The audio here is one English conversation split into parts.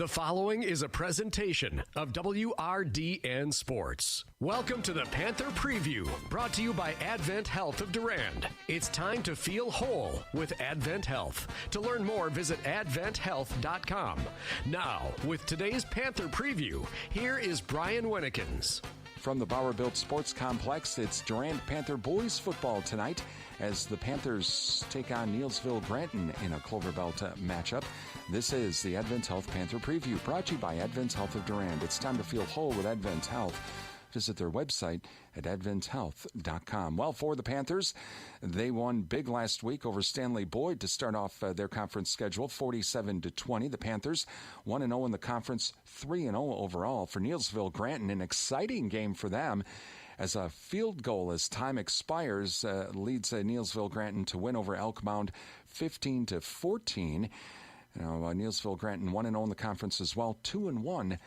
The following is a presentation of WRDN Sports. Welcome to the Panther Preview, brought to you by Advent Health of Durand. It's time to feel whole with Advent Health. To learn more, visit adventhealth.com. Now, with today's Panther Preview, here is Brian Winnekins. From the Bauer-built Sports Complex, it's Durand Panther boys football tonight as the Panthers take on Neillsville Granton in a Clover Belt matchup. This is the Advent Health Panther Preview, brought to you by Advent Health of Durand. It's time to feel whole with Advent Health. Visit their website at adventhealth.com. Well, for the Panthers, they won big last week over Stanley Boyd to start off their conference schedule, 47-20. The Panthers 1-0 in the conference, 3-0 overall. For Neillsville Granton, an exciting game for them, as a field goal as time expires leads Neillsville Granton to win over Elk Mound 15-14. Neillsville Granton 1-0 in the conference as well, 2-1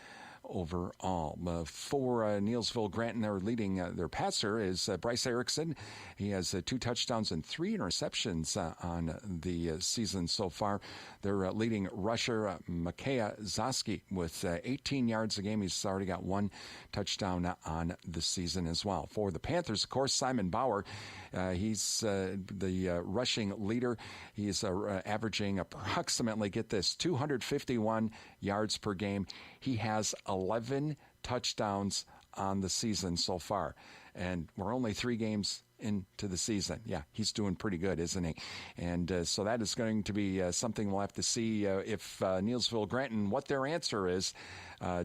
overall. For Neillsville Granton, their leading their passer is Bryce Erickson. He has 2 touchdowns and 3 interceptions on the season so far. Their leading rusher, Micaiah Zoski, with 18 yards a game. He's already got 1 touchdown on the season as well. For the Panthers, of course, Simon Bauer. He's the rushing leader. He's averaging approximately, get this, 251 yards per game. He has 11 touchdowns on the season so far. And we're only 3 games into the season. Yeah, he's doing pretty good, isn't he? And so that is going to be something we'll have to see if Neillsville Granton, what their answer is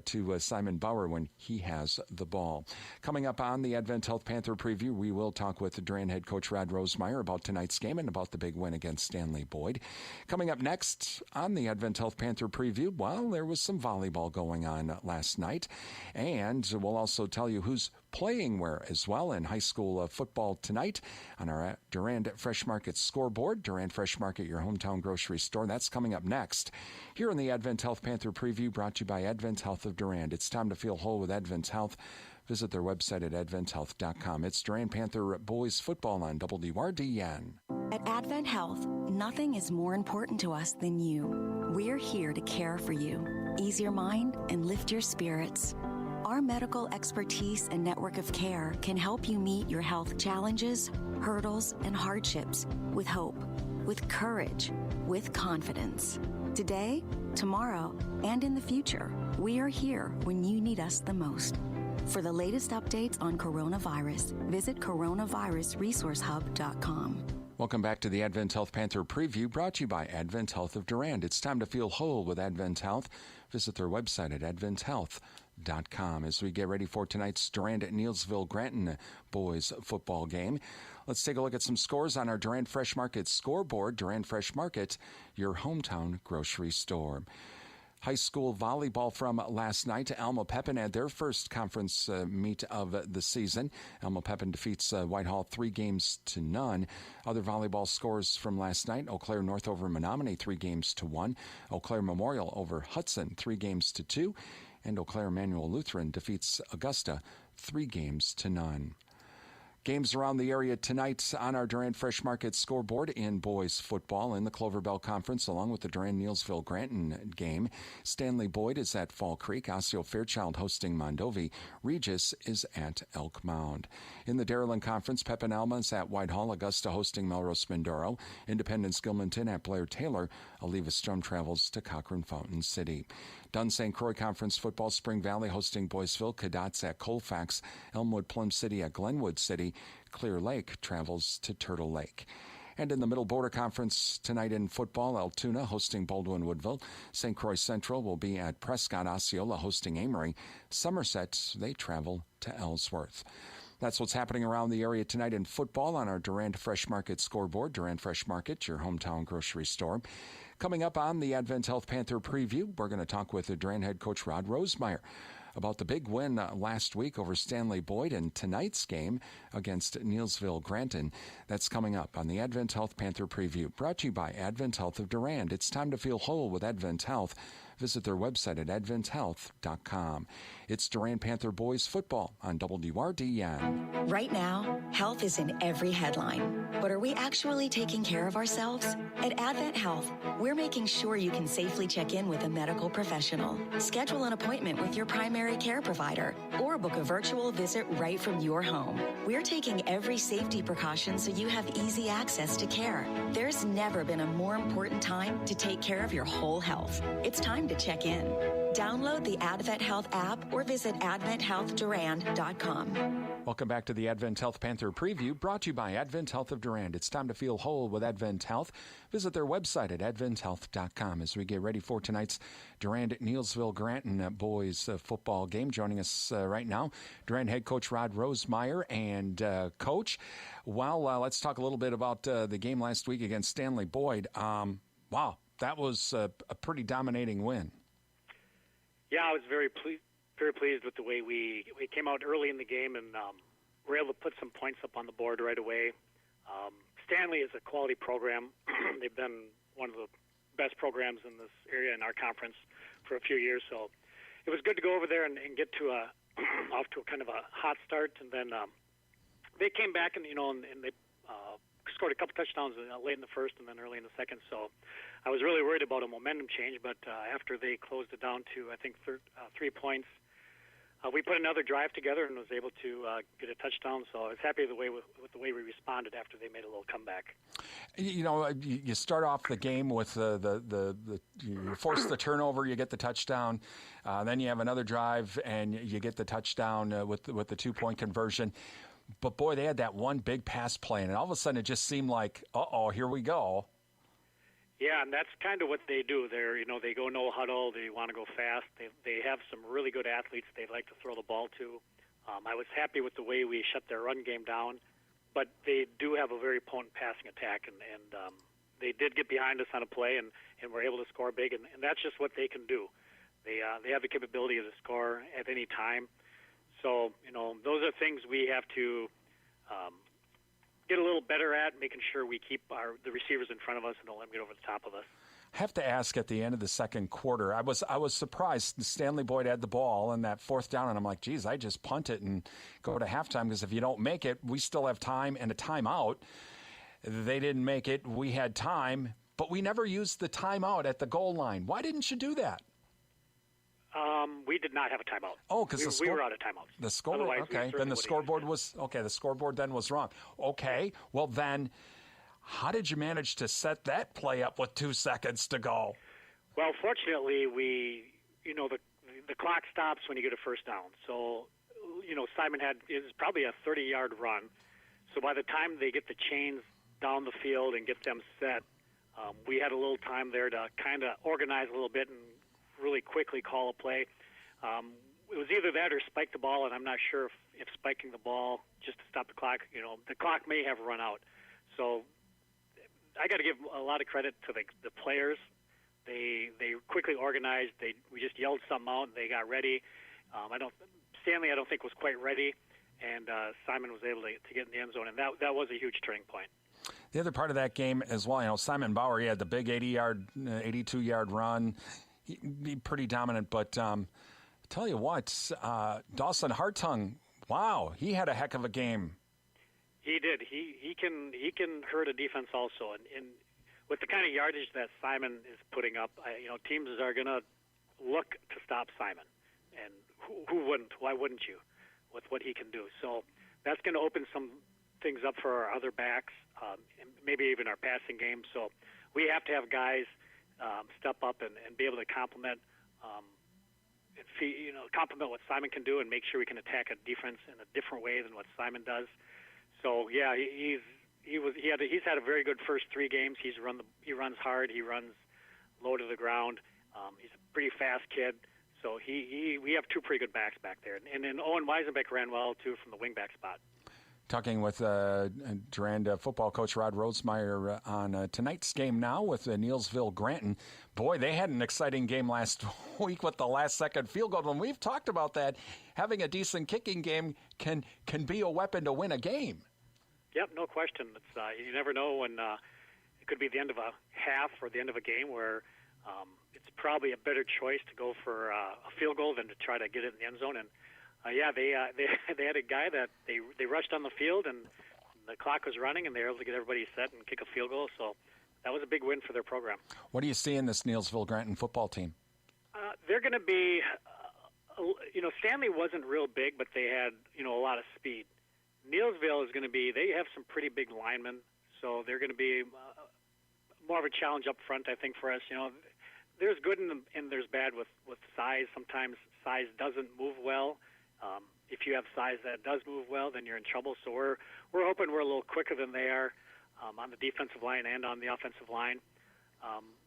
to Simon Bauer when he has the ball. Coming up on the Advent Health Panther Preview, we will talk with Durand head coach Rod Rosemeyer about tonight's game and about the big win against Stanley Boyd. Coming up next on the Advent Health Panther Preview, well, there was some volleyball going on last night, and we'll also tell you who's playing where as well in high school football tonight on our Durand Fresh Market scoreboard. Durand Fresh Market, your hometown grocery store. That's coming up next here in the Advent Health Panther Preview, brought to you by Advent Health of Durand. It's time to feel whole with Advent Health. Visit their website at adventhealth.com. It's Durand Panther boys football on WRDN. At Advent Health, nothing is more important to us than you. We're here to care for you, ease your mind, and lift your spirits. Our medical expertise and network of care can help you meet your health challenges, hurdles, and hardships with hope, with courage, with confidence. Today, tomorrow, and in the future, we are here when you need us the most. For the latest updates on coronavirus, visit coronavirusresourcehub.com. Welcome back to the Advent Health Panther Preview, brought to you by Advent Health of Durand. It's time to feel whole with Advent Health. Visit their website at adventhealth.com. As we get ready for tonight's Durand at Neillsville Granton boys football game, let's take a look at some scores on our Durand Fresh Market scoreboard. Durand Fresh Market, your hometown grocery store. High school volleyball from last night. Alma Pepin had their first conference meet of the season. Alma Pepin defeats Whitehall 3-0. Other volleyball scores from last night: Eau Claire North over Menominee 3-1. Eau Claire Memorial over Hudson 3-2. And Eau Claire Emmanuel Lutheran defeats Augusta 3-0. Games around the area tonight on our Durand Fresh Market scoreboard in boys football in the Clover Belt Conference, along with the Durand Neillsville Granton game. Stanley Boyd is at Fall Creek. Osseo Fairchild hosting Mondovi. Regis is at Elk Mound. In the Dairyland Conference, Pepin Alma is at Whitehall. Augusta hosting Melrose Mindoro. Independence Gilmanton at Blair Taylor. Oliva Strom travels to Cochrane Fountain City. Dunn St. Croix Conference football, Spring Valley hosting Boyceville. Cadets at Colfax. Elmwood Plum City at Glenwood City. Clear Lake travels to Turtle Lake. And in the Middle Border Conference tonight in football, Altoona hosting Baldwin Woodville. St. Croix Central will be at Prescott. Osceola hosting Amory. Somerset, they travel to Ellsworth. That's what's happening around the area tonight in football on our Durand Fresh Market scoreboard. Durand Fresh Market, your hometown grocery store. Coming up on the Advent Health Panther Preview, we're going to talk with the Durand head coach Rod Rosemeyer about the big win last week over Stanley Boyd and tonight's game against Neillsville Granton. That's coming up on the Advent Health Panther Preview, brought to you by Advent Health of Durand. It's time to feel whole with Advent Health. Visit their website at adventhealth.com. It's Durand Panther Boys football on WRDN. Right now, health is in every headline. But are we actually taking care of ourselves? At Advent Health, we're making sure you can safely check in with a medical professional, schedule an appointment with your primary care provider, or book a virtual visit right from your home. We're taking every safety precaution so you have easy access to care. There's never been a more important time to take care of your whole health. It's time to check in. Download the Advent Health app or visit adventhealthdurand.com. Welcome back to the Advent Health Panther Preview, brought to you by Advent Health of Durand. It's time to feel whole with Advent Health. Visit their website at adventhealth.com as we get ready for tonight's Durand Neillsville Granton boys football game. Joining us right now, Durand head coach Rod Rosemeyer. And Coach, well, let's talk a little bit about the game last week against Stanley Boyd. Wow, that was a pretty dominating win. Yeah, I was very pleased with the way we came out early in the game and were able to put some points up on the board right away. Stanley is a quality program. They've been one of the best programs in this area in our conference for a few years. So it was good to go over there and get to off to a kind of a hot start. And then they came back and they scored a couple touchdowns late in the first and then early in the second. So I was really worried about a momentum change, but after they closed it down to, I think, 3 points, we put another drive together and was able to get a touchdown. So I was happy with the way we responded after they made a little comeback. You start off the game with you force the turnover, you get the touchdown. Then you have another drive and you get the touchdown with the 2-point conversion. But boy, they had that one big pass play, and all of a sudden it just seemed like, here we go. Yeah, and that's kind of what they do. They go no huddle. They want to go fast. They have some really good athletes they like to throw the ball to. I was happy with the way we shut their run game down, but they do have a very potent passing attack, and they did get behind us on a play and were able to score big, and that's just what they can do. They have the capability to score at any time. So, those are things we have to get a little better at, making sure we keep the receivers in front of us and don't let them get over the top of us. I have to ask, at the end of the second quarter, I was surprised Stanley Boyd had the ball in that fourth down, and I'm like, geez, I just punt it and go to halftime, because if you don't make it, we still have time and a timeout. They didn't make it. We had time, but we never used the timeout at the goal line. Why didn't you do that? We did not have a timeout. Oh, because we were out of timeouts. The scoreboard. Okay, then the scoreboard was okay. The scoreboard then was wrong. Okay, well then, how did you manage to set that play up with 2 seconds to go? Well, fortunately, the clock stops when you get a first down. So, Simon is probably a 30-yard run. So by the time they get the chains down the field and get them set, we had a little time there to kind of organize a little bit and really quickly call a play. It was either that or spike the ball, and I'm not sure if spiking the ball just to stop the clock, the clock may have run out. So I got to give a lot of credit to the players. They quickly organized. We just yelled something out, and they got ready. Stanley, I don't think, was quite ready, and Simon was able to get in the end zone, and that was a huge turning point. The other part of that game as well, Simon Bauer, he had the big 82-yard run. He pretty dominant, but tell you what, Dawson Hartung, wow, he had a heck of a game. He did. He can hurt a defense also, and with the kind of yardage that Simon is putting up, teams are going to look to stop Simon, and who wouldn't? Why wouldn't you? With what he can do, so that's going to open some things up for our other backs, and maybe even our passing game. So we have to have guys step up and be able to complement what Simon can do and make sure we can attack a defense in a different way than what Simon does. So yeah, he's had a very good first 3 games. He runs hard. He runs low to the ground. He's a pretty fast kid. So we have 2 pretty good backs back there, and then Owen Weisenbeck ran well too from the wingback spot. Talking with Durand football coach Rod Rosemeyer on tonight's game now with Neillsville Granton. Boy, they had an exciting game last week with the last-second field goal. And we've talked about that. Having a decent kicking game can be a weapon to win a game. Yep, no question. It's you never know when it could be the end of a half or the end of a game where it's probably a better choice to go for a field goal than to try to get it in the end zone. And they had a guy that they rushed on the field, and the clock was running, and they were able to get everybody set and kick a field goal. So that was a big win for their program. What do you see in this Neillsville Granton football team? They're going to be, Stanley wasn't real big, but they had, a lot of speed. Neillsville is going to be, they have some pretty big linemen, so they're going to be more of a challenge up front, I think, for us. There's good and there's bad with size. Sometimes size doesn't move well. If you have size that does move well, then you're in trouble. So we're hoping we're a little quicker than they are on the defensive line and on the offensive line.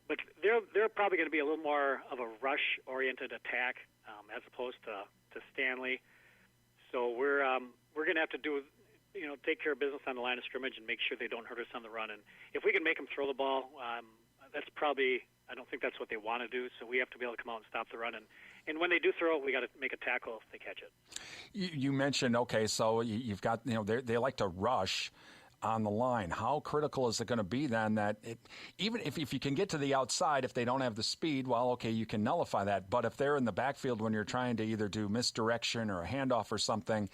But they're probably going to be a little more of a rush-oriented attack as opposed to Stanley. So we're going to have to take care of business on the line of scrimmage and make sure they don't hurt us on the run. And if we can make them throw the ball, that's probably, I don't think that's what they want to do. So we have to be able to come out and stop the run. And when they do throw it, we got to make a tackle if they catch it. You mentioned, okay, so you've got, they like to rush on the line. How critical is it going to be then that even if you can get to the outside, if they don't have the speed, well, okay, you can nullify that. But if they're in the backfield when you're trying to either do misdirection or a handoff or something,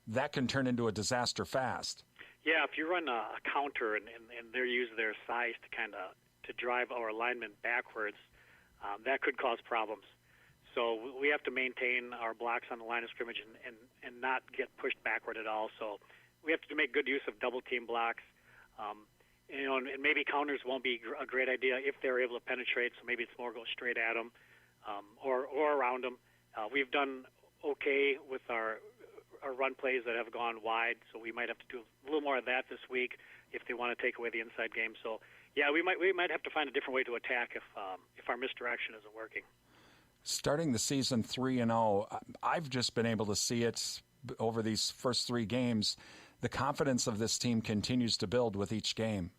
that can turn into a disaster fast. Yeah, if you run a counter and they use their size to drive our linemen backwards, that could cause problems. So we have to maintain our blocks on the line of scrimmage and not get pushed backward at all. So we have to make good use of double-team blocks. And maybe counters won't be a great idea if they're able to penetrate, so maybe it's more go straight at them or around them. We've done okay with our run plays that have gone wide, so we might have to do a little more of that this week if they want to take away the inside game. So, yeah, we might have to find a different way to attack if our misdirection isn't working. Starting the season 3-0, I've just been able to see it over these first 3 games. The confidence of this team continues to build with each game.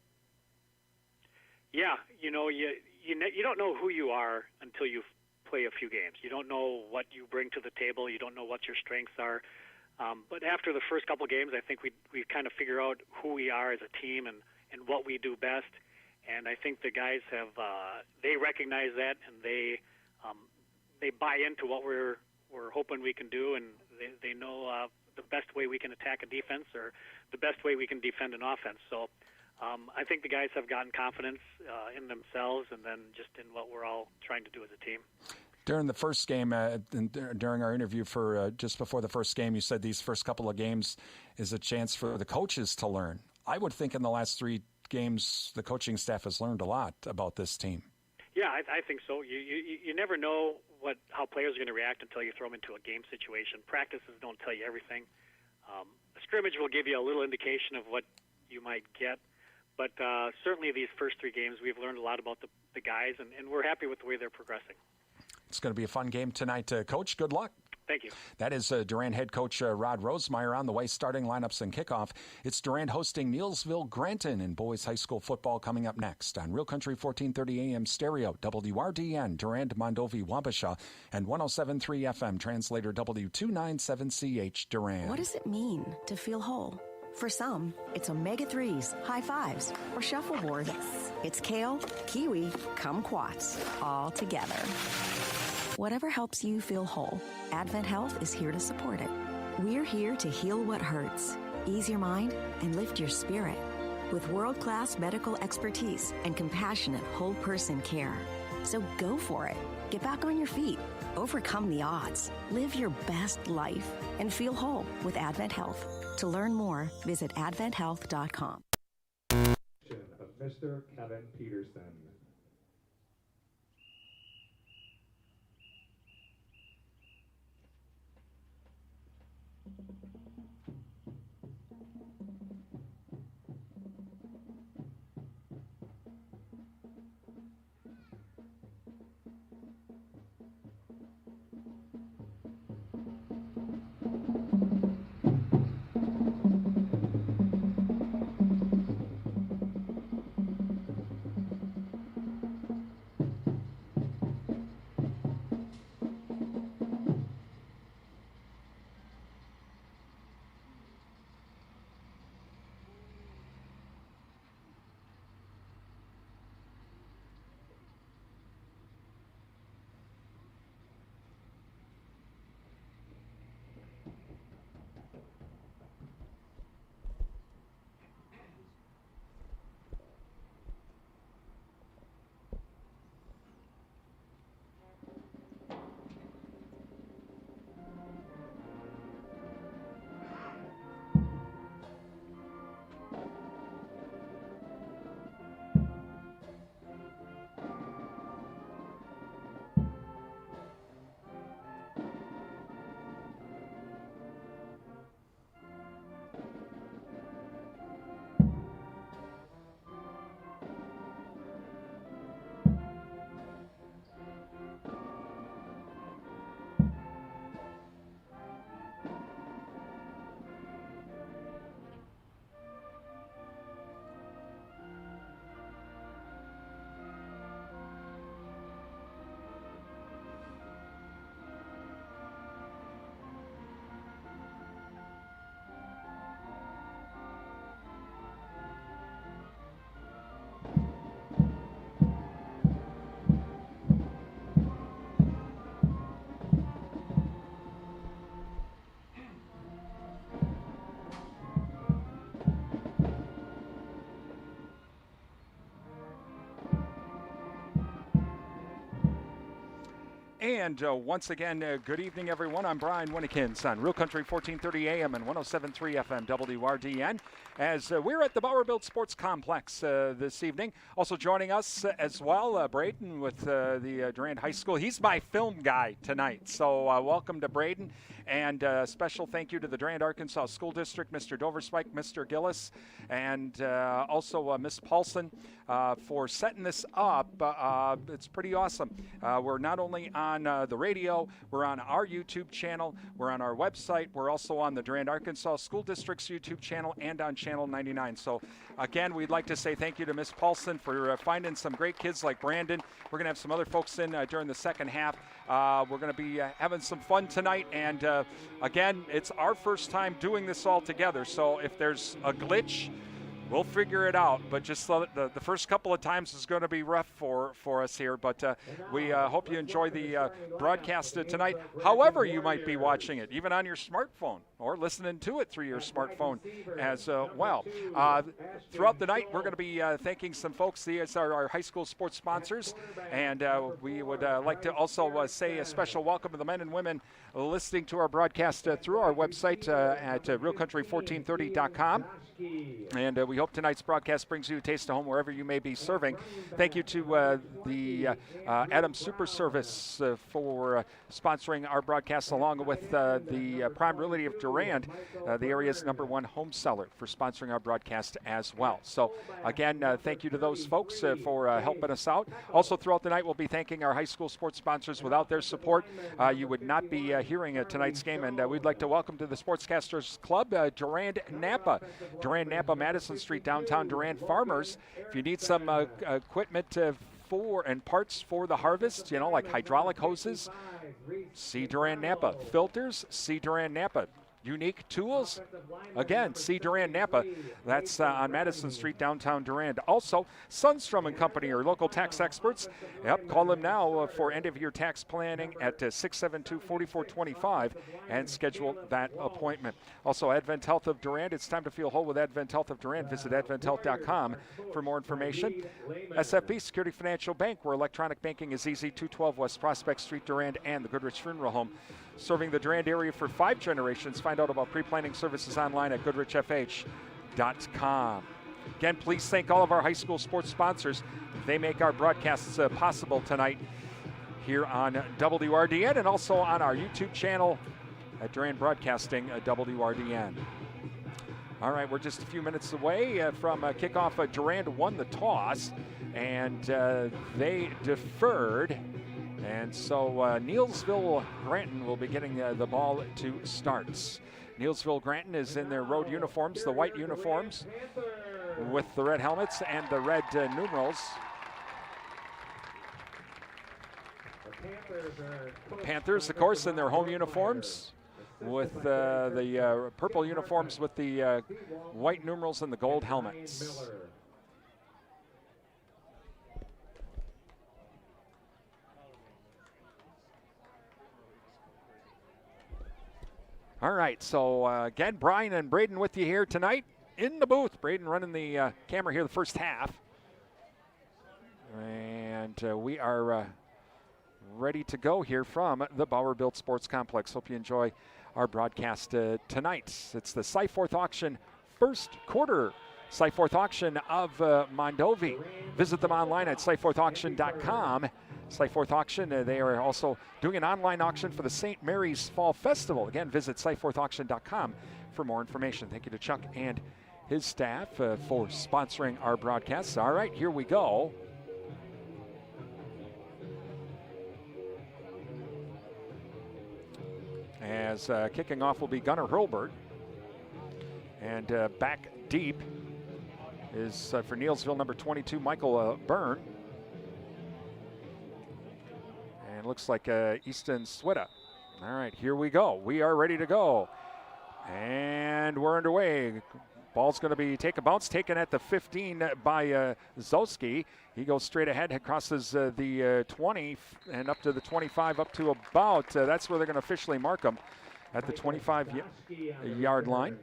Yeah, you don't know who you are until you play a few games. You don't know what you bring to the table. You don't know what your strengths are. But after the first couple games, I think we kind of figure out who we are as a team and what we do best. And I think the guys have they recognize that, and they buy into what we're hoping we can do, and they know the best way we can attack a defense or the best way we can defend an offense. So I think the guys have gotten confidence in themselves and then just in what we're all trying to do as a team. During the first game, during our interview for just before the first game, you said these first couple of games is a chance for the coaches to learn. I would think in the last 3 games, the coaching staff has learned a lot about this team. Yeah, I think so. You never know how players are going to react until you throw them into a game situation. Practices don't tell you everything. A scrimmage will give you a little indication of what you might get. But certainly these first 3 games, we've learned a lot about the guys, and we're happy with the way they're progressing. It's going to be a fun game tonight. Coach, good luck. Thank you. That is Durand head coach Rod Rosemeyer. On the way, starting lineups and kickoff. It's Durand hosting Neillsville Granton in boys high school football coming up next on Real Country 1430 AM stereo, WRDN, Durand, Mondovi, Wabasha, and 107.3 FM, translator W297CH, Durand. What does it mean to feel whole? For some, it's omega-3s, high fives, or shuffleboard. Yes. It's kale, kiwi, kumquats, all together. Whatever helps you feel whole, Advent Health is here to support it. We're here to heal what hurts, ease your mind, and lift your spirit with world-class medical expertise and compassionate whole-person care. So go for it. Get back on your feet. Overcome the odds. Live your best life and feel whole with Advent Health. To learn more, visit adventhealth.com. Of Mr. Kevin Peterson. And once again, good evening, everyone. I'm Brian Winnekins on Real Country 1430 AM and 107.3 FM WRDN as we're at the Bowerbilt Sports Complex this evening. Also joining us as well, Braden with the Durand High School. He's my film guy tonight, so welcome to Braden. And special thank you to the Durand, Arkansas School District, Mr. Doverspike, Mr. Gillis, and also Miss Paulson for setting this up. It's pretty awesome. We're not only on the radio, we're on our YouTube channel, we're on our website, we're also on the Durand, Arkansas School District's YouTube channel and on Channel 99. So again, we'd like to say thank you to Miss Paulson for finding some great kids like Brandon. We're going to have some other folks in during the second half. We're going to be having some fun tonight, and again, it's our first time doing this all together, so if there's a glitch, we'll figure it out, but just the first couple of times is going to be rough for us here, but we hope you enjoy the broadcast tonight, however you might be watching it, even on your smartphone or listening to it through your smartphone as well. Throughout the night, we're going to be thanking some folks. These are our high school sports sponsors, and we would like to also say a special welcome to the men and women listening to our broadcast through our website at realcountry1430.com. And we hope tonight's broadcast brings you a taste of home wherever you may be serving. Thank you to the Adams Super Service for sponsoring our broadcast, along with the Prime Realty of Durand, the area's #1 home seller, for sponsoring our broadcast as well. So again, thank you to those folks for helping us out. Also throughout the night, we'll be thanking our high school sports sponsors. Without their support, you would not be hearing tonight's game. And we'd like to welcome to the Sportscasters Club Durand Napa. Durand Napa, Madison Street, downtown Durand. Farmers, if you need some equipment for and parts for the harvest, like hydraulic hoses, see Durand Napa. Filters, see Durand Napa. Unique tools, again, see Durand Napa. That's on Madison Street, downtown Durand. Also, Sundstrom and Company, your local tax experts. Yep, call them now for end-of-year tax planning at 672-4425 and schedule that appointment. Also, Advent Health of Durand. It's time to feel whole with Advent Health of Durand. Visit adventhealth.com for more information. SFB Security Financial Bank, where electronic banking is easy. 212 West Prospect Street, Durand, and the Goodrich Funeral Home. Serving the Durand area for 5 generations. Find out about pre-planning services online at goodrichfh.com. Again, please thank all of our high school sports sponsors. They make our broadcasts possible tonight here on WRDN and also on our YouTube channel at Durand Broadcasting WRDN. All right, we're just a few minutes away from kickoff. Durand won the toss, and they deferred. And so Neillsville Granton will be getting the ball to starts. Neillsville Granton is in their road uniforms, the white uniforms with the red helmets and the red numerals. Panthers, of course, in their home uniforms with the purple uniforms with the white numerals and the gold helmets. All right, so again, Brian and Braden with you here tonight in the booth. Braden running the camera here the first half. And we are ready to go here from the Bowerbilt Sports Complex. Hope you enjoy our broadcast tonight. It's the Cyforth Auction first quarter. Cyforth Auction of Mondovi. Visit them online at cyforthauction.com. Cyforth Auction, they are also doing an online auction for the St. Mary's Fall Festival. Again, visit cyforthauction.com for more information. Thank you to Chuck and his staff for sponsoring our broadcasts. All right, here we go. As kicking off will be Gunnar Hurlbert. And back deep is for Neillsville, number 22, Michael Byrne. And looks like Easton Swida. All right, here we go. We are ready to go. And we're underway. Ball's going to be take a bounce, taken at the 15 by Zolski. He goes straight ahead, crosses the 20 and up to the 25, up to about, that's where they're going to officially mark him, at the 25-yard line.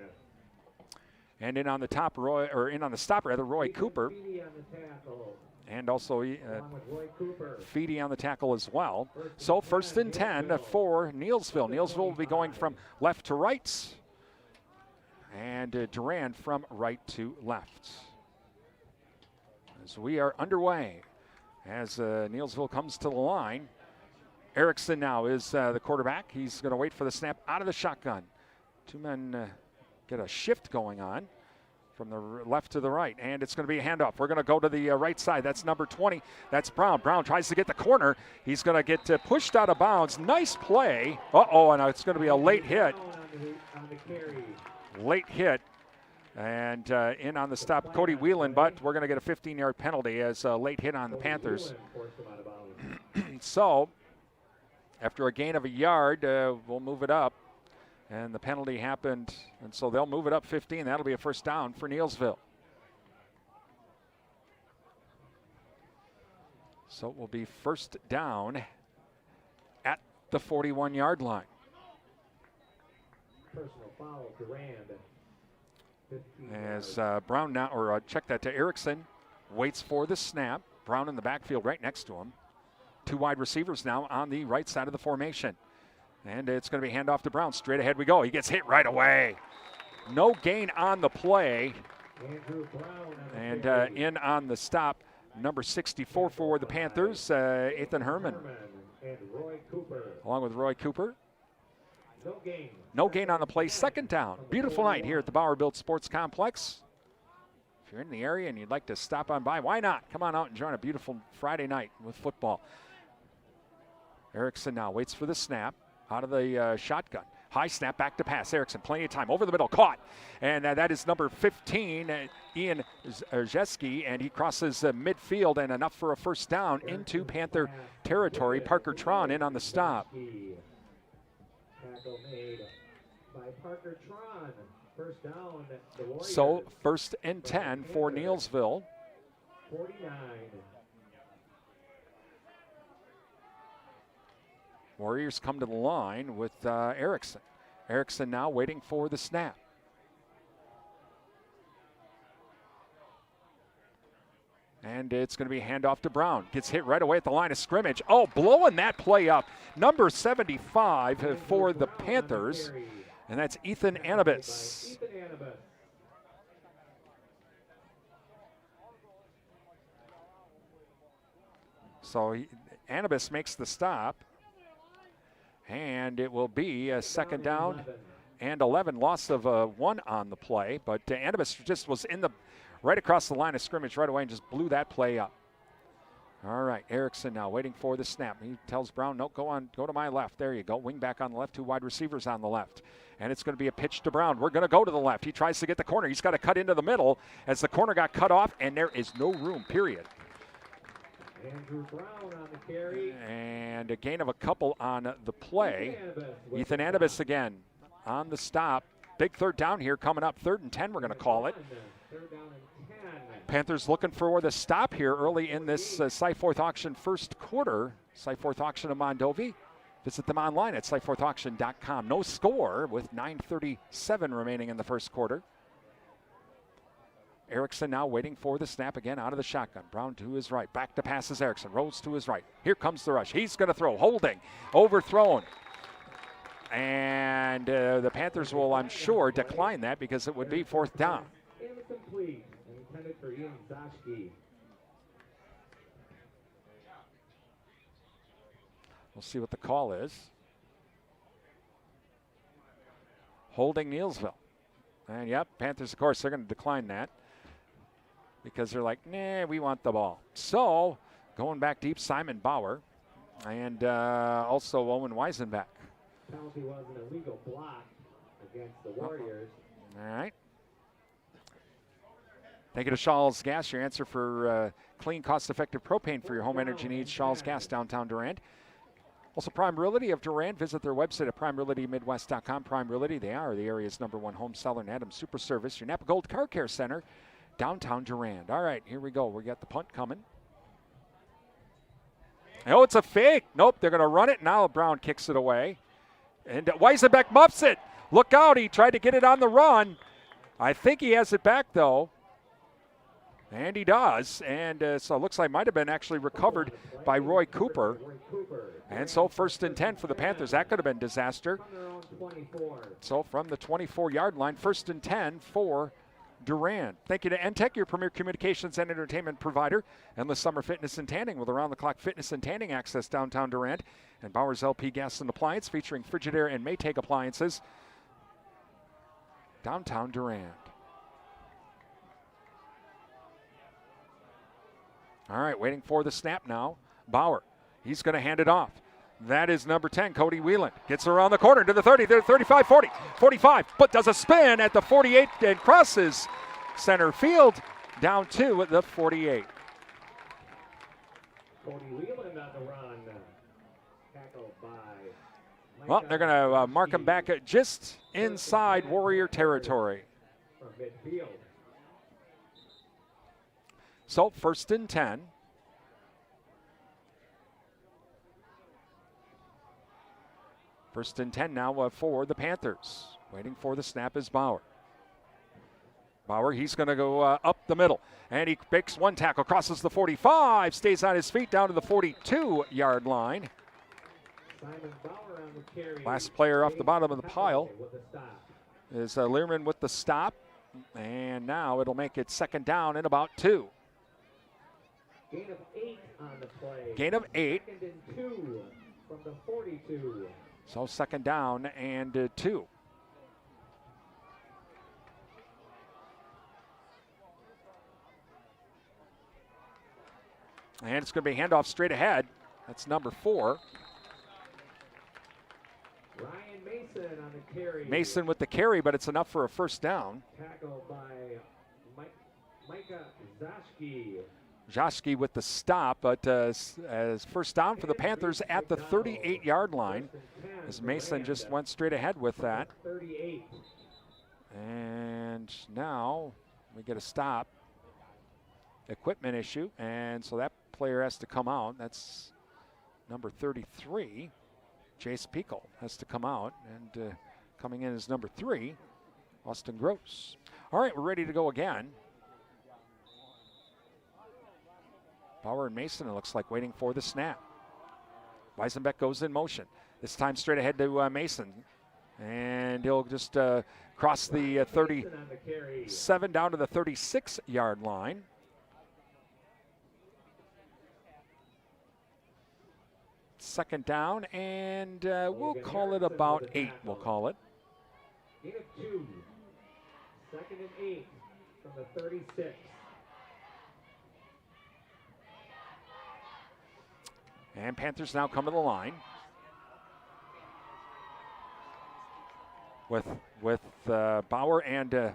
And in on the top, Roy, or in on the stop rather, Roy Cooper. and also Feedy on the tackle as well. So 1st and 10 for Neillsville. Neillsville will be going from left to right, and Durand from right to left. As we are underway, as Neillsville comes to the line, Erickson now is the quarterback. He's going to wait for the snap out of the shotgun. Two men get a shift going on from the left to the right, and it's going to be a handoff. We're going to go to the right side. That's number 20. That's Brown. Brown tries to get the corner. He's going to get pushed out of bounds. Nice play. Uh-oh, and it's going to be a late hit. Late hit. And in on the stop, Cody Whelan, but we're going to get a 15-yard penalty as a late hit on the Panthers. So, after a gain of a yard, we'll move it up. And the penalty happened, and so they'll move it up 15. That'll be a first down for Neillsville. So it will be first down at the 41-yard line. Personal foul, Durand. As Brown now, or check that to Erickson, waits for the snap. Brown in the backfield right next to him. Two wide receivers now on the right side of the formation. And it's going to be handoff to Brown. Straight ahead we go. He gets hit right away. No gain on the play. And in on the stop, number 64 for the Panthers, Ethan Herman. Along with Roy Cooper. No gain on the play. Second down. Beautiful night here at the Bauer Built Sports Complex. If you're in the area and you'd like to stop on by, why not? Come on out and join a beautiful Friday night with football. Erickson now waits for the snap. Out of the shotgun. High snap, back to pass. Erickson, plenty of time. Over the middle, caught. And that is number 15, Ian Rzeski, and he crosses midfield and enough for a first down into Panther territory. Parker Tron in on the stop. Tackle made by Parker Tron. First down, the Warriors. So 1st and 10 for Neillsville. 49. Warriors come to the line with Erickson. Erickson now waiting for the snap. And it's going to be a handoff to Brown. Gets hit right away at the line of scrimmage. Oh, blowing that play up. Number 75 for the Panthers. And that's Ethan Anibis. So Anibis makes the stop. And it will be a second down and 11. Loss of 1 on the play. But Anibis just was in the right across the line of scrimmage right away and just blew that play up. All right, Erickson now waiting for the snap. He tells Brown, no, go to my left. There you go. Wing back on the left, two wide receivers on the left. And it's going to be a pitch to Brown. We're going to go to the left. He tries to get the corner. He's got to cut into the middle as the corner got cut off, and there is no room, period. Andrew Brown on the carry. And a gain of a couple on the play. Ethan Anibis again on the stop. Big third down here coming up. 3rd and 10, we're going to call it. Third down and 10. Panthers looking for the stop here early in this Cyforth Auction first quarter. Cyforth Auction of Mondovi. Visit them online at cyforthauction.com. No score with 9:37 remaining in the first quarter. Erickson now waiting for the snap again out of the shotgun. Brown to his right. Back to passes Erickson. Rolls to his right. Here comes the rush. He's going to throw. Holding. Overthrown. And the Panthers will, I'm sure, decline that because it would be 4th down. Incomplete. Intended for Ian Zashki. We'll see what the call is. Holding Neillsville. And yep, Panthers, of course, they're going to decline that because they're like, nah, we want the ball. So going back deep, Simon Bauer and also Owen Weisenbeck. Penalty was an illegal block against the Warriors. All right. Thank you to Shaw's Gas, your answer for clean, cost-effective propane for your home energy needs. Shaw's Gas, downtown Durand. Also, Prime Realty of Durand. Visit their website at primerealitymidwest.com. Prime Realty, they are the area's #1 home seller and Adams Super Service. Your Napa Gold Car Care Center, downtown Durand. All right, here we go. We got the punt coming. Oh, it's a fake. Nope, they're going to run it. Now Brown kicks it away. And Weisenbeck muffs it. Look out, he tried to get it on the run. I think he has it back, though. And he does. And so it looks like might have been actually recovered by Roy Cooper. And so 1st and 10 for the Panthers. That could have been disaster. So from the 24-yard line, 1st and 10 for Durand. Thank you to NTech, your premier communications and entertainment provider. Endless summer fitness and tanning with around-the-clock fitness and tanning access downtown Durand. And Bowers LP Gas and Appliance featuring Frigidaire and Maytag appliances downtown Durand. All right, waiting for the snap now. Bauer, he's going to hand it off. That is number 10, Cody Wheeland. Gets around the corner to the 30, 35, 40, 45, but does a spin at the 48 and crosses center field down to the 48. Cody Wheeland on the run. Tackled by Well, they're going to mark him back at just inside Warrior territory. from midfield. So 1st and 10. First and 10 now for the Panthers. Waiting for the snap is Bauer. Bauer, he's going to go up the middle. And he makes one tackle, crosses the 45, stays on his feet down to the 42-yard line. Simon Bauer on the carry. Last player off the bottom of the pile is Learman with the stop. And now it'll make it 2nd down and about 2. Gain of 8 on the play. Gain of 8. 2nd and 2 from the 42. So 2nd down and 2. And it's going to be a handoff straight ahead. That's number 4. Ryan Mason on the carry. Mason with the carry, but it's enough for a 1st down. Tackled by Micah Zashki. Joski with the stop, but as 1st down for the Panthers at the 38-yard line, as Mason just went straight ahead with that. 38. And now we get a stop. Equipment issue, and so that player has to come out. That's number 33. Jace Pekel has to come out, and coming in is number 3, Austin Gross. All right, we're ready to go again. Bauer and Mason, it looks like, waiting for the snap. Weisenbeck goes in motion. This time straight ahead to Mason. And he'll just cross the 37 down to the 36-yard line. Second down, and we'll call it about 8, we'll call it. Gain of 2. 2nd and 8 from the 36. And Panthers now come to the line with Bauer and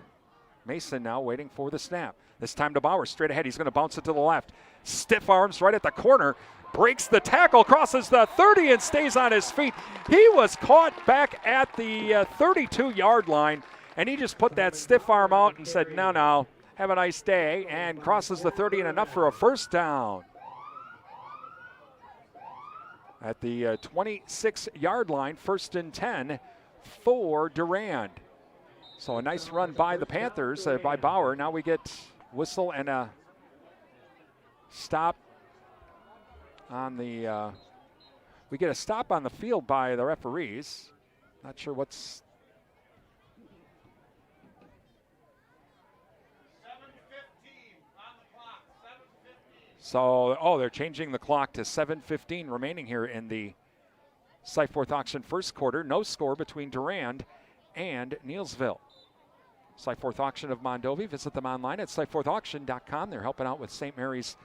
Mason now waiting for the snap. This time to Bauer, straight ahead. He's going to bounce it to the left. Stiff arms right at the corner. Breaks the tackle, crosses the 30 and stays on his feet. He was caught back at the 32-yard line, and he just put that stiff arm out and said, no, have a nice day, and crosses the 30 and enough for a 1st down. At the 26-yard line, 1st and 10 for Durand. So a nice run by the Panthers, by Bauer. Now we get whistle and a stop on the, we get a stop on the field by the referees. Not sure what's. 7:15 on the clock, 7:15. So, they're changing the clock to 7:15 remaining here in the Cyforth Auction 1st quarter. No score between Durand and Neillsville. Cyforth Auction of Mondovi. Visit them online at cyforthauction.com. They're helping out with St. Mary's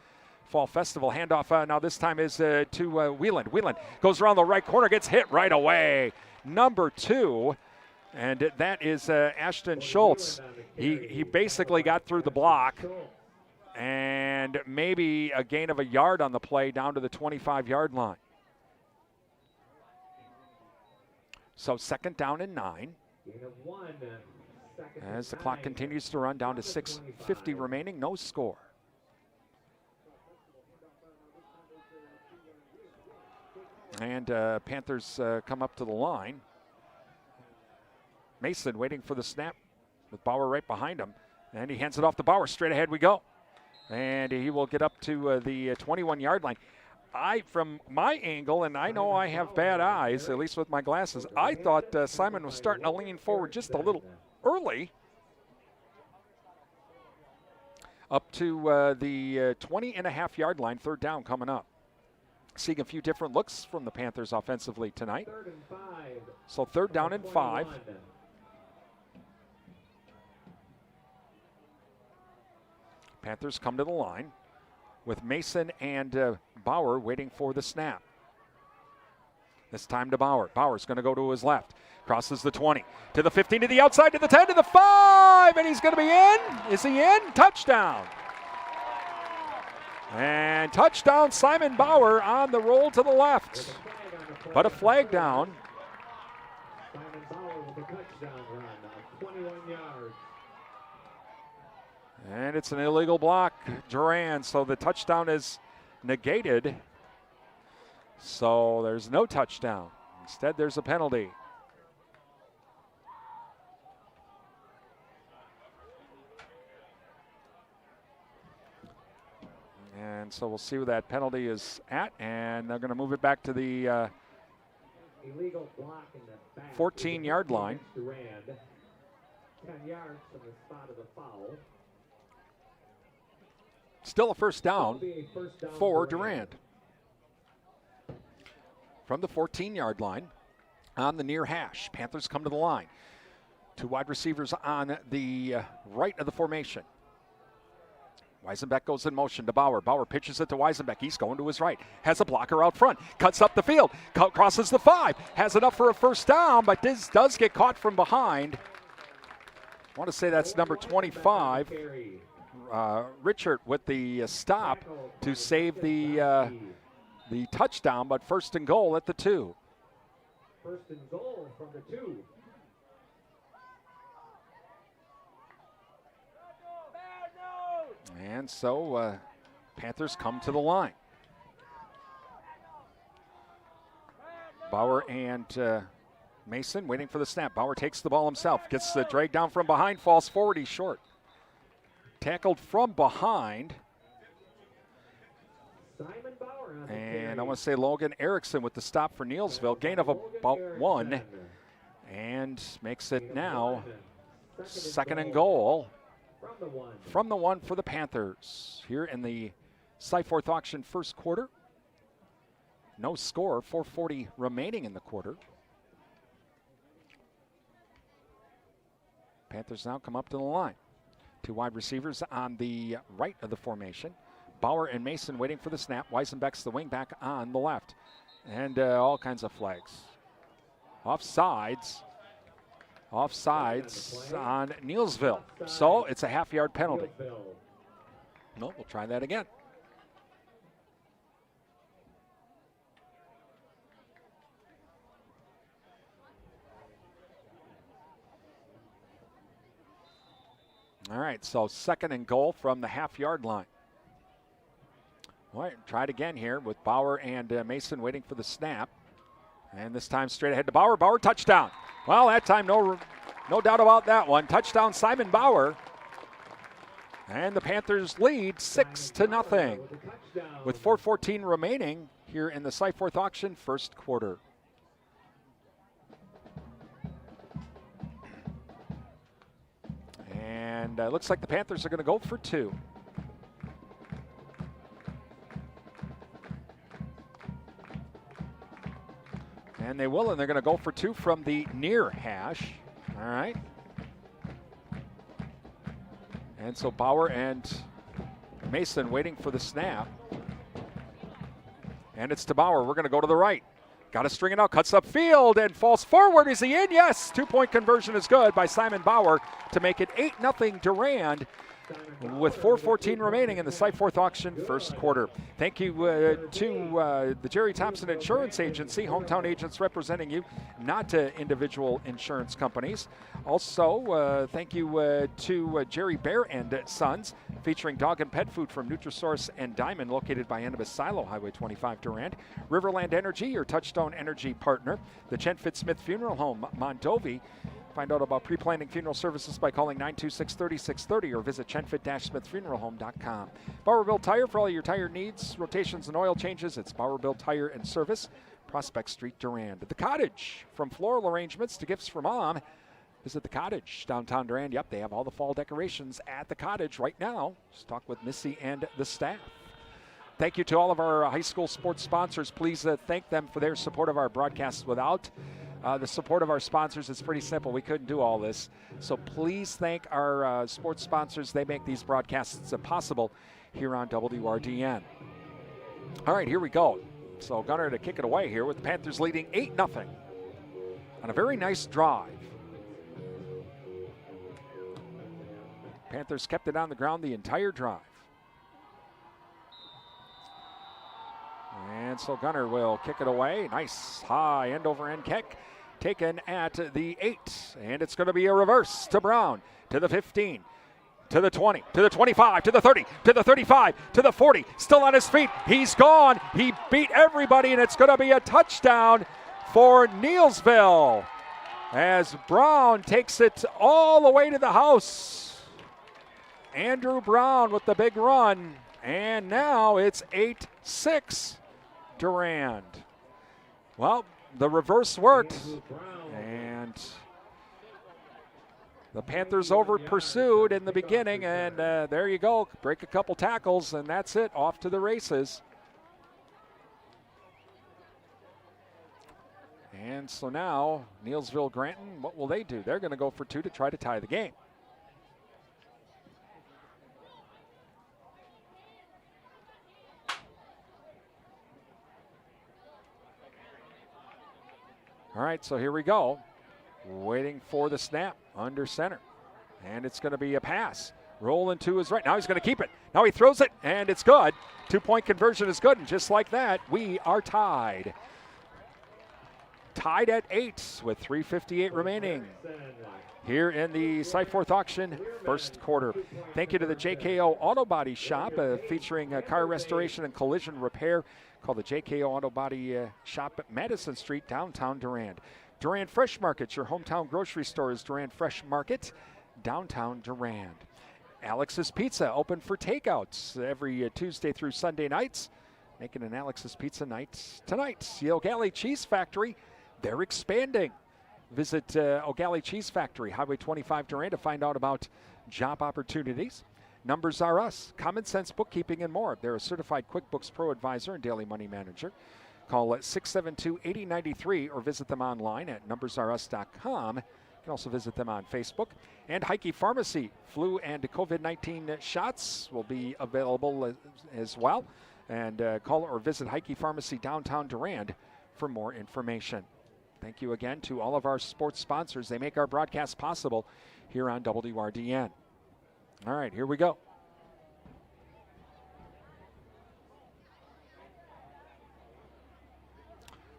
Fall Festival. Handoff now this time is to Wheeland. Wheeland goes around the right corner, gets hit right away. Number 2, and that is Ashton Schultz. He basically got through the block, and maybe a gain of a yard on the play down to the 25-yard line. So 2nd down and 9. As the clock continues to run down to 6:50 remaining, no score. And Panthers come up to the line. Mason waiting for the snap with Bauer right behind him. And he hands it off to Bauer. Straight ahead we go. And he will get up to the 21-yard line. From my angle, and I know I have bad eyes, at least with my glasses, I thought Simon was starting to lean forward just a little early. Up to the 20.5-yard line, third down coming up. Seeing a few different looks from the Panthers offensively tonight. So third down and 5. Panthers come to the line with Mason and Bauer waiting for the snap. This time to Bauer. Bauer's going to go to his left. Crosses the 20 to the 15 to the outside to the 10 to the 5, and he's going to be in. Is he in? Touchdown. And touchdown, Simon Bauer on the roll to the left. But a flag down. Simon Bauer with a touchdown run of 21 yards. And it's an illegal block, Durand, so the touchdown is negated. So there's no touchdown. Instead, there's a penalty. And so we'll see where that penalty is at, and they're going to move it back to the illegal block in the back. 14-yard line. Durand, 10 yards from the spot of the foul. Still a first down for Durand. Durand. From the 14-yard line on the near hash. Panthers come to the line. Two wide receivers on the right of the formation. Weisenbeck goes in motion to Bauer. Bauer pitches it to Weisenbeck. He's going to his right. Has a blocker out front. Cuts up the field. Crosses the 5. Has enough for a first down, but this does get caught from behind. I want to say that's number 25. Richard with the stop to save the touchdown, but first and goal at the 2. First and goal from the 2. And so Panthers come to the line. Bauer and Mason waiting for the snap. Bauer takes the ball himself. Gets dragged down from behind. Falls forward. He's short. Tackled from behind. Simon Bauer on the And carry. I want to say Logan Erickson with the stop for Neillsville. Gain of about 1. And makes it now second and goal. From the 1 for the Panthers here in the Cyforth auction first quarter. No score, 4:40 remaining in the quarter. Panthers now come up to the line. Two wide receivers on the right of the formation. Bauer and Mason waiting for the snap. Weisenbeck's the wing back on the left. And all kinds of flags. Offsides on Neillsville. So it's a half-yard penalty. No, we'll try that again. All right, so second and goal from the half-yard line. All right, try it again here with Bauer and Mason waiting for the snap. And this time straight ahead to Bauer. Bauer, touchdown. Well, that time no doubt about that one. Touchdown, Simon Bauer. And the Panthers lead 6-0 with 4:14 remaining here in the Cyforth auction first quarter. And looks like the Panthers are going to go for 2. And they will, and they're going to go for 2 from the near hash. All right. And so Bauer and Mason waiting for the snap. And it's to Bauer. We're going to go to the right. Got to string it out, cuts upfield, and falls forward. Is he in? Yes. 2-point conversion is good by Simon Bauer to make it 8-0 Durand with 4:14 remaining in the Cyforth auction first quarter. Thank you to the Jerry Thompson Insurance Agency, hometown agents representing you, not to individual insurance companies. Also, thank you to Jerry Bear and Sons, featuring dog and pet food from Nutrisource and Diamond, located by Annabis Silo, Highway 25 Durand. Riverland Energy, your Touchstone Energy partner. The Chen Fitzsmith Funeral Home, Mondovi, Find out about pre-planning funeral services by calling 926-3630 or visit chenfit-smithfuneralhome.com. Bauerbilt Tire for all your tire needs, rotations and oil changes. It's Bauerbilt Tire and Service, Prospect Street, Durand. The Cottage, from floral arrangements to gifts for mom. Visit the Cottage, downtown Durand. Yep, they have all the fall decorations at the Cottage right now. Just talk with Missy and the staff. Thank you to all of our high school sports sponsors. Please thank them for their support of our broadcasts. Without the support of our sponsors, it's pretty simple. We couldn't do all this. So please thank our sports sponsors. They make these broadcasts possible here on WRDN. All right, here we go. So Gunnar to kick it away here with the Panthers leading 8-0 on a very nice drive. Panthers kept it on the ground the entire drive. And so Gunnar will kick it away. Nice high end-over-end kick taken at the 8. And it's going to be a reverse to Brown, to the 15, to the 20, to the 25, to the 30, to the 35, to the 40. Still on his feet. He's gone. He beat everybody, and it's going to be a touchdown for Neillsville as Brown takes it all the way to the house. Andrew Brown with the big run. And now it's 8-6 Durand. Well, the reverse worked. And the Panthers over pursued in the beginning. And there you go. Break a couple tackles, and that's it. Off to the races. And so now, Neillsville Granton, what will they do? They're going to go for 2 to try to tie the game. All right, so here we go. Waiting for the snap under center. And it's going to be a pass. Rolling to his right. Now he's going to keep it. Now he throws it, and it's good. 2-point conversion is good, and just like that, we are tied. Tied at 8 with 3:58 remaining here in the Cyforth auction first quarter. Thank you to the JKO Auto Body Shop, featuring car restoration and collision repair. Call the JKO Auto Body Shop at Madison Street, downtown Durand. Durand Fresh Market, your hometown grocery store is Durand Fresh Market, downtown Durand. Alex's Pizza, open for takeouts every Tuesday through Sunday nights. Making an Alex's Pizza night tonight. The O'Galley Cheese Factory, they're expanding. Visit O'Galley Cheese Factory, Highway 25 Durand, to find out about job opportunities. Numbers Are Us, Common Sense Bookkeeping and more. They're a certified QuickBooks Pro Advisor and Daily Money Manager. Call 672-8093 or visit them online at numbersareus.com. You can also visit them on Facebook. And Heike Pharmacy, flu and COVID-19 shots will be available as well. And call or visit Heike Pharmacy downtown Durand for more information. Thank you again to all of our sports sponsors. They make our broadcast possible here on WRDN. All right, here we go.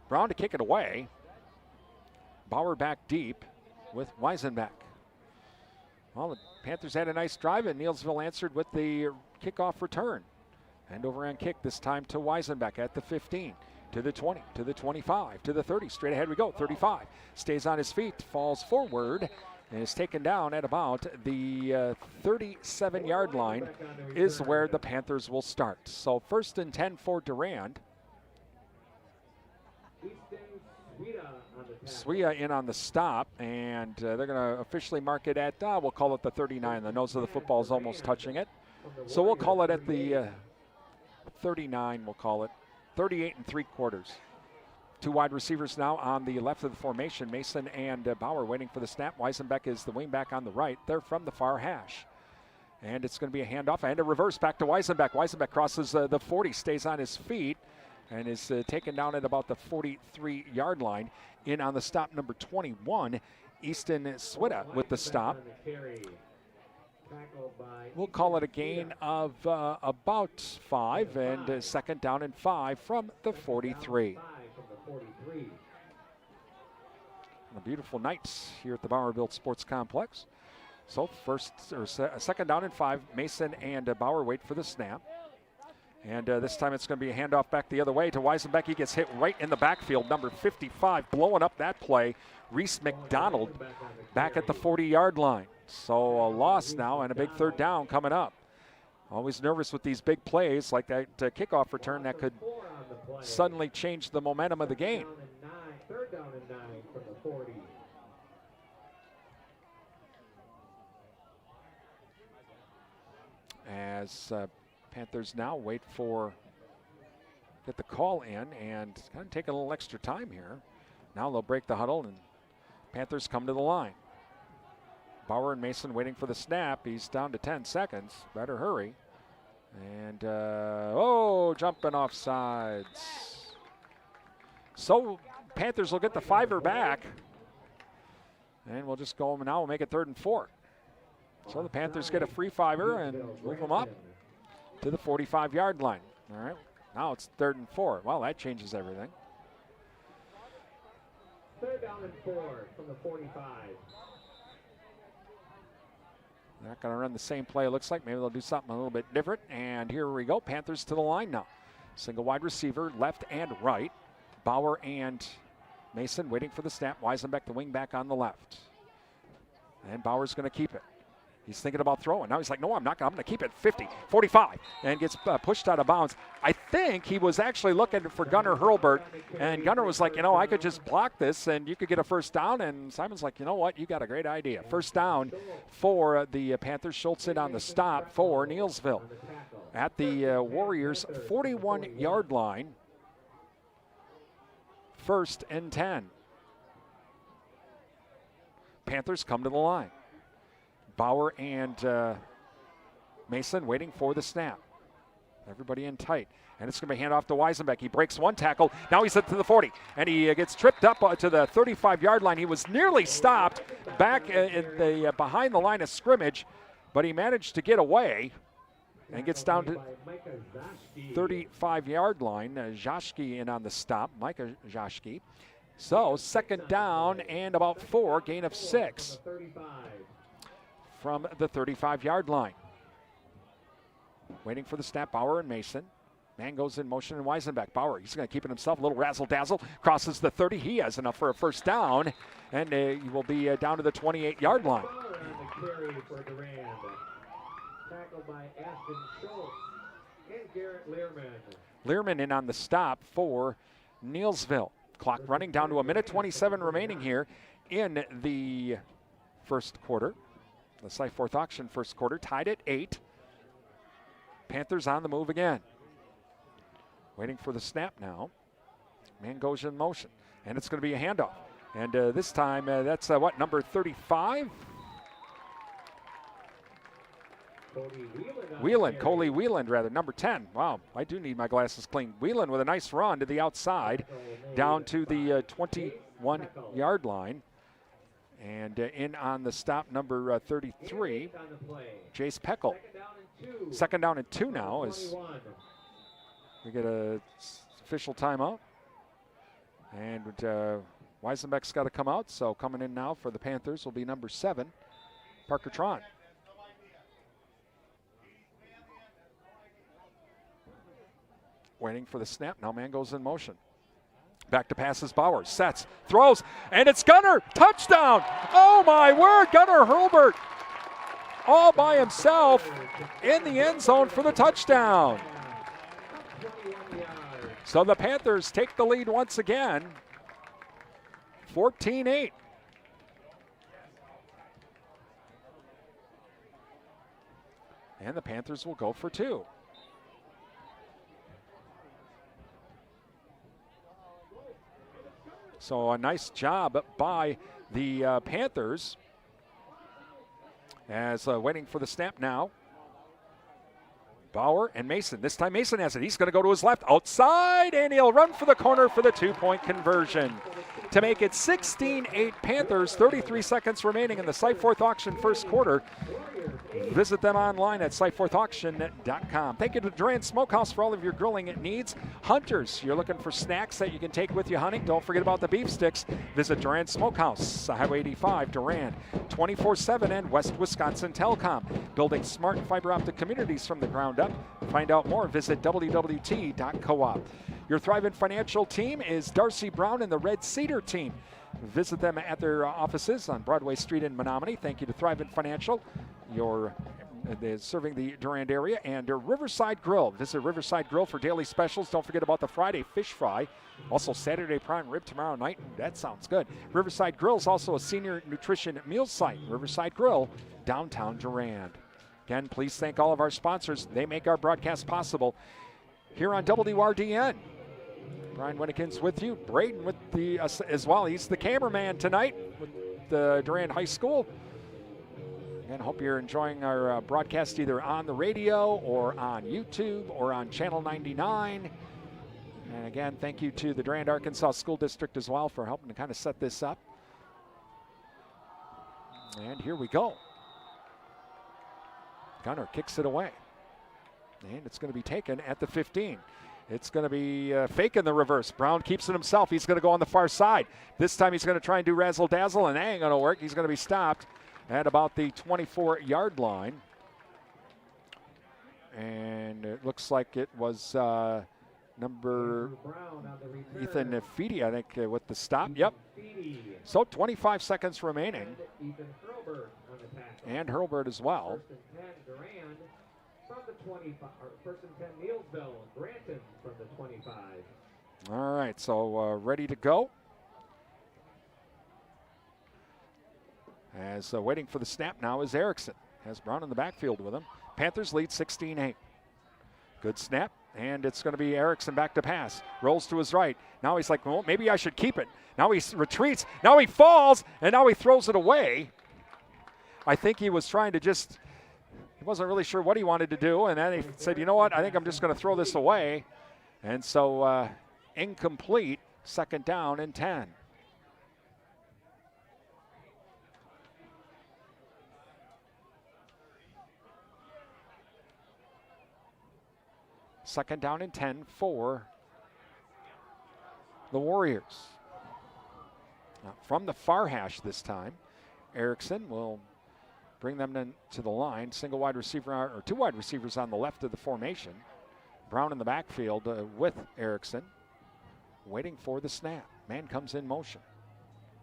Brown to kick it away. Bauer back deep with Weisenbeck. Well, the Panthers had a nice drive, and Neillsville answered with the kickoff return. End over end kick this time to Weisenbeck at the 15, to the 20, to the 25, to the 30. Straight ahead we go, 35. Stays on his feet, falls forward, and is taken down at about the 37-yard line is where the Panthers will start. So 1st and 10 for Durand. Swia in on the stop, and they're going to officially mark it at, we'll call it the 39. The nose of the football is almost touching it. So we'll call it at the 39, we'll call it 38 3/4. Two wide receivers now on the left of the formation, Mason and Bauer waiting for the snap. Weisenbeck is the wingback on the right. They're from the far hash. And it's going to be a handoff and a reverse back to Weisenbeck. Weisenbeck crosses the 40, stays on his feet, and is taken down at about the 43-yard line. In on the stop, number 21, Easton Swida with the stop. We'll call it a gain of about 5, and 2nd down and 5 from the 43. A beautiful night here at the Bauer-Built Sports Complex. So 2nd down and 5, Mason and Bauer wait for the snap. And this time it's going to be a handoff back the other way to Weisenbeck. He gets hit right in the backfield. Number 55 blowing up that play. Reese McDonald back at the 40-yard line. So a loss now and a big third down coming up. Always nervous with these big plays like that kickoff return that could suddenly change the momentum of the game. Third down and 9 from the 40. As Panthers now wait for, get the call in and kind of take a little extra time here. Now they'll break the huddle and Panthers come to the line. Bauer and Mason waiting for the snap. He's down to 10 seconds. Better hurry. And, jumping off sides. So Panthers will get the 5er back. And we'll just go now. We'll make it 3rd and 4. So the Panthers get a free 5er and move them up to the 45-yard line. All right. Now it's 3rd and 4. Well, that changes everything. 3rd down and 4 from the 45. They're not going to run the same play, it looks like. Maybe they'll do something a little bit different. And here we go. Panthers to the line now. Single wide receiver, left and right. Bauer and Mason waiting for the snap. Weisenbeck, the wing back on the left. And Bauer's going to keep it. He's thinking about throwing. Now he's like, no, I'm not. I'm going to keep it 50, 45, and gets pushed out of bounds. I think he was actually looking for Gunnar Hurlbert, and Gunnar was like, I could just block this, and you could get a first down. And Simon's like, you know what? You got a great idea. First down for the Panthers. Schultz in on the stop for Neillsville at the Warriors' 41-yard line. 1st and 10. Panthers come to the line. Bauer and Mason waiting for the snap. Everybody in tight. And it's going to be handoff to Weisenbeck. He breaks one tackle. Now he's up to the 40. And he gets tripped up to the 35-yard line. He was nearly stopped back behind the line of scrimmage, but he managed to get away and gets down to 35-yard line. Zashki in on the stop. Micah Zashki. So 2nd down and about 4. Gain of 6. From the 35-yard line. Waiting for the snap, Bauer and Mason. Man goes in motion and Weisenbeck. Bauer, he's going to keep it himself. A little razzle-dazzle. Crosses the 30. He has enough for a first down. And he will be down to the 28-yard line. On the carry for Durand. Tackled by Ashton Schultz and Garrett Learman. Learman in on the stop for Neillsville. Clock running down to 1:27 remaining here in the first quarter. The Cyforth auction first quarter tied at 8. Panthers on the move again. Waiting for the snap now. Man goes in motion. And it's going to be a handoff. And this time, that's number 35? Coley Wheeland, rather. Number 10. Wow, I do need my glasses clean. Wheeland with a nice run to the outside. Down to the 21-yard line. And in on the stop, number 33, Jace Peckel. 2nd down and 2 now as we get a official timeout. And Weisenbeck's got to come out, so coming in now for the Panthers will be number 7, Parker Tron. Waiting for the snap. Now man goes in motion. Back to passes Bauer. Sets. Throws. And it's Gunnar. Touchdown. Oh, my word. Gunnar Hurlbert all by himself in the end zone for the touchdown. So the Panthers take the lead once again. 14-8. And the Panthers will go for 2. So a nice job by the Panthers as waiting for the snap now. Bauer and Mason. This time Mason has it. He's going to go to his left outside, and he'll run for the corner for the 2-point conversion to make it 16-8 Panthers. 33 seconds remaining in the Cyforth auction first quarter. Visit them online at siteforthauction.com. Thank you to Durand Smokehouse for all of your grilling needs. Hunters, you're looking for snacks that you can take with you hunting. Don't forget about the beef sticks. Visit Durand Smokehouse, Highway 85, Durand, 24/7 and West Wisconsin Telecom. Building smart fiber optic communities from the ground up. Find out more, visit wwt.coop. Your Thrivent Financial team is Darcy Brown and the Red Cedar team. Visit them at their offices on Broadway Street in Menominee. Thank you to Thrivent Financial. They're serving the Durand area, and Riverside Grill. Visit Riverside Grill for daily specials. Don't forget about the Friday fish fry. Also Saturday prime rib tomorrow night. That sounds good. Riverside Grill is also a senior nutrition meal site. Riverside Grill, downtown Durand. Again, please thank all of our sponsors. They make our broadcast possible here on WRDN. Brian Winnikins with you. Braden with the as well. He's the cameraman tonight with the Durand High School. And hope you're enjoying our broadcast either on the radio or on YouTube or on Channel 99. And again, thank you to the Durand, Arkansas School District as well for helping to kind of set this up. And here we go. Gunner kicks it away. And it's going to be taken at the 15. It's going to be faking the reverse. Brown keeps it himself. He's going to go on the far side. This time he's going to try and do razzle-dazzle, and that ain't going to work. He's going to be stopped at about the 24-yard line. And it looks like it was number Ethan Feedy, I think, with the stop. Yep. So 25 seconds remaining. And Hurlburt as well. From the 25, or first and 10, Neillsville, Granton from the 25. All right, so ready to go. As waiting for the snap now is Erickson. Has Brown in the backfield with him. Panthers lead 16-8. Good snap, and it's going to be Erickson back to pass. Rolls to his right. Now he's like, well, maybe I should keep it. Now he retreats. Now he falls, and now he throws it away. I think he was trying to just... He wasn't really sure what he wanted to do, and then he said, you know what, I think I'm just going to throw this away. And so incomplete, second down and 10. Second down and 10 for the Warriors. Now, from the far hash this time, Erickson will bring them to the line. Single wide receiver, or two wide receivers on the left of the formation. Brown in the backfield with Erickson, waiting for the snap. Man comes in motion.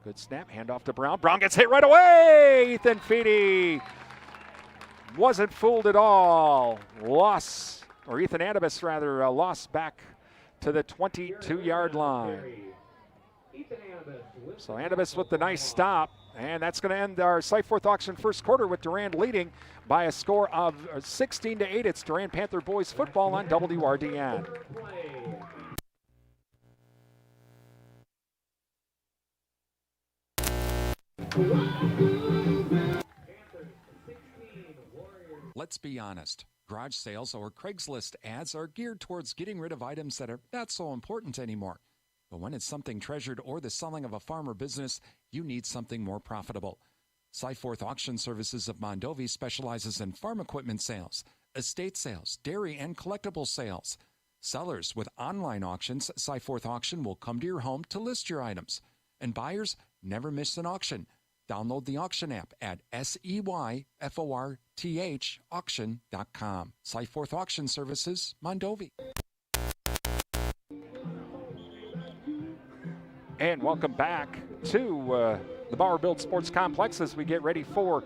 Good snap, handoff to Brown. Brown gets hit right away. Ethan Feedy wasn't fooled at all. Ethan Adibus rather, lost back to the 22-yard line. So Adibus with the nice stop. And that's going to end our Site Fourth Auction first quarter with Durand leading by a score of 16-8. It's Durand Panther boys football on WRDN. Let's be honest. Garage sales or Craigslist ads are geared towards getting rid of items that are not so important anymore. But when it's something treasured or the selling of a farm or business, you need something more profitable. Site-Forth Auction Services of Mondovi specializes in farm equipment sales, estate sales, dairy, and collectible sales. Sellers with online auctions, Site-Forth Auction will come to your home to list your items. And buyers never miss an auction. Download the auction app at SEYFORTH auction.com. Site-Forth Auction Services, Mondovi. And welcome back to the Bauer Build Sports Complex as we get ready for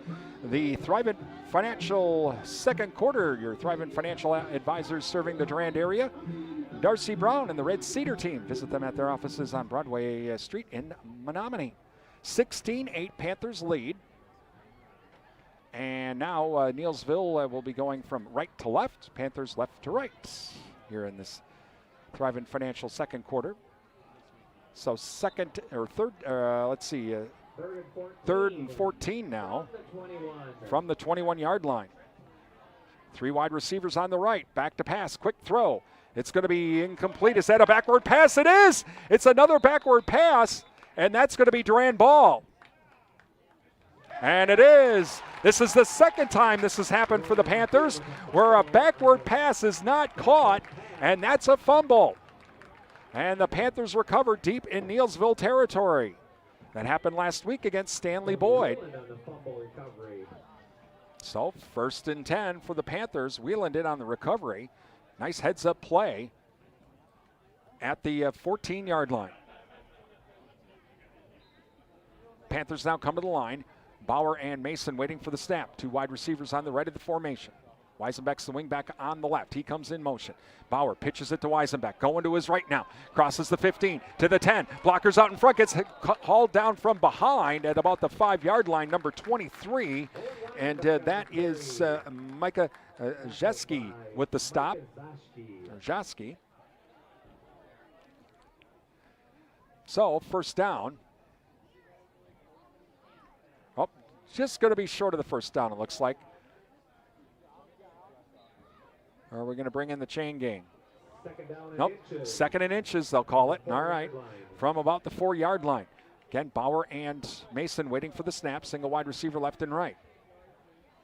the Thrivent Financial second quarter. Your Thrivent Financial advisors serving the Durand area, Darcy Brown and the Red Cedar team. Visit them at their offices on Broadway Street in Menominee. 16-8 Panthers lead. And now Neillsville will be going from right to left, Panthers left to right here in this Thrivent Financial second quarter. So third and 14 now from the 21-yard line. Three wide receivers on the right, back to pass, quick throw. It's going to be incomplete. Is that a backward pass? It is. It's another backward pass, and that's going to be Durand ball. And it is. This is the second time this has happened for the Panthers, where a backward pass is not caught, and that's a fumble. And the Panthers recover deep in Neillsville territory. That happened last week against Stanley Boyd. So 1st and 10 for the Panthers. Wheeland in on the recovery. Nice heads-up play at the 14-yard line. Panthers now come to the line. Bauer and Mason waiting for the snap. 2 wide receivers on the right of the formation. Weisenbeck's the wingback on the left. He comes in motion. Bauer pitches it to Weisenbeck. Going to his right now. Crosses the 15 to the 10. Blockers out in front. Gets hauled down from behind at about the 5-yard line, number 23. And that is Micah Jeski with the stop. Jeski. So, first down. Oh, just going to be short of the first down, it looks like. Or are we going to bring in the chain gang? Nope. 2nd and inches, they'll call it. All right. From about the 4-yard line. Again, Bauer and Mason waiting for the snap. Single wide receiver left and right.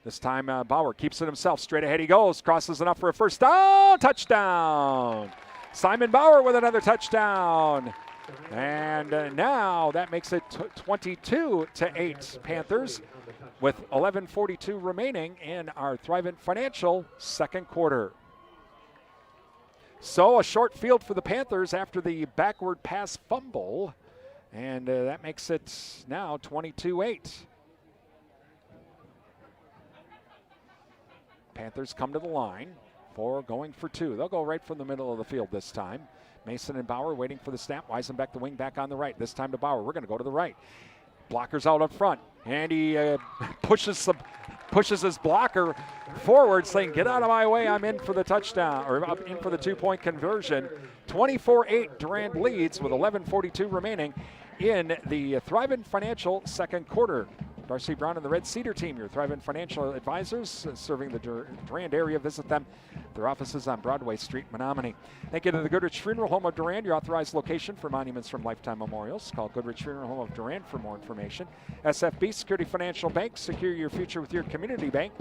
This time, Bauer keeps it himself. Straight ahead he goes. Crosses enough for a first down. Touchdown. Simon Bauer with another touchdown. And now that makes it 22-8 Panthers, with 11:42 remaining in our Thrivent Financial second quarter. So a short field for the Panthers after the backward pass fumble, and that makes it now 22-8. Panthers come to the line for going for 2. They'll go right from the middle of the field this time. Mason and Bauer waiting for the snap. Weisenbeck, the wing back on the right. This time to Bauer. We're going to go to the right. Blockers out up front. And he pushes his blocker forward, saying, get out of my way. I'm in for the touchdown, or I'm in for the 2-point conversion. 24-8, Durand leads with 11:42 remaining in the Thrivent Financial second quarter. Darcy Brown and the Red Cedar team, your Thrivent Financial advisors, serving the Durand area. Visit them. Their offices on Broadway Street, Menominee. Thank you to the Goodrich Funeral Home of Durand, your authorized location for monuments from Lifetime Memorials. Call Goodrich Funeral Home of Durand for more information. SFB Security Financial Bank, secure your future with your community bank.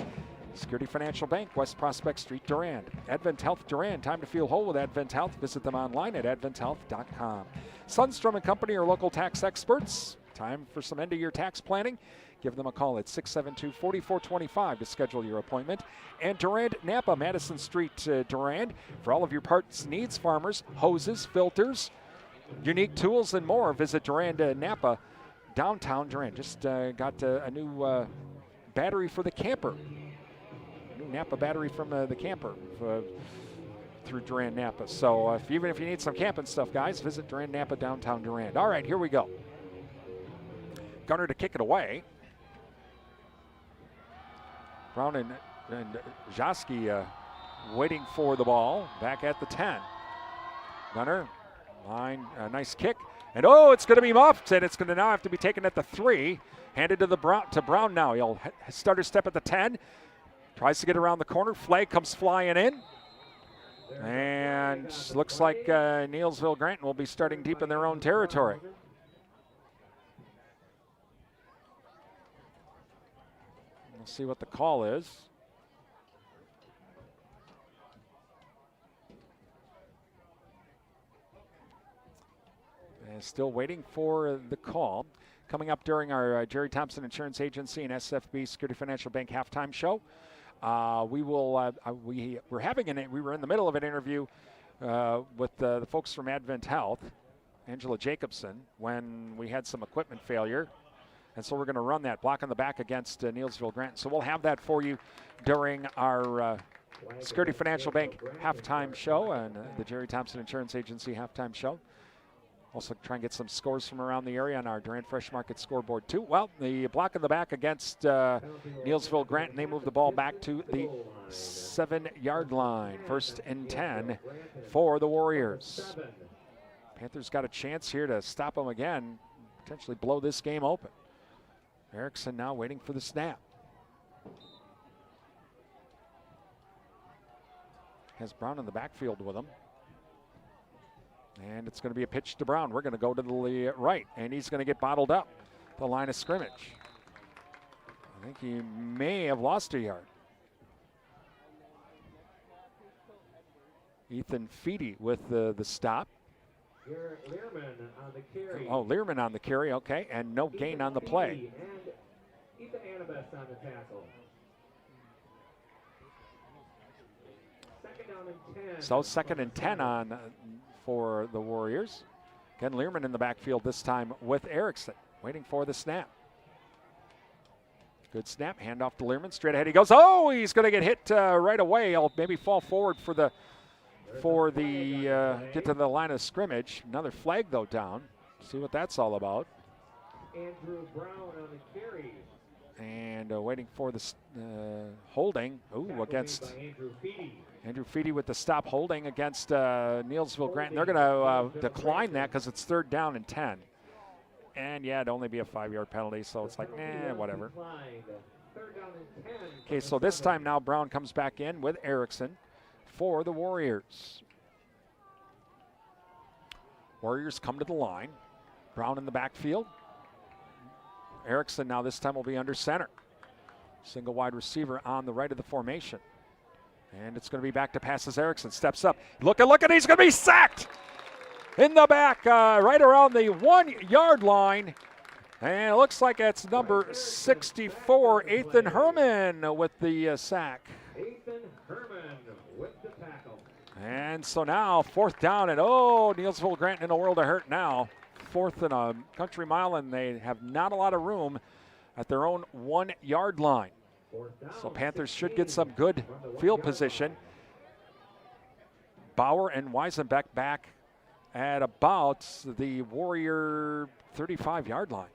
Security Financial Bank, West Prospect Street, Durand. Advent Health Durand, time to feel whole with Advent Health. Visit them online at adventhealth.com. Sundstrom and Company are local tax experts. Time for some end-of-year tax planning. Give them a call at 672-4425 to schedule your appointment. And Durand Napa, Madison Street, Durand. For all of your parts needs, farmers, hoses, filters, unique tools, and more, visit Durand Napa, downtown Durand. Just got a new battery for the camper. A new Napa battery from the camper through Durand Napa. So even if you need some camping stuff, guys, visit Durand Napa, downtown Durand. All right, here we go. Gunner to kick it away. Brown and Jaski waiting for the ball. Back at the 10. Gunner, line, nice kick. And it's going to be muffed, and it's going to now have to be taken at the 3. Handed to Brown now. He'll stutter step at the 10. Tries to get around the corner. Flag comes flying in. And looks like Neillsville Granton will be starting deep in their own territory. We'll see what the call is. And still waiting for the call. Coming up during our Jerry Thompson Insurance Agency and SFB Security Financial Bank halftime show, we were in the middle of an interview with the folks from Advent Health, Angela Jacobson, when we had some equipment failure. And so we're going to run that block on the back against Neillsville Granton. So we'll have that for you during our Security Financial Bank halftime show and the Jerry Thompson Insurance Agency halftime show. Also try and get some scores from around the area on our Durand Fresh Market scoreboard too. Well, the block on the back against Neillsville Granton, they move the ball back to the 7-yard line. 1st and 10 for the Warriors. Panthers got a chance here to stop them again, potentially blow this game open. Erickson now waiting for the snap. Has Brown in the backfield with him. And it's going to be a pitch to Brown. We're going to go to the right, and he's going to get bottled up the line of scrimmage. I think he may have lost a yard. Ethan Feedy with the stop. Learman on the carry. Oh, Learman on the carry, okay, and no gain on the play. And Ethan Annabeth on the tackle. Second down and 10. So 2nd and 10 on for the Warriors. Again, Learman in the backfield this time with Erickson, waiting for the snap. Good snap, handoff to Learman, straight ahead he goes. Oh, he's going to get hit right away. He'll maybe fall forward for the get to the line of scrimmage. Another flag though down. See what that's all about. Andrew Brown on the carry. And waiting for the holding. Ooh, against Andrew Feedy with the stop, holding against Neillsville Granton. They're going to decline that because it's 3rd down and 10. And yeah, it'd only be a 5-yard penalty, so it's like, whatever. Okay, so this time now Brown comes back in with Erickson for the Warriors. Warriors come to the line. Brown in the backfield. Erickson now this time will be under center. Single wide receiver on the right of the formation. And it's going to be back to pass as Erickson steps up. Look, he's going to be sacked in the back, right around the 1-yard line. And it looks like it's number 64, Ethan Herman, with the sack. Ethan Herman with the tackle. And so now 4th down, and Neillsville Granton in a world of hurt now. 4th and a country mile, and they have not a lot of room at their own 1-yard line. So Panthers should get some good field position. Bauer and Weisenbeck back at about the Warrior 35-yard line.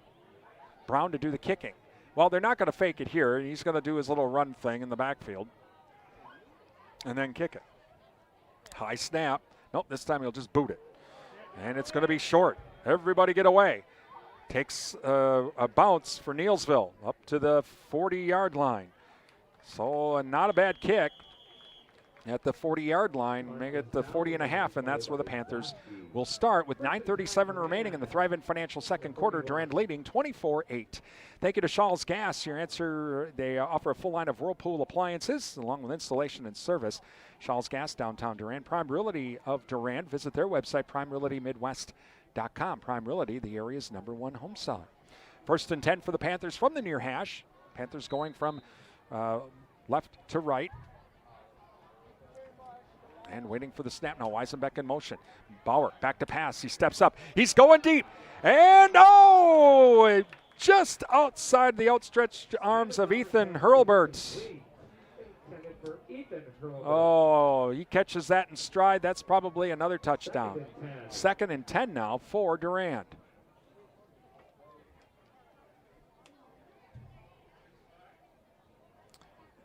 Brown to do the kicking. Well, they're not going to fake it here. He's going to do his little run thing in the backfield and then kick it. High snap. Nope, this time he'll just boot it. And it's going to be short. Everybody get away. Takes a bounce for Neillsville up to the 40-yard line. So not a bad kick at the 40-yard line, make it the 40.5, and that's where the Panthers will start with 9:37 remaining in the Thrivent Financial second quarter. Durand leading 24-8. Thank you to Shaw's Gas. Your answer, they offer a full line of Whirlpool appliances along with installation and service. Shaw's Gas, downtown Durand. Prime Realty of Durand. Visit their website, primerealitymidwest.com. Prime Realty, the area's #1 home seller. 1st and 10 for the Panthers from the near hash. Panthers going from left to right. And waiting for the snap now. Weisenbeck in motion. Bauer back to pass. He steps up. He's going deep. And just outside the outstretched arms of Ethan Hurlbert. Oh, he catches that in stride. That's probably another touchdown. 2nd and 10 now for Durand.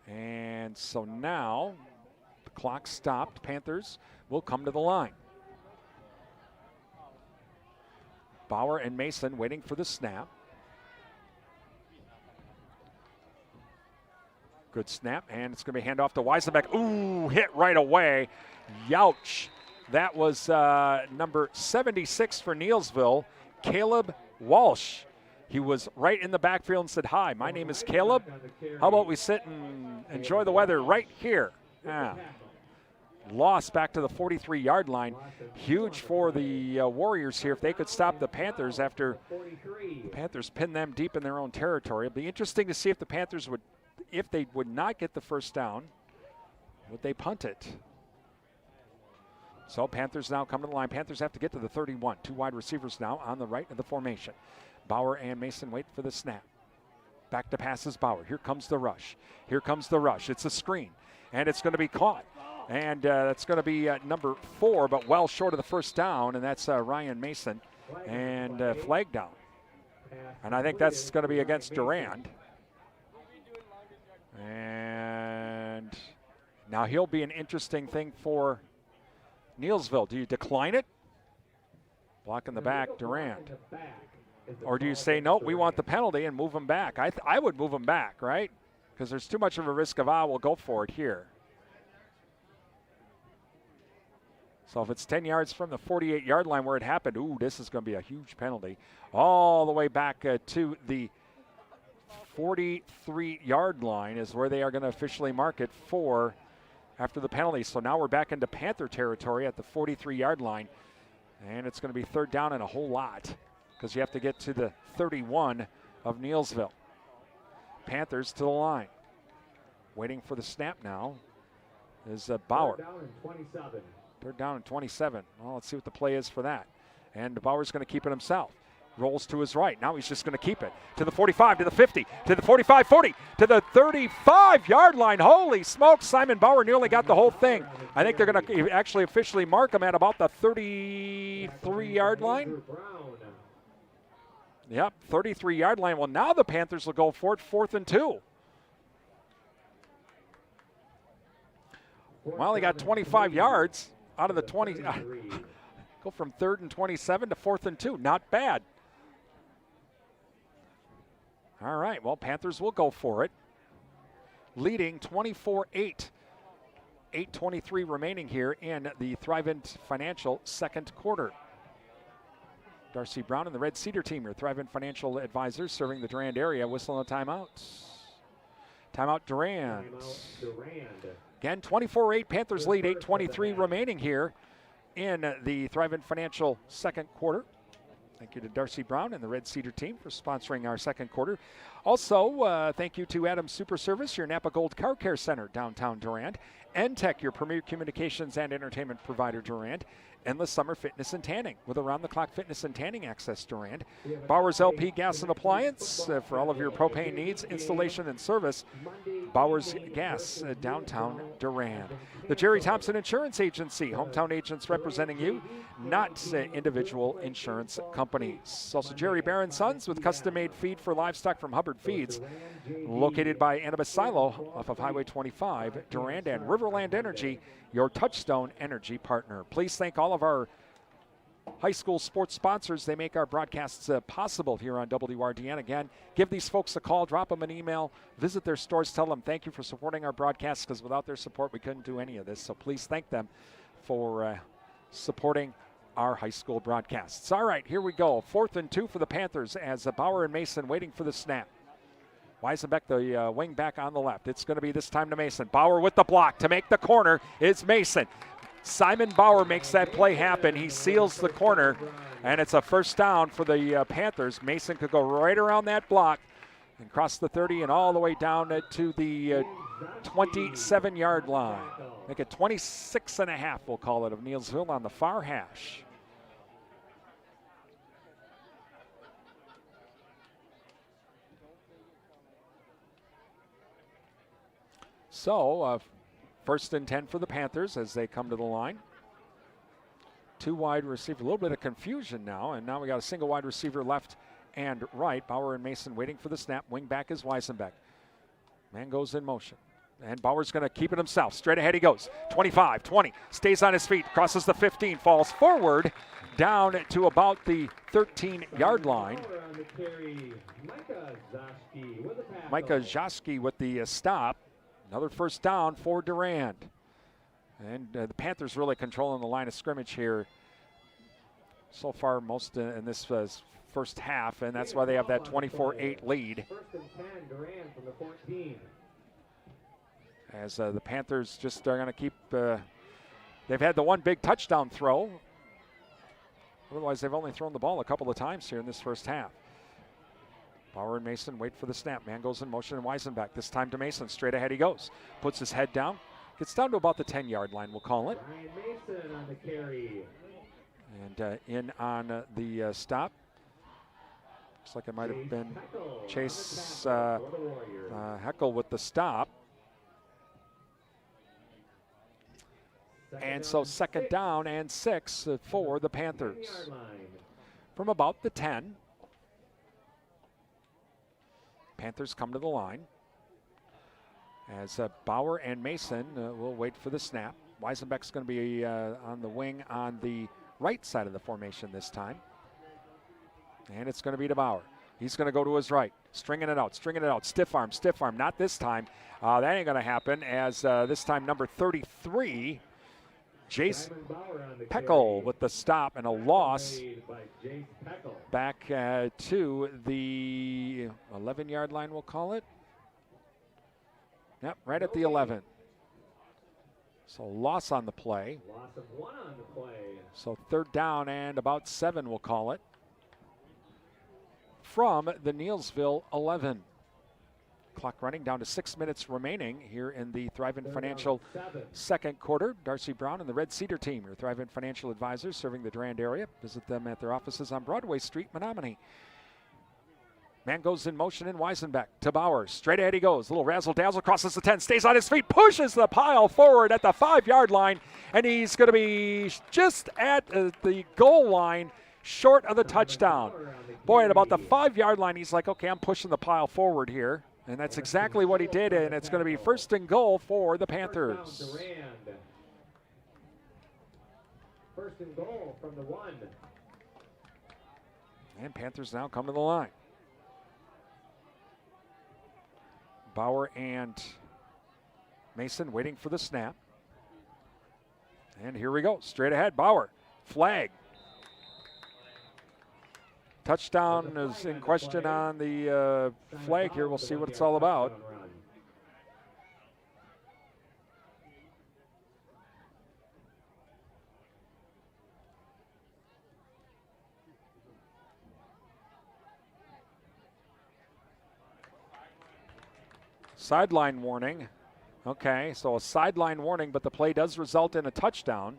And so now the clock stopped. Panthers will come to the line. Bauer and Mason waiting for the snap. Good snap, and it's going to be handoff to Weisenbeck. Ooh, hit right away. Youch. That was number 76 for Neillsville, Caleb Walsh. He was right in the backfield and said, "Hi, my name is Caleb. How about we sit and enjoy the weather right here?" Loss back to the 43-yard line. Huge for the Warriors here if they could stop the Panthers after the Panthers pin them deep in their own territory. It'll be interesting to see if the Panthers would, if they would not get the first down, would they punt it? So Panthers now come to the line. Panthers have to get to the 31. 2 wide receivers now on the right of the formation. Bauer and Mason wait for the snap. Back to passes Bauer. Here comes the rush. Here comes the rush. It's a screen, and it's going to be caught. And that's going to be number 4, but well short of the first down, and that's Ryan Mason. And flag down. And I think that's going to be against Durand. And now he'll be an interesting thing for Neillsville. Do you decline it? Block in the back, Durand. Or do you say, no, we want the penalty and move him back? I would move him back, right? Because there's too much of a risk of, we'll go for it here. So if it's 10 yards from the 48-yard line where it happened, this is going to be a huge penalty. All the way back to the 43-yard line is where they are going to officially mark it for after the penalty. So now we're back into Panther territory at the 43-yard line. And it's going to be third down and a whole lot because you have to get to the 31 of Neillsville. Panthers to the line. Waiting for the snap now is Bauer. Third down and 27. Third down and 27. Well, let's see what the play is for that. And Bauer's going to keep it himself. Rolls to his right. Now he's just going to keep it. To the 45, to the 50, to the 45, 40, to the 35-yard line. Holy smokes, Simon Bauer nearly got the whole thing. I think they're going to actually officially mark him at about the 33-yard line. Yep, 33-yard line. Well, now the Panthers will go for it, 4th and 2. Well, he got 25 yards out of the 20. Go from 3rd and 27 to 4th and 2. Not bad. All right, well, Panthers will go for it. Leading 24-8. 8:23 remaining here in the Thrivent Financial second quarter. Darcy Brown and the Red Cedar team, your Thrivent Financial advisors serving the Durand area. Whistle on a timeout. Timeout Durand. Again, 24-8. Panthers lead. 8:23 remaining here in the Thrivent Financial second quarter. Thank you to Darcy Brown and the Red Cedar team for sponsoring our second quarter. Also, thank you to Adams Super Service, your Napa Gold Car Care Center, downtown Durand. N-Tech, your premier communications and entertainment provider, Durand. Endless Summer Fitness and Tanning with around-the-clock fitness and tanning access, Durand. Bowers LP Gas and Appliance for all of your propane needs, installation and service. Bowers Gas, downtown Durand. The Jerry Thompson Insurance Agency, hometown agents representing you, not individual insurance companies. Also Jerry Barron Sons with custom-made feed for livestock from Hubbard Feeds, located by Annabas Silo off of Highway 25, Durand, and Riverland Energy, your Touchstone Energy partner. Please thank all of our high school sports sponsors. They make our broadcasts possible here on WRDN. Again, give these folks a call, drop them an email, visit their stores, tell them thank you for supporting our broadcasts, because without their support, we couldn't do any of this. So please thank them for supporting our high school broadcasts. All right, here we go. 4th and 2 for the Panthers as Bauer and Mason waiting for the snap. Weisenbeck, the wing back on the left. It's going to be this time to Mason. Bauer with the block to make the corner is Mason. Simon Bauer makes that play happen. He seals the corner, and it's a first down for the Panthers. Mason could go right around that block and cross the 30 and all the way down to the 27-yard line. Make it 26 and a half, we'll call it, of Neillsville on the far hash. So, 1st and 10 for the Panthers as they come to the line. 2 wide receiver, a little bit of confusion now, and now we got a single wide receiver left and right. Bauer and Mason waiting for the snap. Wing back is Weisenbeck. Man goes in motion. And Bauer's going to keep it himself. Straight ahead he goes. 25, 20, stays on his feet, crosses the 15, falls forward down to about the 13-yard line. Micah Zosky with the stop. Another first down for Durand. And the Panthers really controlling the line of scrimmage here so far most in this first half, and that's why they have that 24-8 lead. 1st and 10, Durand from the 14. As the Panthers just are going to keep, they've had the one big touchdown throw. Otherwise, they've only thrown the ball a couple of times here in this first half. Bauer and Mason wait for the snap. Man goes in motion and Weisenbeck. This time to Mason. Straight ahead he goes. Puts his head down. Gets down to about the 10-yard line, we'll call it. Ryan Mason on the carry. And in on the stop. Looks like it might have been Chase Heckel with the stop. And so 2nd down and 6 for the Panthers. From about the 10. Panthers come to the line as Bauer and Mason will wait for the snap. Weisenbeck's going to be on the wing on the right side of the formation this time. And it's going to be to Bauer. He's going to go to his right, stringing it out, stiff arm, not this time. That ain't going to happen as this time number 33, Jace Peckel with the stop and a loss. back to the 11-yard line, we'll call it. Yep, right at the 11. So loss on the play. Loss of 1 on the play. So 3rd down and about 7, we'll call it. From the Neillsville 11. Clock running down to 6 minutes remaining here in the Thrivent Financial second quarter. Darcy Brown and the Red Cedar team, your Thrivent Financial advisors serving the Durand area. Visit them at their offices on Broadway Street, Menominee. Man goes in motion in Weisenbeck to Bauer. Straight ahead he goes. A little razzle-dazzle, crosses the 10, stays on his feet, pushes the pile forward at the 5-yard line, and he's going to be just at the goal line, short of the touchdown. Boy, at about the 5-yard line, he's like, okay, I'm pushing the pile forward here. And that's exactly what he did, and it's going to be 1st and goal for the Panthers. 1st and goal from the 1. And Panthers now come to the line. Bauer and Mason waiting for the snap. And here we go, straight ahead, Bauer, flag. Touchdown is in question on the flag here. We'll see what it's all about. Sideline warning. Okay, so a sideline warning, but the play does result in a touchdown.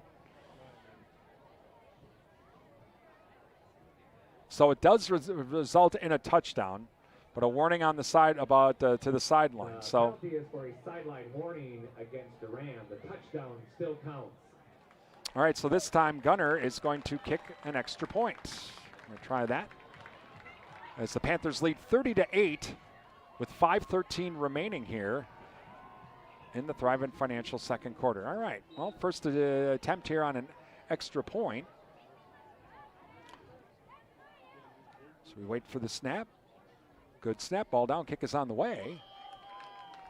So it does result in a touchdown, but a warning on the side about to the sideline. So penalty is for a sideline warning against Durand. The touchdown still counts. All right, so this time Gunner is going to kick an extra point. I'm going to try that. As the Panthers lead 30-8 with 5:13 remaining here in the Thrivent Financial second quarter. All right, well, first attempt here on an extra point. We wait for the snap. Good snap, ball down, kick is on the way.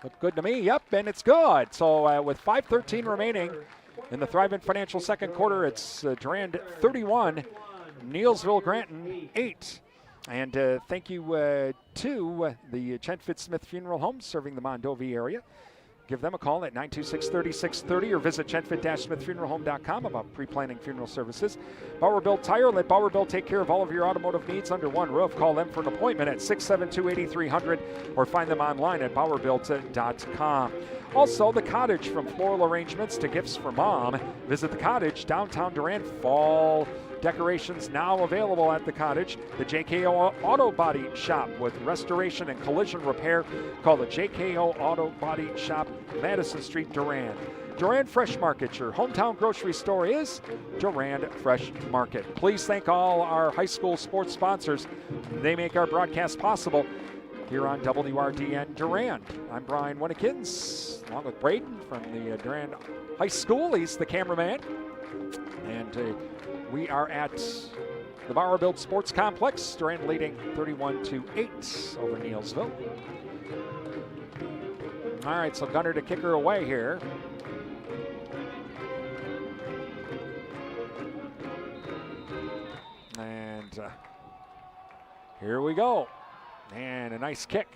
Looked good to me, yep, and it's good. So with 5:13 remaining in the Thrivent Financial second quarter, it's Durand 31, Neillsville Granton 8. And thank you to the Chen Fitz-Smith Funeral Home serving the Mondovi area. Give them a call at 926-3630 or visit chenfit-smithfuneralhome.com about pre-planning funeral services. Bauer Built Tire, let Bauer Built take care of all of your automotive needs under one roof. Call them for an appointment at 672-8300 or find them online at bauerbuilt.com. Also, The Cottage, from floral arrangements to gifts for mom. Visit The Cottage, downtown Durand. Fall decorations now available at The Cottage. The JKO Auto Body Shop with restoration and collision repair. Call the JKO Auto Body Shop, Madison Street, Durand. Durand Fresh Market, your hometown grocery store is Durand Fresh Market. Please thank all our high school sports sponsors. They make our broadcast possible here on WRDN Durand. I'm Brian Winnikins, along with Braden from the Durand High School. He's the cameraman. And we are at the Bauer Built Sports Complex. Durand leading 31-8 over Neillsville. All right, so Gunner to kick her away here. And here we go. And a nice kick.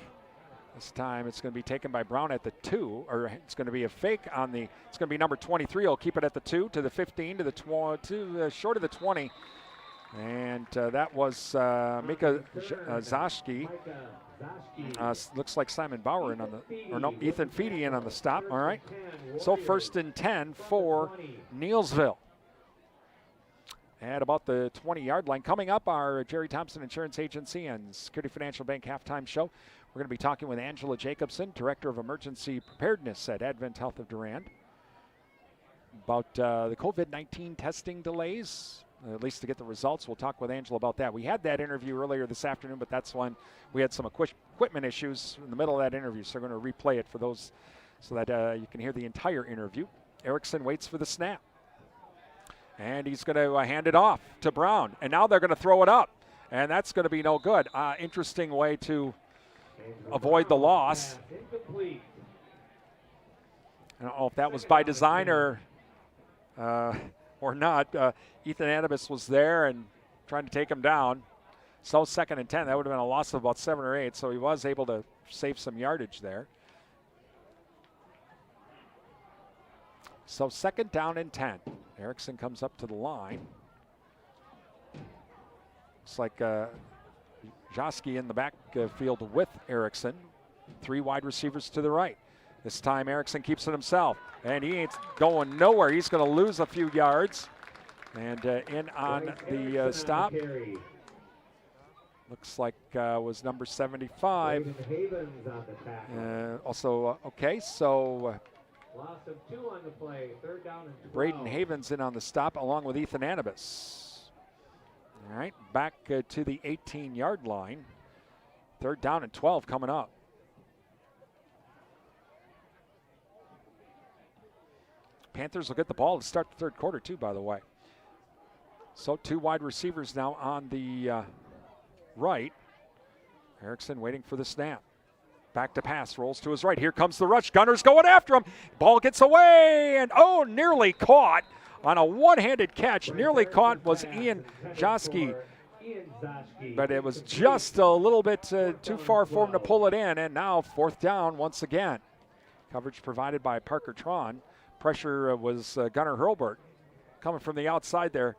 This time it's going to be taken by Brown at the 2, or it's going to be a fake on the, it's going to be number 23. He'll keep it at the 2 to the 15 to the 20, short of the 20. And that was Mika Zashki. Looks like Simon Bauer in on the, or no, Ethan Feedy in on the stop. All right. So 1st and 10 for Neillsville. At about the 20-yard line. Coming up, our Jerry Thompson Insurance Agency and Security Financial Bank halftime show. We're going to be talking with Angela Jacobson, Director of Emergency Preparedness at Advent Health of Durand, about the COVID-19 testing delays, at least to get the results. We'll talk with Angela about that. We had that interview earlier this afternoon, but that's when we had some equipment issues in the middle of that interview, so we're going to replay it for those so that you can hear the entire interview. Erickson waits for the snap. And he's going to hand it off to Brown. And now they're going to throw it up. And that's going to be no good. Interesting way to avoid the loss. I don't know if that was by design or not. Ethan Adams was there and trying to take him down. So 2nd and 10. That would have been a loss of about 7 or 8. So he was able to save some yardage there. So 2nd down and 10. Erickson comes up to the line. Looks like Joski in the backfield with Erickson. 3 wide receivers to the right. This time Erickson keeps it himself, and he ain't going nowhere. He's going to lose a few yards. And in on the stop, looks like was number 75. Okay, so loss of 2 on the play, 3rd down and 12. Braden Havens in on the stop along with Ethan Anibis. All right, back to the 18-yard line. 3rd down and 12 coming up. Panthers will get the ball to start the 3rd quarter too, by the way. So 2 wide receivers now on the right. Erickson waiting for the snap. Back to pass, rolls to his right. Here comes the rush. Gunner's going after him. Ball gets away, and nearly caught on a one-handed catch. Nearly caught was Ian Joski, but it was just a little bit too far for him to pull it in. And now 4th down once again. Coverage provided by Parker Tron. Pressure was Gunnar Hurlbert coming from the outside there.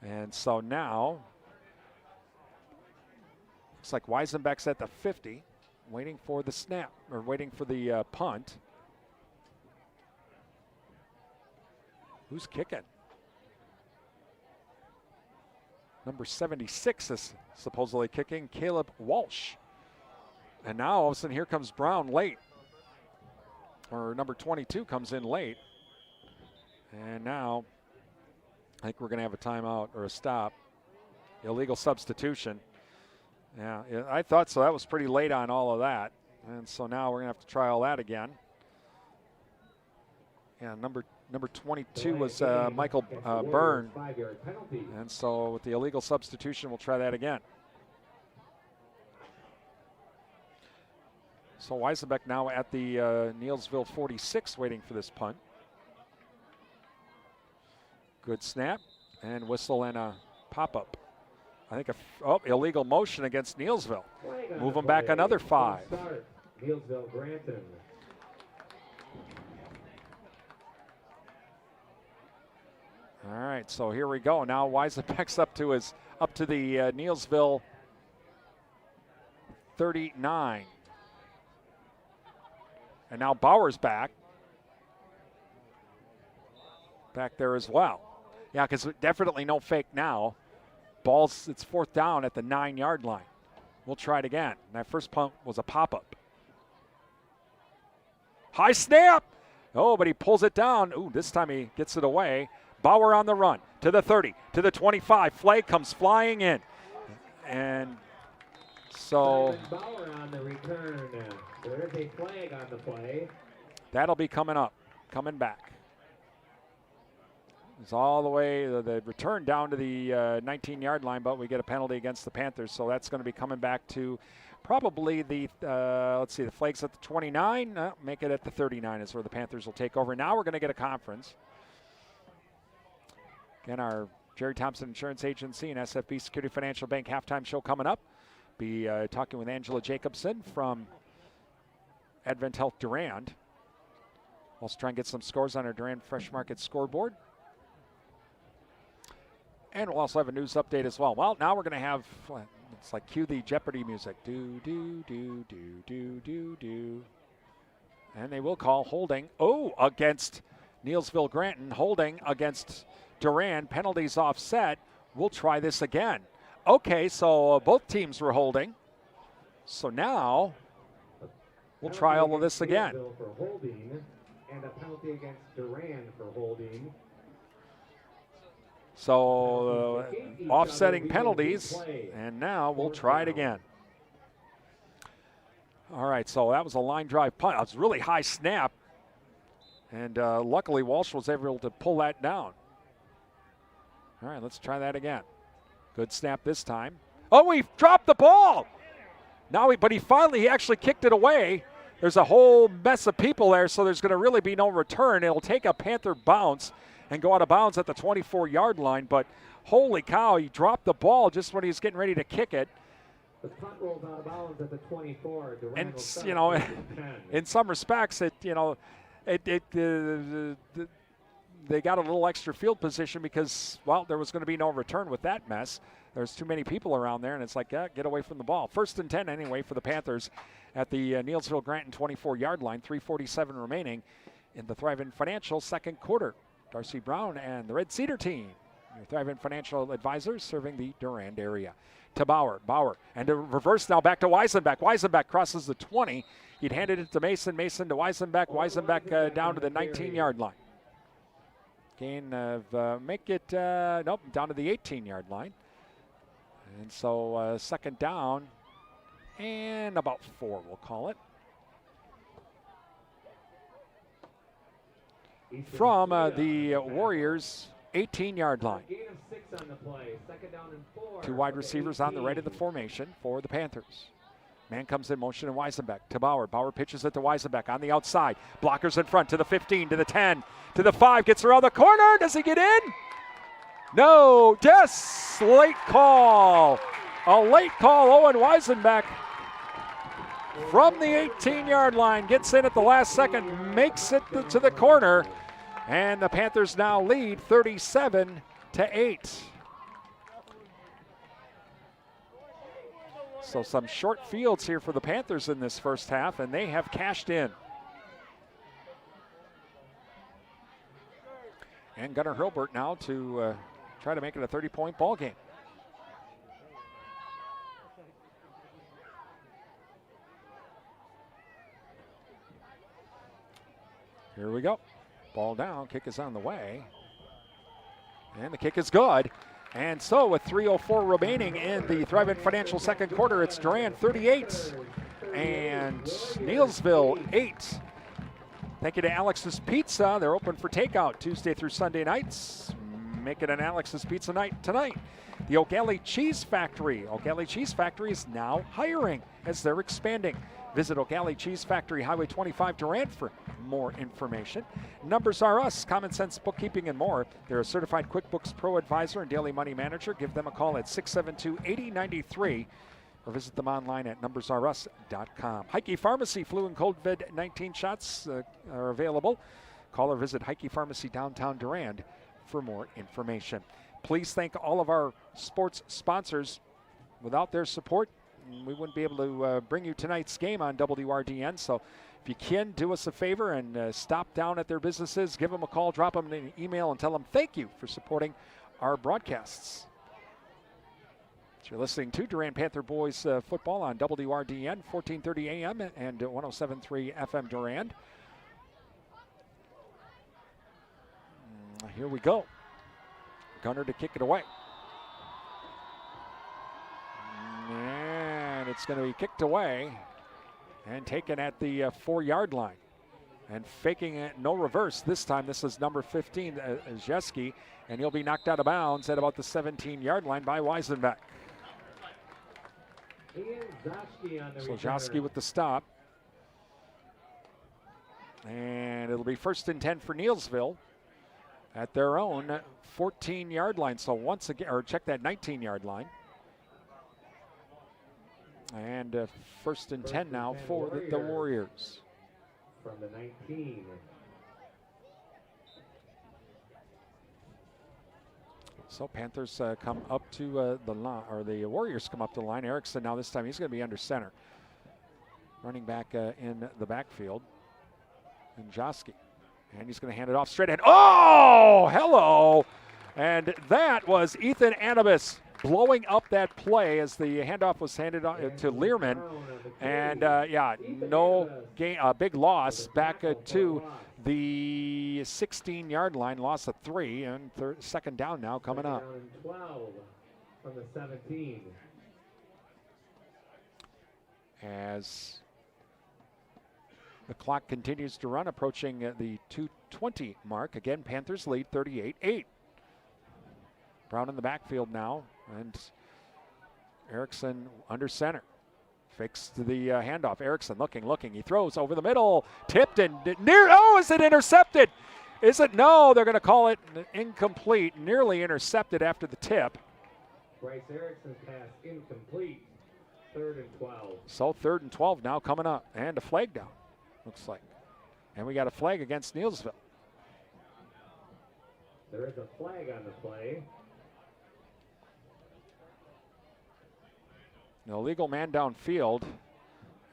And so now, looks like Weisenbeck's at the 50, waiting for the snap, or waiting for the punt. Who's kicking? Number 76 is supposedly kicking, Caleb Walsh. And now all of a sudden here comes Brown late. Or number 22 comes in late. And now I think we're going to have a timeout or a stop. Illegal substitution. Yeah, I thought so. That was pretty late on all of that. And so now we're going to have to try all that again. Yeah, number 22 was Michael Byrne. And so with the illegal substitution, we'll try that again. So Weisenbeck now at the Neillsville 46 waiting for this punt. Good snap and whistle and a pop-up. I think illegal motion against Neillsville. Move them back another 5. Neillsville, Granton. All right, so here we go. Now Weisenbeck's up to the Neillsville 39. And now Bauer's back there as well. Yeah, because definitely no fake now. It's 4th down at the 9-yard line. We'll try it again. That first punt was a pop-up. High snap. Oh, but he pulls it down. Ooh, this time he gets it away. Bauer on the run to the 30, to the 25. Flag comes flying in. And so Bauer on the return. There is a flag on the play. That'll be coming back. It's all the way, the return down to the 19-yard line, but we get a penalty against the Panthers, so that's going to be coming back to probably the, the flag's at the 29. Make it at the 39 is where the Panthers will take over. Now we're going to get a conference. Again, our Jerry Thompson Insurance Agency and SFB Security Financial Bank halftime show coming up. Be talking with Angela Jacobson from Advent Health Durand. Also try and get some scores on our Durand Fresh Market scoreboard. And we'll also have a news update as well. Well, now we're going to have, it's like cue the Jeopardy music. Do, do, do, do, do, do, do. And they will call holding. Against Neillsville Granton. Holding against Durand. Penalties offset. We'll try this again. Okay, so both teams were holding. So now we'll try all of this again. For holding, and a penalty against Durand for holding. So offsetting penalties, and now we'll try it again. All right, so that was a line drive punt. It was a really high snap, and luckily Walsh was able to pull that down. All right, let's try that again. Good snap this time. Oh, he dropped the ball. But he actually kicked it away. There's a whole mess of people there, so there's going to really be no return. It'll take a Panther bounce, and go out of bounds at the 24-yard line. But holy cow, he dropped the ball just when he was getting ready to kick it. The punt rolls out of bounds at the 24. Durand And, will start you know, at the 10. in some respects, they got a little extra field position because, well, there was going to be no return with that mess. There's too many people around there, and it's like, get away from the ball. 1st and 10 anyway for the Panthers at the Neillsville Granton 24-yard line, 3:47 remaining in the Thrivent Financial second quarter. Darcy Brown and the Red Cedar team, your Thrivent Financial advisors serving the Durand area. To Bauer, and to reverse now back to Weisenbeck. Weisenbeck crosses the 20. He'd handed it to Mason to Weisenbeck. Weisenbeck down to the 19-yard line. Gain of, down to the 18-yard line. And so second down and about 4, we'll call it. From the Warriors' 18-yard line. Gain of 6 on the play. Second down and 4. 2 wide receivers on the right of the formation for the Panthers. Man comes in motion and Weisenbeck to Bauer. Bauer pitches it to Weisenbeck on the outside. Blockers in front to the 15, to the 10, to the 5. Gets around the corner. Does he get in? No. Yes. Late call. A late call. Owen Weisenbeck from the 18-yard line. Gets in at the last second. Makes it to the corner. And the Panthers now lead 37-8. So some short fields here for the Panthers in this first half, and they have cashed in. And Gunnar Hurlbert now to try to make it a 30-point ball game. Here we go. Ball down, kick is on the way. And the kick is good. And so with 3:04 remaining in the Thrivent Financial second quarter, it's Durand 38 and Neillsville 8. Thank you to Alex's Pizza. They're open for takeout Tuesday through Sunday nights. Make it an Alex's Pizza night tonight. The O'Galley Cheese Factory. O'Galley Cheese Factory is now hiring as they're expanding. Visit O'Galley Cheese Factory, Highway 25, Durand for more information. Numbers Are Us, Common Sense Bookkeeping and more. They're a certified QuickBooks Pro Advisor and Daily Money Manager. Give them a call at 672-8093 or visit them online at numbersarus.com. Heike Pharmacy flu and COVID-19 shots are available. Call or visit Heike Pharmacy downtown Durand for more information. Please thank all of our sports sponsors. Without their support, we wouldn't be able to bring you tonight's game on WRDN. So if you can, do us a favor and stop down at their businesses, give them a call, drop them an email, and tell them thank you for supporting our broadcasts. So you're listening to Durand Panther Boys football on WRDN, 1430 AM and 107.3 FM Durand. Here we go. Gunnar to kick it away. And it's going to be kicked away and taken at the 4-yard line. And faking it, no reverse this time. This is number 15, Jeski, and he'll be knocked out of bounds at about the 17-yard line by Weisenbeck. So Joski with the stop. And it'll be 1st and 10 for Neillsville at their own 14-yard line. So once again, or check that 19-yard line. And 1st and 10 now for the Warriors. From the 19. So Panthers come up to the line, or the Warriors come up to the line. Erickson now this time, he's going to be under center. Running back in the backfield. And Joski. And he's going to hand it off straight ahead. Oh, hello. And that was Ethan Anibis blowing up that play as the handoff was handed on to Learman. And no gain, big loss back to the 16-yard line, loss of 3, and second down now coming up. 12 from the 17. As the clock continues to run, approaching the 2:20 mark. Again, Panthers lead 38-8. Brown in the backfield now, and Erickson under center. Fakes to the handoff. Erickson looking. He throws over the middle. Tipped and near. Oh, is it intercepted? Is it? No, they're going to call it incomplete, nearly intercepted after the tip. Bryce Erickson's pass incomplete. 3rd and 12. So 3rd and 12 now coming up. And a flag down, looks like. And we got a flag against Neillsville. There is a flag on the play. An illegal man downfield.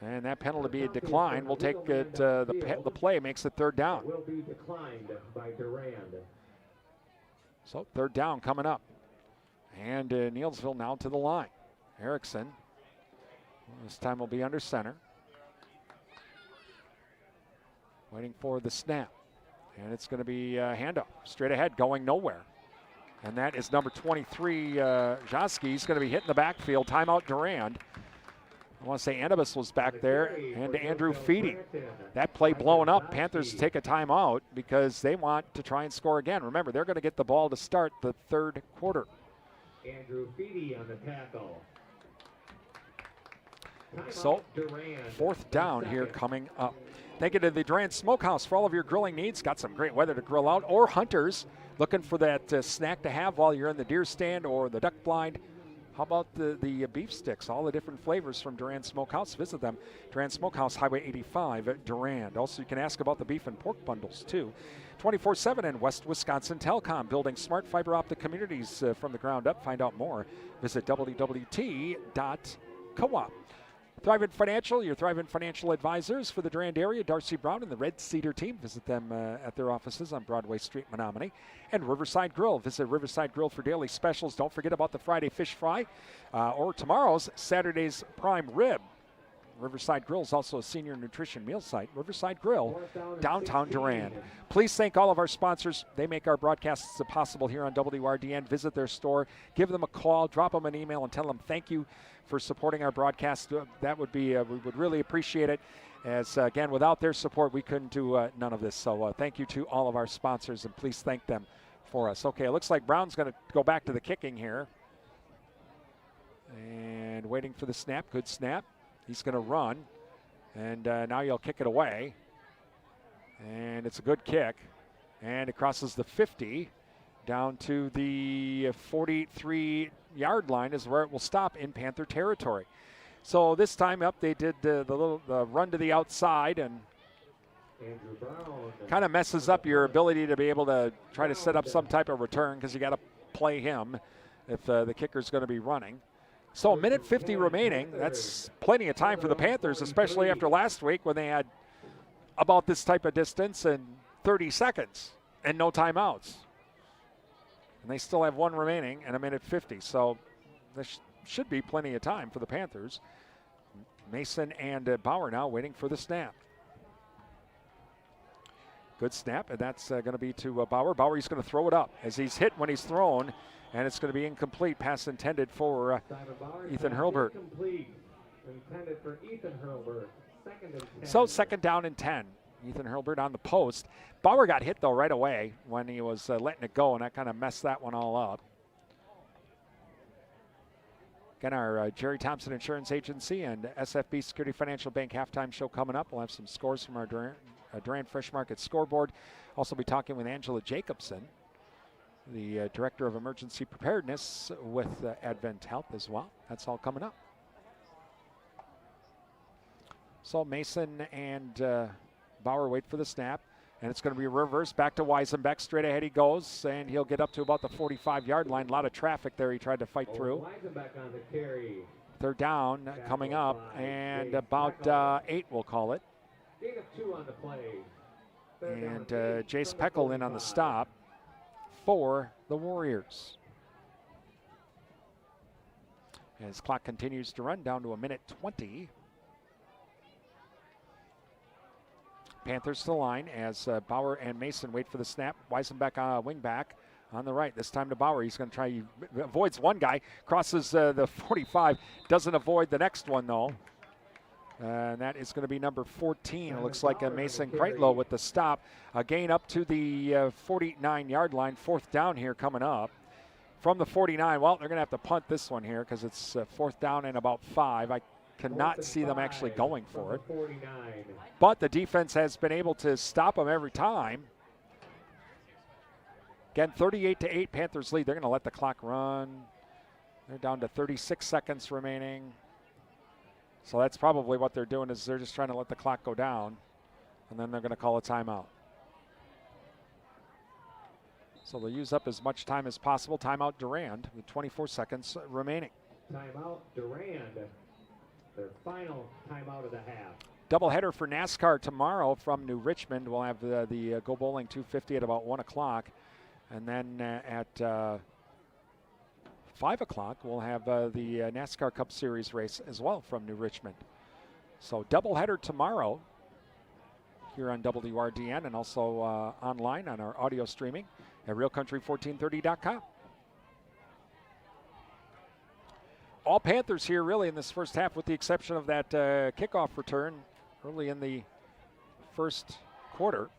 And that penalty be declined. We'll take it. The play makes it 3rd down. Will be declined by Durand. So 3rd down coming up. And Neillsville now to the line. Erickson. This time will be under center. Waiting for the snap. And it's going to be a handoff. Straight ahead, going nowhere. And that is number 23, Joski. He's going to be hitting the backfield. Timeout Durand. I want to say Anibus was back there, and Andrew Feedy. That play blowing up. Panthers take a timeout because they want to try and score again. Remember, they're going to get the ball to start the 3rd quarter. Andrew Feedy on the tackle. So, 4th down here coming up. Thank you to the Durand Smokehouse for all of your grilling needs. Got some great weather to grill out. Or hunters looking for that snack to have while you're in the deer stand or the duck blind. How about the beef sticks? All the different flavors from Durand Smokehouse. Visit them. Durand Smokehouse, Highway 85 at Durand. Also, you can ask about the beef and pork bundles, too. 24/7 and West Wisconsin Telecom, building smart fiber optic communities from the ground up. Find out more. Visit www.coop. Thrivent Financial, your Thrivent Financial advisors for the Durand area, Darcy Brown and the Red Cedar team. Visit them at their offices on Broadway Street, Menominee. And Riverside Grill. Visit Riverside Grill for daily specials. Don't forget about the Friday fish fry or tomorrow's Saturday's prime rib. Riverside Grill is also a senior nutrition meal site. Riverside Grill, downtown Durand. Please thank all of our sponsors. They make our broadcasts possible here on WRDN. Visit their store, give them a call, drop them an email, and tell them thank you for supporting our broadcast. That would be, we would really appreciate it. As again, without their support, we couldn't do none of this. So thank you to all of our sponsors, and please thank them for us. Okay, it looks like Brown's going to go back to the kicking here. And waiting for the snap. Good snap. He's going to run, and now he'll kick it away. And it's a good kick. And it crosses the 50 down to the 43-yard line is where it will stop in Panther territory. So this time up, they did the run to the outside, and kind of messes up your ability to be able to try to set up some type of return because you got to play him if the kicker's going to be running. So 1:50 remaining. That's plenty of time for the Panthers, especially after last week when they had about this type of distance and 30 seconds and no timeouts. And they still have one remaining and 1:50. So there should be plenty of time for the Panthers. Mason and Bauer now waiting for the snap. Good snap, and that's going to be to Bauer. Bauer, he's going to throw it up as he's hit when he's thrown. And it's going to be incomplete. Pass intended for Ethan Hurlbert. Intended for Ethan Hurlbert. 2nd and 10. So 2nd down and 10. Ethan Hurlbert on the post. Bauer got hit, though, right away when he was letting it go, and that kind of messed that one all up. Again, our Jerry Thompson Insurance Agency and SFB Security Financial Bank halftime show coming up. We'll have some scores from our Durand Fresh Market scoreboard. Also be talking with Angela Jacobson, the Director of Emergency Preparedness with Advent Health as well. That's all coming up. So Mason and Bauer wait for the snap, and it's going to be reversed back to Weisenbeck. Straight ahead he goes, and he'll get up to about the 45-yard line. A lot of traffic there he tried to fight through. Weisenbeck on the carry. 3rd down coming up, and about 8 we'll call it. Gain of 2 on the play. And Jace Peckel in on the stop for the Warriors. As clock continues to run down to 1:20. Panthers to the line as Bauer and Mason wait for the snap. Weisenbeck wing back on the right. This time to Bauer. He's going to try, he avoids one guy, crosses the 45, doesn't avoid the next one though. And that is going to be number 14. It looks like Mason Kreitlow with the stop. A gain up to the 49-yard line. 4th down here coming up. From the 49, well, they're going to have to punt this one here because it's 4th down and about 5. I cannot see them actually going for it. But the defense has been able to stop them every time. Again, 38-8, Panthers lead. They're going to let the clock run. They're down to 36 seconds remaining. So that's probably what they're doing, is they're just trying to let the clock go down, and then they're going to call a timeout. So they'll use up as much time as possible. Timeout Durand with 24 seconds remaining. Timeout Durand. Their final timeout of the half. Doubleheader for NASCAR tomorrow from New Richmond. We'll have the Go Bowling 250 at about 1 o'clock. And then at 5 o'clock, we'll have the NASCAR Cup Series race as well from New Richmond. So doubleheader tomorrow here on WRDN, and also online on our audio streaming at realcountry1430.com. All Panthers here really in this first half, with the exception of that kickoff return early in the first quarter.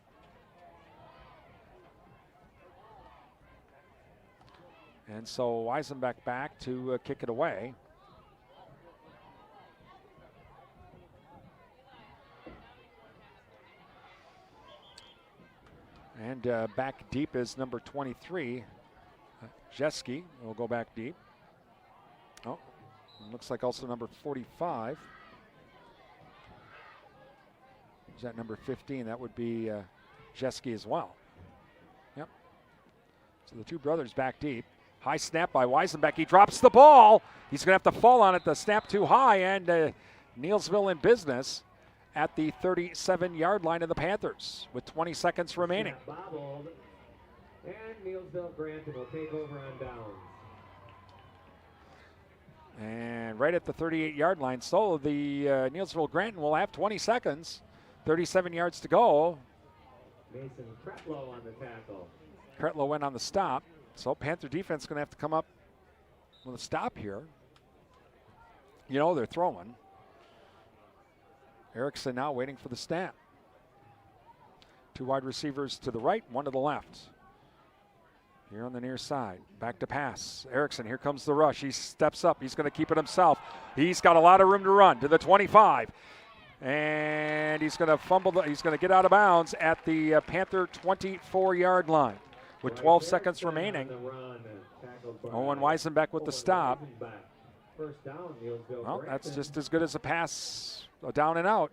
And so Weisenbeck back to kick it away. And back deep is number 23, Jeske will go back deep. Oh, looks like also number 45. Is that number 15? That would be Jeske as well. Yep. So the two brothers back deep. High snap by Weisenbeck. He drops the ball. He's going to have to fall on it. The snap too high, and Neillsville in business at the 37-yard line of the Panthers with 20 seconds remaining. Bobbled, and Neillsville Granton will take over on downs. And right at the 38-yard line. So the Neillsville Granton will have 20 seconds. 37 yards to go. Mason Kretlow on the tackle. Kretlow went on the stop. So Panther defense is going to have to come up with a stop here. You know they're throwing. Erickson now waiting for the snap. Two wide receivers to the right, one to the left. Here on the near side, back to pass. Erickson, here comes the rush. He steps up. He's going to keep it himself. He's got a lot of room to run to the 25. And he's going to fumble. He's going to get out of bounds at the Panther 24-yard line with 12 seconds remaining. Owen Weisenbeck with the stop. First down, Neillsville. Well, that's just as good as a pass, a down and out.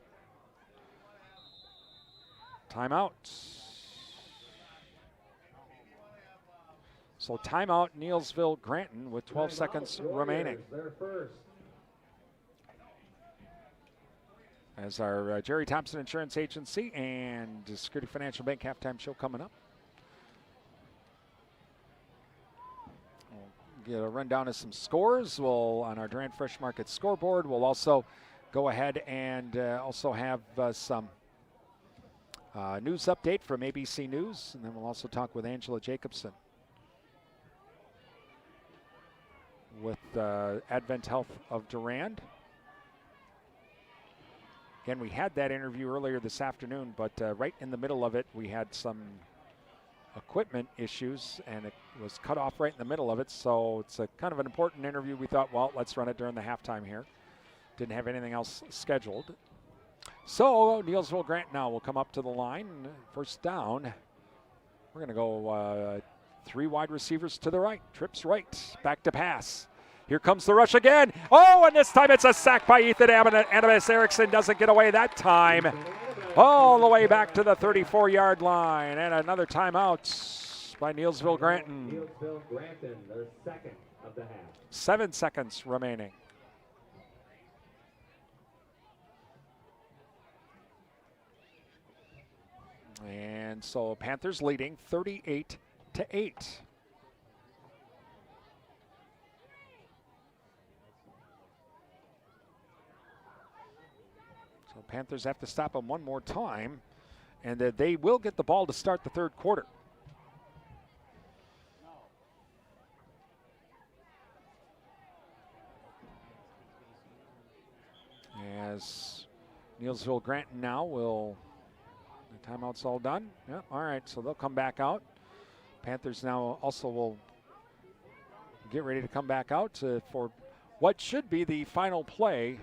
Timeout. So timeout, Neillsville Granton with 12 seconds remaining. As our Jerry Thompson Insurance Agency and Security Financial Bank halftime show coming up. We'll get a rundown of some scores. We'll on our Durand Fresh Market scoreboard. We'll also go ahead and also have some news update from ABC News, and then we'll also talk with Angela Jacobson with Advent Health of Durand. Again, we had that interview earlier this afternoon, but right in the middle of it, we had some equipment issues, and it was cut off right in the middle of it. So it's a kind of an important interview. We thought, well, let's run it during the halftime here. Didn't have anything else scheduled. So Neillsville Grant now will come up to the line. First down. We're going to go three wide receivers to the right. Trips right. Back to pass. Here comes the rush again. Oh, and this time it's a sack by Ethan Animas. Erickson doesn't get away that time. All the way back to the 34-yard line. And another timeout by Neillsville Granton. Neillsville Granton, their second of the half. 7 seconds remaining. And so Panthers leading 38-8. So Panthers have to stop them one more time, and they will get the ball to start the third quarter. As Neillsville Granton now will, the timeout's all done. Yeah, all right, so they'll come back out. Panthers now also will get ready to come back out for what should be the final play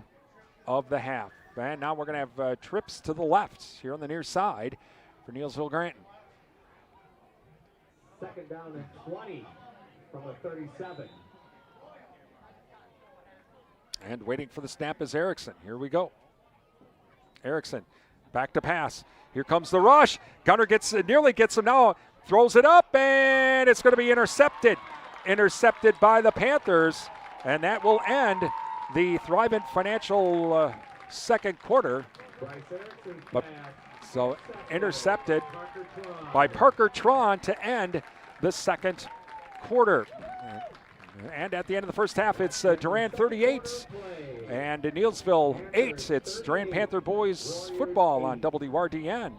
of the half. And now we're going to have trips to the left here on the near side for Neillsville Granton. Second down and 20 from the 37. And waiting for the snap is Erickson. Here we go. Erickson back to pass. Here comes the rush. Gunner nearly gets him now. Throws it up, and it's going to be intercepted. Intercepted by the Panthers, and that will end the Thrivent Financial second quarter. So intercepted by Parker Tron to end the second quarter. And at the end of the first half, it's Durand 38 and Neillsville 8. It's Durand Panther Boys football on WRDN.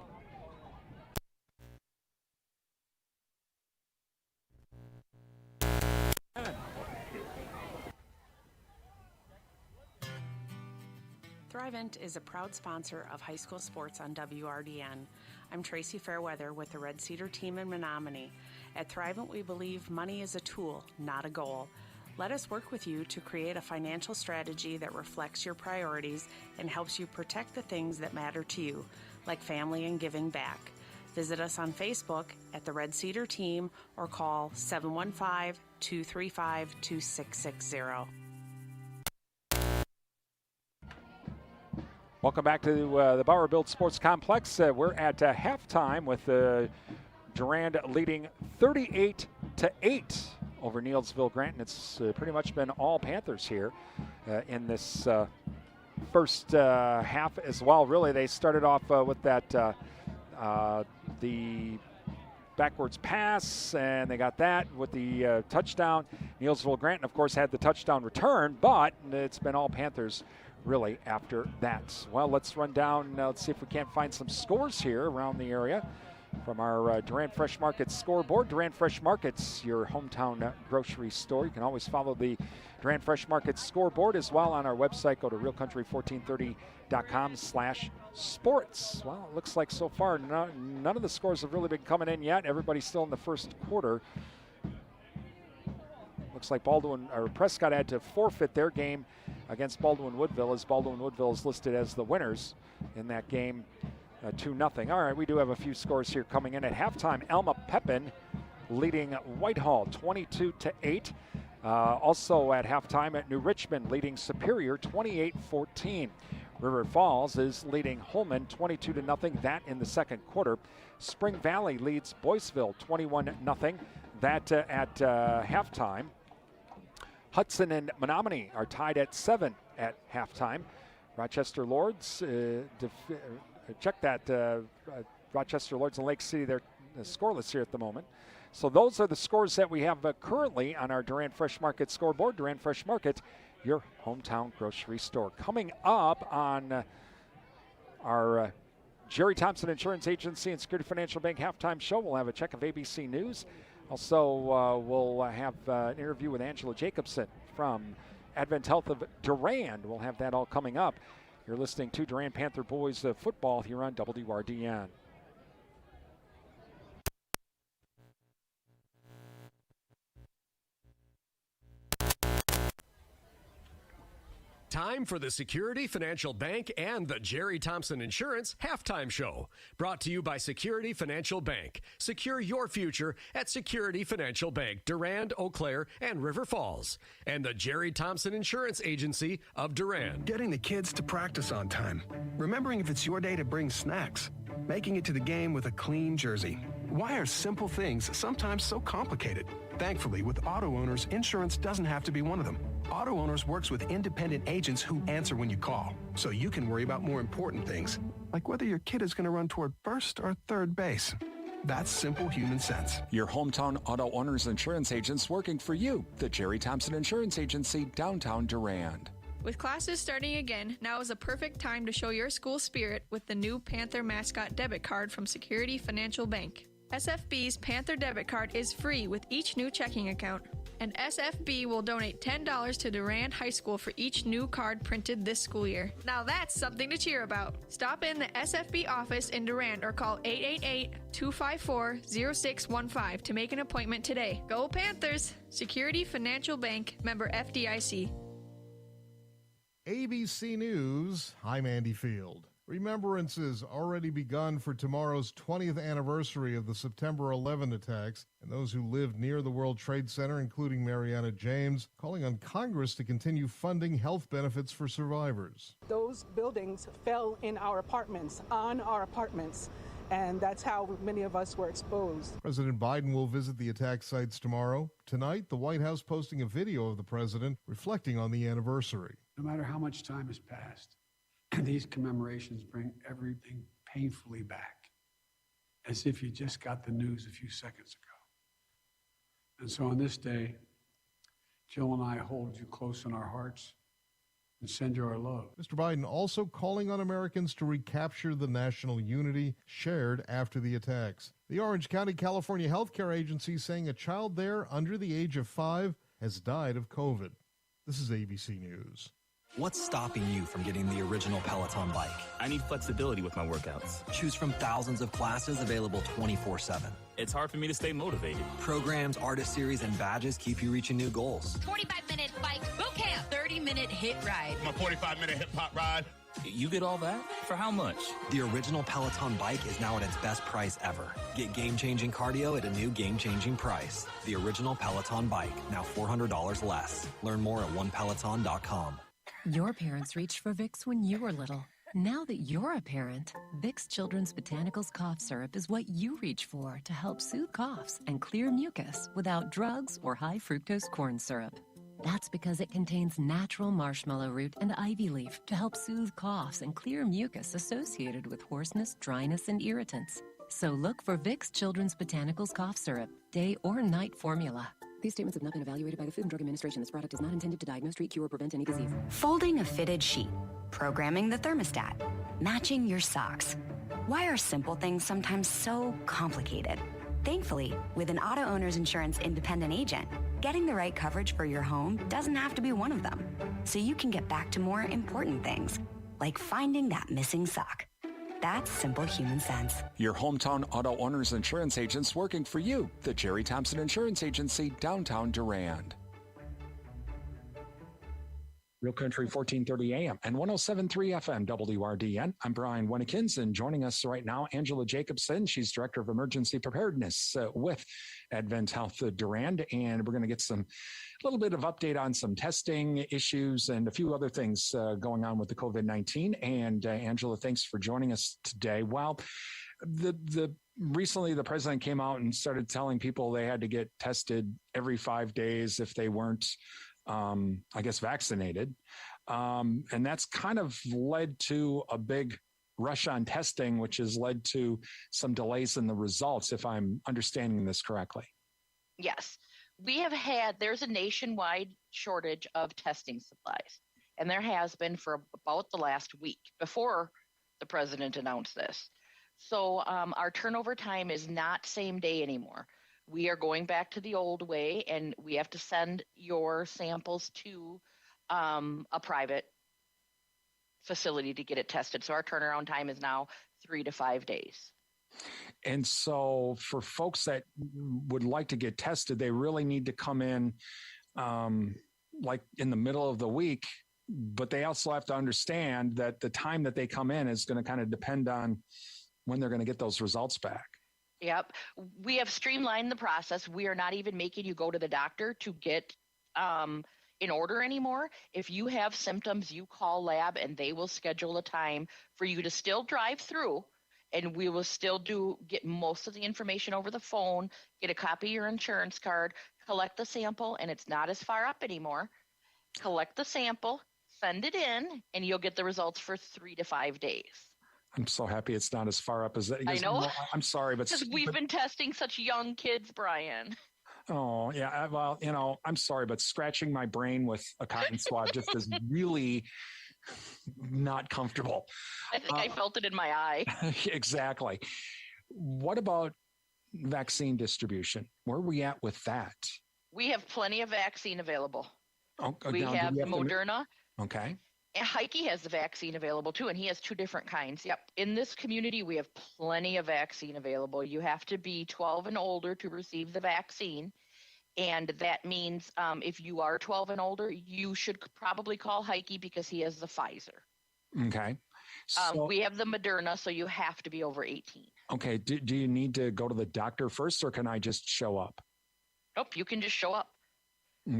Thrivent is a proud sponsor of high school sports on WRDN. I'm Tracy Fairweather with the Red Cedar team in Menominee. At Thrivent, we believe money is a tool, not a goal. Let us work with you to create a financial strategy that reflects your priorities and helps you protect the things that matter to you, like family and giving back. Visit us on Facebook at the Red Cedar team or call 715-235-2660. Welcome back to the Bauer Built Sports Complex. We're at halftime with Durand leading 38-8 over Neillsville Granton. It's pretty much been all Panthers here in this first half as well. Really, they started off with that the backwards pass, and they got that with the touchdown. Neillsville Granton, of course, had the touchdown return, but it's been all Panthers really after that. Well, let's run down. Let's see if we can't find some scores here around the area from our Durand Fresh Market scoreboard. Durand Fresh Market's your hometown grocery store. You can always follow the Durand Fresh Market scoreboard as well on our website. Go to realcountry1430.com/sports. Well, it looks like so far none of the scores have really been coming in yet. Everybody's still in the first quarter. Looks like Prescott had to forfeit their game against Baldwin-Woodville, as Baldwin-Woodville is listed as the winners in that game, 2-0. All right, we do have a few scores here coming in at halftime. Alma Pepin leading Whitehall 22-8. Also at halftime at New Richmond leading Superior 28-14. River Falls is leading Holman 22-0. That in the second quarter. Spring Valley leads Boyceville 21-0. That at halftime. Hudson and Menominee are tied at 7 at halftime. Rochester Lords, check that. Rochester Lords and Lake City, they're scoreless here at the moment. So those are the scores that we have currently on our Durand Fresh Market scoreboard. Durand Fresh Market, your hometown grocery store. Coming up on our Jerry Thompson Insurance Agency and Security Financial Bank halftime show, we'll have a check of ABC News. Also, we'll have an interview with Angela Jacobson from Advent Health of Durand. We'll have that all coming up. You're listening to Durand Panther Boys football here on WRDN. Time for the Security Financial Bank and the Jerry Thompson Insurance Halftime Show. Brought to you by Security Financial Bank. Secure your future at Security Financial Bank, Durand, Eau Claire, and River Falls. And the Jerry Thompson Insurance Agency of Durand. Getting the kids to practice on time. Remembering if it's your day to bring snacks. Making it to the game with a clean jersey. Why are simple things sometimes so complicated? Thankfully, with auto owners, insurance doesn't have to be one of them. Auto Owners works with independent agents who answer when you call, so you can worry about more important things, like whether your kid is going to run toward first or third base. That's simple human sense. Your hometown Auto Owners Insurance agents working for you. The Jerry Thompson Insurance Agency, downtown Durand. With classes starting again, now is a perfect time to show your school spirit with the new Panther Mascot Debit Card from Security Financial Bank. SFB's Panther Debit Card is free with each new checking account. And SFB will donate $10 to Durand High School for each new card printed this school year. Now that's something to cheer about. Stop in the SFB office in Durand or call 888-254-0615 to make an appointment today. Go Panthers! Security Financial Bank, member FDIC. ABC News, I'm Andy Field. Remembrances already begun for tomorrow's 20th anniversary of the September 11 attacks, and those who lived near the World Trade Center, including Mariana James, calling on Congress to continue funding health benefits for survivors. Those buildings fell in our apartments, on our apartments, and that's how many of us were exposed. President Biden will visit the attack sites tomorrow. Tonight, the White House posting a video of the president reflecting on the anniversary. No matter how much time has passed, these commemorations bring everything painfully back, as if you just got the news a few seconds ago. And so on this day, Jill and I hold you close in our hearts and send you our love. Mr. Biden also calling on Americans to recapture the national unity shared after the attacks. The Orange County, California Healthcare Agency saying a child there under the age of 5 has died of COVID. This is ABC News. What's stopping you from getting the original Peloton bike? I need flexibility with my workouts. Choose from thousands of classes available 24/7. It's hard for me to stay motivated. Programs, artist series, and badges keep you reaching new goals. 45-minute bike boot camp, 30-minute hit ride. My 45-minute hip-hop ride. You get all that? For how much? The original Peloton bike is now at its best price ever. Get game-changing cardio at a new game-changing price. The original Peloton bike, now $400 less. Learn more at onepeloton.com. Your parents reached for Vicks when you were little. Now that you're a parent, Vicks Children's Botanicals Cough Syrup is what you reach for to help soothe coughs and clear mucus without drugs or high fructose corn syrup. That's because it contains natural marshmallow root and ivy leaf to help soothe coughs and clear mucus associated with hoarseness, dryness, and irritants. So look for Vicks Children's Botanicals Cough Syrup, day or night formula. These statements have not been evaluated by the Food and Drug Administration. This product is not intended to diagnose, treat, cure, or prevent any disease. Folding a fitted sheet, programming the thermostat, matching your socks. Why are simple things sometimes so complicated? Thankfully, with an auto owner's insurance independent agent, getting the right coverage for your home doesn't have to be one of them. So you can get back to more important things, like finding that missing sock. That's simple human sense. Your hometown auto owner's insurance agents working for you. The Jerry Thompson Insurance Agency, downtown Durand. Real Country 1430 AM and 107.3 FM WRDN. I'm Brian Winnikins, and joining us right now, Angela Jacobson. She's Director of Emergency Preparedness with Advent Health Durand, and we're going to get a little bit of update on some testing issues and a few other things going on with the COVID-19. And Angela, thanks for joining us today. Well, recently the president came out and started telling people they had to get tested every 5 days if they weren't vaccinated. And that's kind of led to a big rush on testing, which has led to some delays in the results, if I'm understanding this correctly. Yes. There's a nationwide shortage of testing supplies, and there has been for about the last week before the president announced this. So our turnover time is not same day anymore. We are going back to the old way, and we have to send your samples to a private facility to get it tested. So our turnaround time is now 3 to 5 days. And so for folks that would like to get tested, they really need to come in like in the middle of the week, but they also have to understand that the time that they come in is going to kind of depend on when they're going to get those results back. Yep. We have streamlined the process. We are not even making you go to the doctor to get in order anymore. If you have symptoms, you call lab and they will schedule a time for you to still drive through, and we will still get most of the information over the phone, get a copy of your insurance card, collect the sample, and it's not as far up anymore. Collect the sample, send it in, and you'll get the results for 3 to 5 days. I'm so happy it's not as far up as that. I know. I'm sorry, but because we've been testing such young kids, Brian. Oh, yeah. Well, I'm sorry, but scratching my brain with a cotton swab just is really not comfortable. I think I felt it in my eye. Exactly. What about vaccine distribution? Where are we at with that? We have plenty of vaccine available. We have the Moderna. Okay. And Heike has the vaccine available too, and he has 2 different kinds. Yep. In this community, we have plenty of vaccine available. You have to be 12 and older to receive the vaccine. And that means if you are 12 and older, you should probably call Heike because he has the Pfizer. Okay. We have the Moderna, so you have to be over 18. Okay. Do you need to go to the doctor first, or can I just show up? Nope, you can just show up.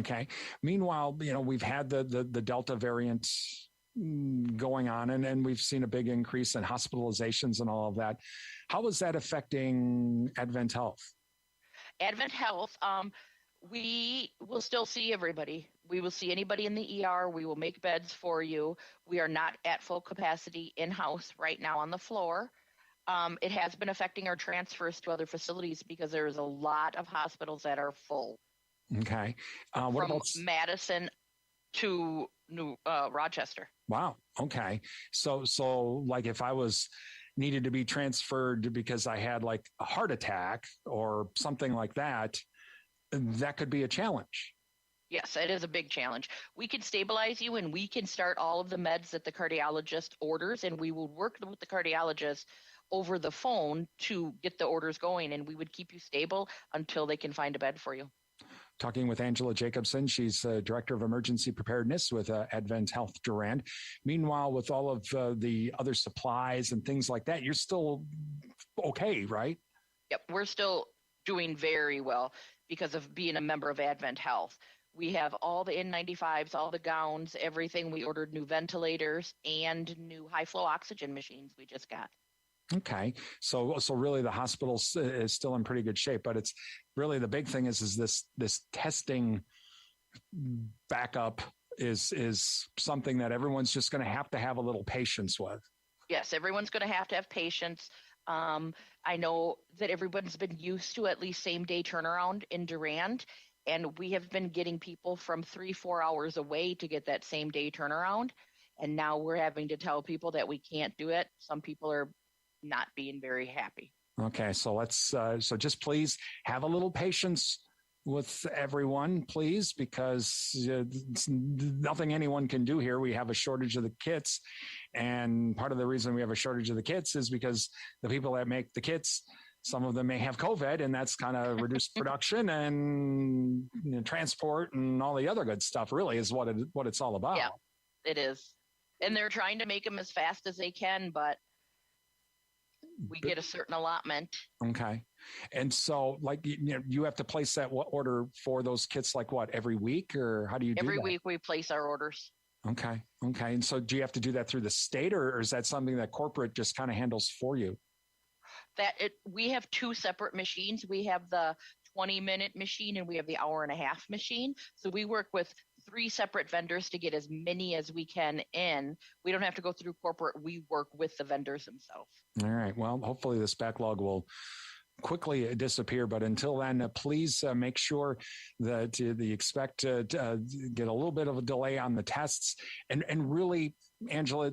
Okay. Meanwhile, we've had the Delta variant going on, and we've seen a big increase in hospitalizations and all of that. How is that affecting Advent Health? Advent Health, we will still see everybody. We will see anybody in the ER. We will make beds for you. We are not at full capacity in-house right now on the floor. It has been affecting our transfers to other facilities because there is a lot of hospitals that are full. Okay. From Madison to Rochester. Wow. Okay. So like if I needed to be transferred because I had like a heart attack or something like that, that could be a challenge. Yes, it is a big challenge. We can stabilize you and we can start all of the meds that the cardiologist orders, and we will work with the cardiologist over the phone to get the orders going, and we would keep you stable until they can find a bed for you. Talking with Angela Jacobson. She's Director of Emergency Preparedness with Advent Health Durand. Meanwhile, with all of the other supplies and things like that, you're still okay, right? Yep, we're still doing very well because of being a member of Advent Health. We have all the N95s, all the gowns, everything. We ordered new ventilators and new high-flow oxygen machines we just got. Okay. So really the hospital is still in pretty good shape, but it's really the big thing is this testing backup is something that everyone's just going to have a little patience with. Yes, everyone's going to have patience. I know that everyone's been used to at least same day turnaround in Durand, and we have been getting people from 3-4 hours away to get that same day turnaround. And now we're having to tell people that we can't do it. Some people are not being very happy. Okay, so let's so just please have a little patience with everyone, please, because nothing anyone can do here. We have a shortage of the kits, and part of the reason we have a shortage of the kits is because the people that make the kits, some of them may have COVID, and that's kind of reduced production and transport and all the other good stuff. Really, is what it's all about. Yeah, it is, and they're trying to make them as fast as they can, but we get a certain allotment. Okay. And so like, you have to place that order for those kits, like what, every week, or how do you do that? Every week we place our orders. Okay. Okay. And so do you have to do that through the state, or is that something that corporate just kind of handles for you? We have two separate machines. We have the 20-minute machine and we have the hour-and-a-half machine. So we work with 3 separate vendors to get as many as we can in. We don't have to go through corporate. We work with the vendors themselves. All right. Well, hopefully this backlog will quickly disappear. But until then, please make sure that you expect to get a little bit of a delay on the tests. And really, Angela,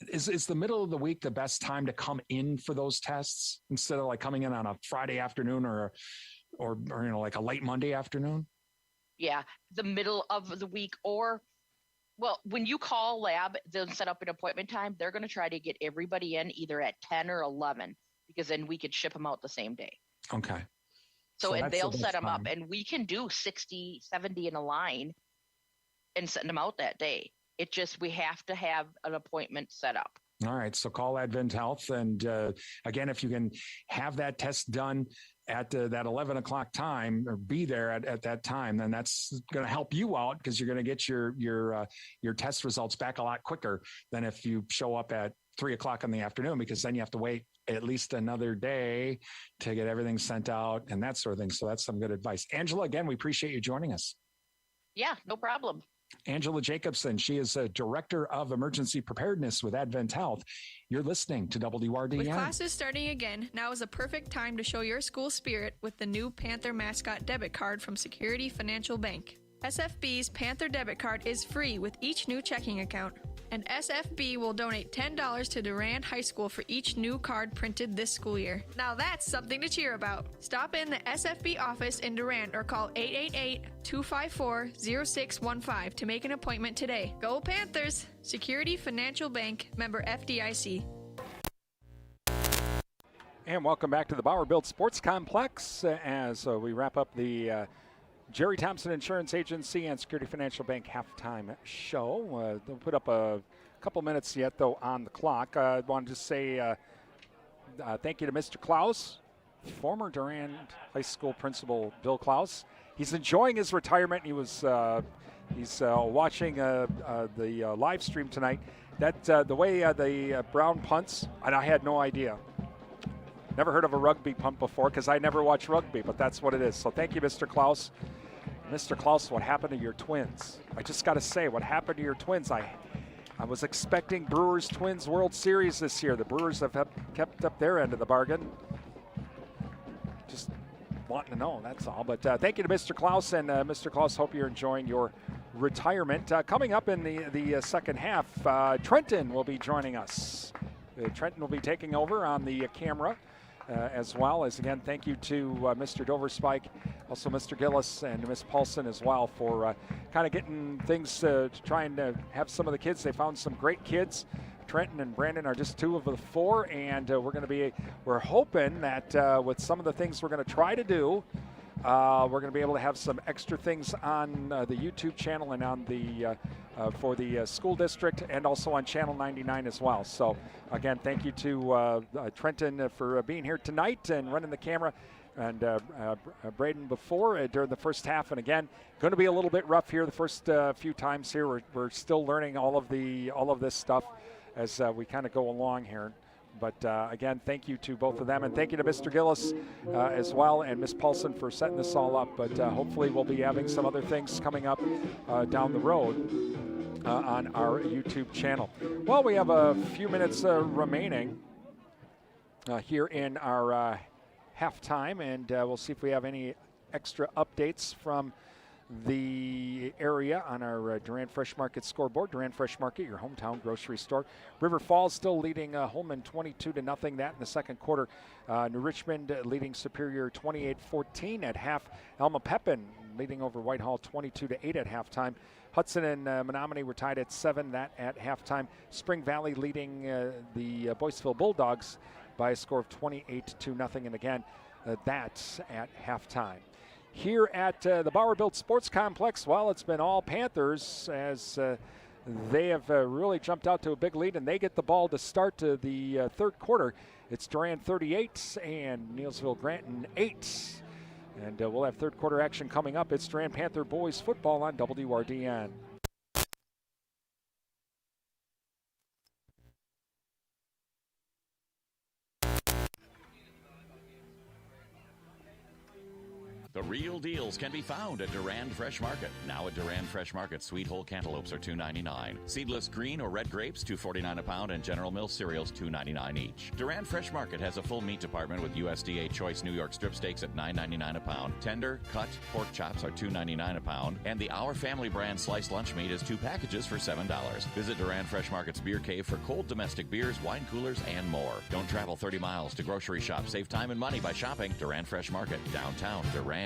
is the middle of the week the best time to come in for those tests instead of like coming in on a Friday afternoon or like a late Monday afternoon? Yeah, the middle of the week, when you call lab, they'll set up an appointment time. They're going to try to get everybody in either at 10 or 11, because then we could ship them out the same day. Okay. So and they'll set them up, and we can do 60, 70 in a line and send them out that day. It just, we have to have an appointment set up. All right. So call Advent Health. And again, if you can have that test done at that 11 o'clock time, or be there at that time, then that's going to help you out, because you're going to get your test results back a lot quicker than if you show up at 3 o'clock in the afternoon, because then you have to wait at least another day to get everything sent out and that sort of thing. So that's some good advice. Angela, again, we appreciate you joining us. Yeah, no problem. Angela Jacobson, she is a Director of Emergency Preparedness with Advent Health. You're listening to WRDN. With classes starting again, now is a perfect time to show your school spirit with the new Panther mascot debit card from Security Financial Bank. SFB's Panther debit card is free with each new checking account, and SFB will donate $10 to Durand High School for each new card printed this school year. Now that's something to cheer about. Stop in the SFB office in Durand or call 888-254-0615 to make an appointment today. Go Panthers! Security Financial Bank, member FDIC. And welcome back to the Bauer Built Sports Complex as we wrap up the Jerry Thompson Insurance Agency and Security Financial Bank halftime show. They'll put up a couple minutes yet, though, on the clock. I wanted to say thank you to Mr. Klaus, former Durand High School principal Bill Klaus. He's enjoying his retirement. He's watching the live stream tonight. That the way the Brown punts, and I had no idea. Never heard of a rugby punt before because I never watch rugby, but that's what it is. So thank you, Mr. Klaus. Mr. Klaus, what happened to your Twins? I just got to say, what happened to your Twins? I was expecting Brewers Twins World Series this year. The Brewers have kept up their end of the bargain. Just wanting to know, that's all. But thank you to Mr. Klaus, and Mr. Klaus, hope you're enjoying your retirement. Coming up in the second half, Trenton will be joining us. Trenton will be taking over on the camera. As well as, again, thank you to Mr. Doverspike, also Mr. Gillis and Ms. Paulson as well for kind of getting things trying to have some of the kids. They found some great kids. Trenton and Brandon are just 2 of the 4, and we're hoping that with some of the things we're going to try to do, we're going to be able to have some extra things on the YouTube channel and on the for the school district, and also on Channel 99 as well. So, again, thank you to Trenton for being here tonight and running the camera, and Braden before during the first half. And again, going to be a little bit rough here the first few times here. We're still learning all of this stuff as we kind of go along here. But again, thank you to both of them, and thank you to Mr. Gillis as well, and Ms. Paulson for setting this all up. But hopefully we'll be having some other things coming up down the road on our YouTube channel. Well, we have a few minutes remaining here in our halftime, and we'll see if we have any extra updates from the area on our Durand Fresh Market scoreboard. Durand Fresh Market, your hometown grocery store. River Falls still leading Holman 22-0. That in the second quarter. New Richmond leading Superior 28-14 at half. Alma Pepin leading over Whitehall 22-8 at halftime. Hudson and Menominee were tied at 7. That at halftime. Spring Valley leading the Boyceville Bulldogs by a score of 28-0. And again, that's at halftime. Here at the Bauer-Built Sports Complex, well, it's been all Panthers as they have really jumped out to a big lead, and they get the ball to start the third quarter. It's Durand 38 and Neillsville Granton 8. And we'll have third quarter action coming up. It's Durand Panther boys football on WRDN. The real deals can be found at Durand Fresh Market. Now at Durand Fresh Market, sweet whole cantaloupes are $2.99. Seedless green or red grapes, $2.49 a pound, and General Mills cereals, $2.99 each. Durand Fresh Market has a full meat department with USDA Choice New York strip steaks at $9.99 a pound. Tender, cut, pork chops are $2.99 a pound, and the Our Family brand sliced lunch meat is 2 packages for $7. Visit Durand Fresh Market's Beer Cave for cold domestic beers, wine coolers, and more. Don't travel 30 miles to grocery shop. Save time and money by shopping Durand Fresh Market, downtown Durand.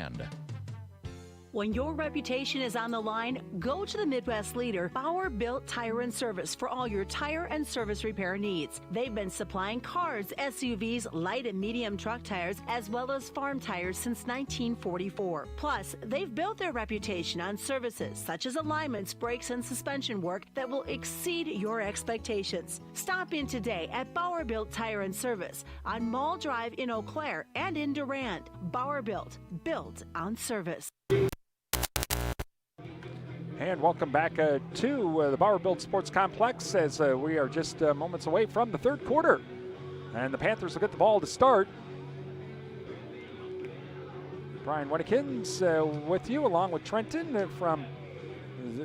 When your reputation is on the line, go to the Midwest leader, Bauer-Built Tire and Service, for all your tire and service repair needs. They've been supplying cars, SUVs, light and medium truck tires, as well as farm tires since 1944. Plus, they've built their reputation on services such as alignments, brakes, and suspension work that will exceed your expectations. Stop in today at Bauer-Built Tire and Service on Mall Drive in Eau Claire and in Durand. Bauer-Built, built on service. And welcome back to the Bauer-Built Sports Complex as we are just moments away from the third quarter. And the Panthers will get the ball to start. Brian Winnikins with you, along with Trenton from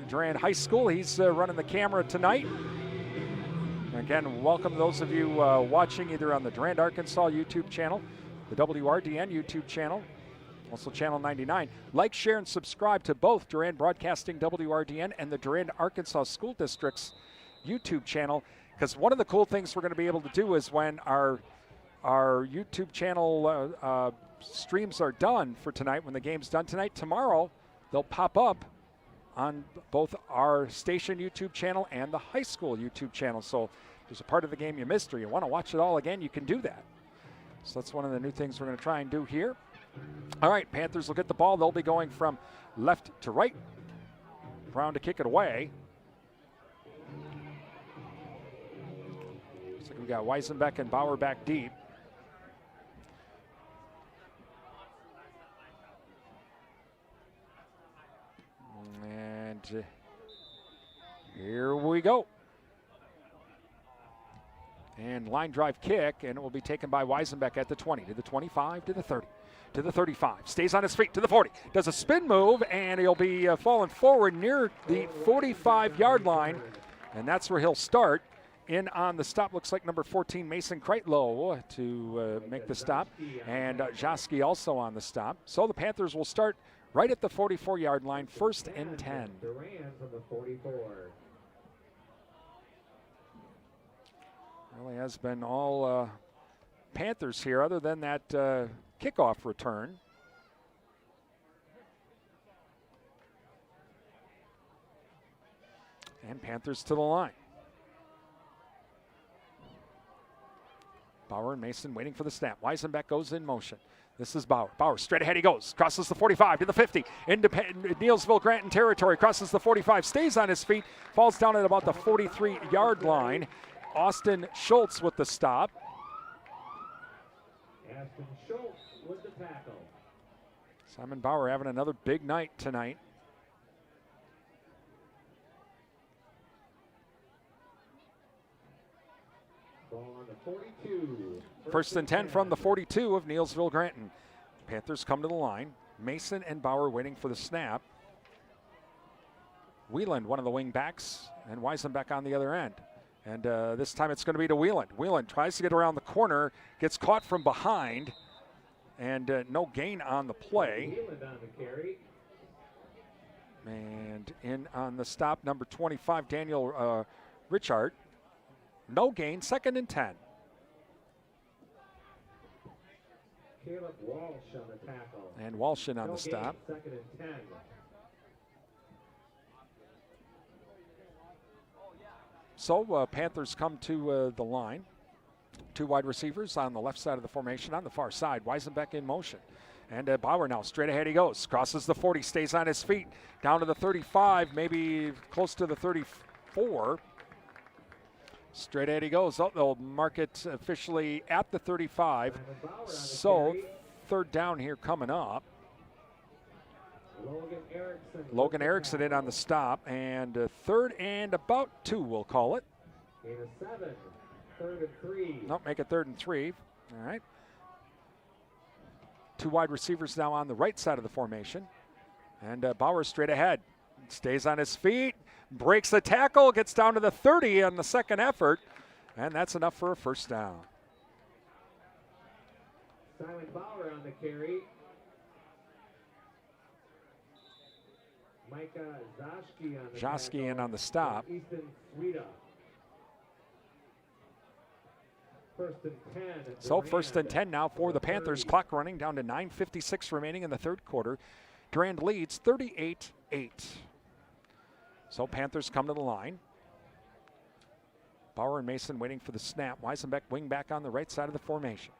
Durand High School. He's running the camera tonight. Again, welcome those of you watching either on the Durand, Arkansas YouTube channel, the WRDN YouTube channel, also Channel 99. Like, share, and subscribe to both Durand Broadcasting WRDN and the Durand, Arkansas School District's YouTube channel, because one of the cool things we're going to be able to do is when our YouTube channel streams are done for tonight, when the game's done tonight, tomorrow they'll pop up on both our station YouTube channel and the high school YouTube channel. So if there's a part of the game you missed or you want to watch it all again, you can do that. So that's one of the new things we're going to try and do here. All right, Panthers will get the ball. They'll be going from left to right. Brown to kick it away. So we got Weisenbeck and Bauer back deep. And here we go. And line drive kick, and it will be taken by Weisenbeck at the 20, to the 25, to the 30, to the 35. Stays on his feet to the 40. Does a spin move, and he'll be falling forward near the 45-yard line. And that's where he'll start. In on the stop, looks like number 14, Mason Kreitlow, to make the stop. And Joski also on the stop. So the Panthers will start right at the 44-yard line, 1st and 10. Durand from the 44. Really has been all Panthers here, other than that kickoff return. And Panthers to the line. Bauer and Mason waiting for the snap. Weisenbeck goes in motion. This is Bauer. Bauer straight ahead he goes. Crosses the 45 to the 50. Neillsville Granton territory. Crosses the 45. Stays on his feet. Falls down at about the 43-yard line. Austin Schultz with the stop. Austin Schultz with the tackle. Simon Bauer having another big night tonight. Ball on the 42. 1st and 10 from the 42 of Neillsville Granton. Panthers come to the line. Mason and Bauer waiting for the snap. Wieland, one of the wing backs, and Weisenbeck on the other end. And this time it's going to be to Wieland. Wieland tries to get around the corner, gets caught from behind, and no gain on the play. Wieland on the carry. And in on the stop, number 25, Daniel Richard. No gain, 2nd and 10. Caleb Walsh on the tackle. And Walsh in on no the stop. Gain, 2nd and 10. So Panthers come to the line. 2 wide receivers on the left side of the formation. On the far side, Weisenbeck in motion. And Bauer now straight ahead he goes. Crosses the 40, stays on his feet. Down to the 35, maybe close to the 34. Straight ahead he goes. Oh, they'll mark it officially at the 35. So 3rd down here coming up. Logan Erickson in on the stop. And 3rd and about 2, we'll call it. Gain of 7. 3rd and 3. Nope, make it 3rd and 3. All right. 2 wide receivers now on the right side of the formation. And Bauer straight ahead. Stays on his feet. Breaks the tackle. Gets down to the 30 on the second effort. And that's enough for a 1st down. Simon Bauer on the carry. Micah Zoschke on the Joski in on the stop. Easton Sweda. 1st and 10. So 1st and 10 now for the Panthers. Clock running down to 9:56 remaining in the 3rd quarter. Durand leads 38-8. So Panthers come to the line. Bauer and Mason waiting for the snap. Weisenbeck wing back on the right side of the formation.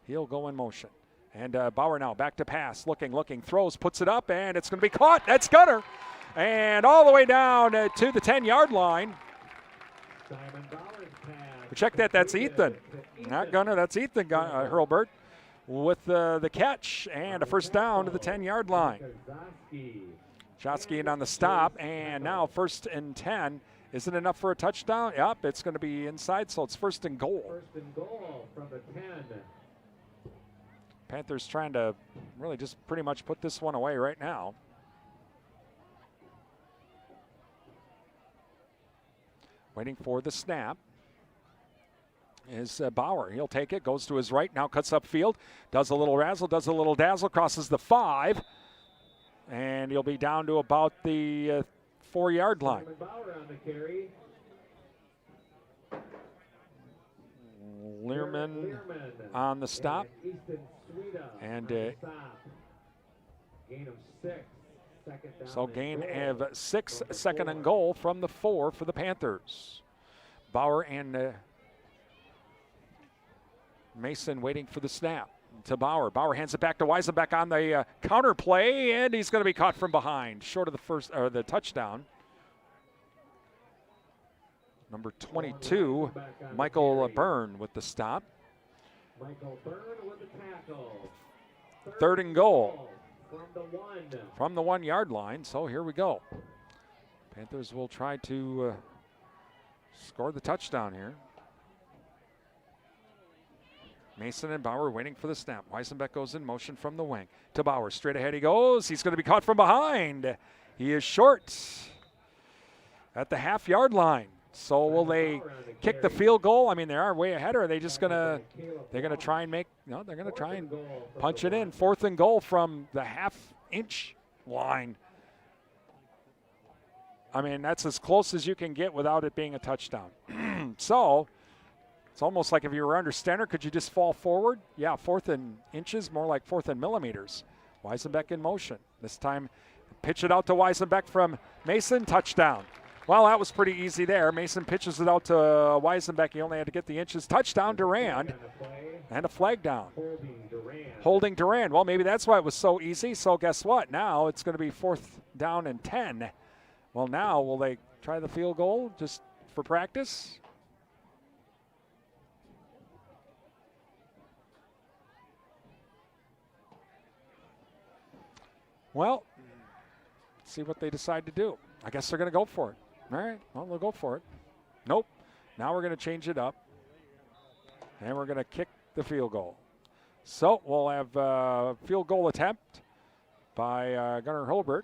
He'll go in motion. And Bauer now back to pass. Looking, throws, puts it up, and it's going to be caught. That's Gunner. And all the way down to the 10-yard line. Simon Bauer's pass. Check that, that's Ethan. Not Gunner, that's Ethan Hurlbert with the catch and a 1st down to the 10-yard line. Joski in on the stop, and now 1st and 10. Is it enough for a touchdown? Yep, it's going to be inside, so it's 1st and goal. 1st and goal from the 10. Panthers trying to really just pretty much put this one away right now. Waiting for the snap is Bauer. He'll take it, goes to his right, now cuts upfield, does a little razzle, does a little dazzle, crosses the 5, and he'll be down to about the 4-yard line. Simon Bauer on the carry. Learman on the stop. And gain of 6. 2nd down So gain goal. of 6, 2nd and goal from the 4 for the Panthers. Bauer and Mason waiting for the snap to Bauer. Bauer hands it back to Weisenbeck on the counter play, and he's going to be caught from behind, short of the touchdown. Number 22, Michael Byrne with the stop. Michael Byrne with the tackle. Third and goal from the 1 yard line. So here we go. Panthers will try to score the touchdown here. Mason and Bauer waiting for the snap. Weisenbeck goes in motion from the wing to Bauer. Straight ahead he goes. He's going to be caught from behind. He is short at the half-yard line. So will they kick the field goal? I mean, they are way ahead, or are they just they're going to try and they're going to try and punch it in. 4th and goal from the half-inch line. I mean, that's as close as you can get without it being a touchdown. So it's almost like if you were under center, could you just fall forward? Yeah, 4th and inches, more like 4th and millimeters. Weisenbeck in motion. This time, pitch it out to Weisenbeck from Mason, touchdown. Well, that was pretty easy there. Mason pitches it out to Weisenbeck. He only had to get the inches. Touchdown, Durand. And a flag down. Holding Durand. Well, maybe that's why it was so easy. So guess what? Now it's going to be 4th down and 10. Well, now will they try the field goal just for practice? Well, let's see what they decide to do. I guess they're going to go for it. All right, well, they'll go for it. Nope. Now we're going to change it up. And we're going to kick the field goal. So we'll have a field goal attempt by Gunnar Holbert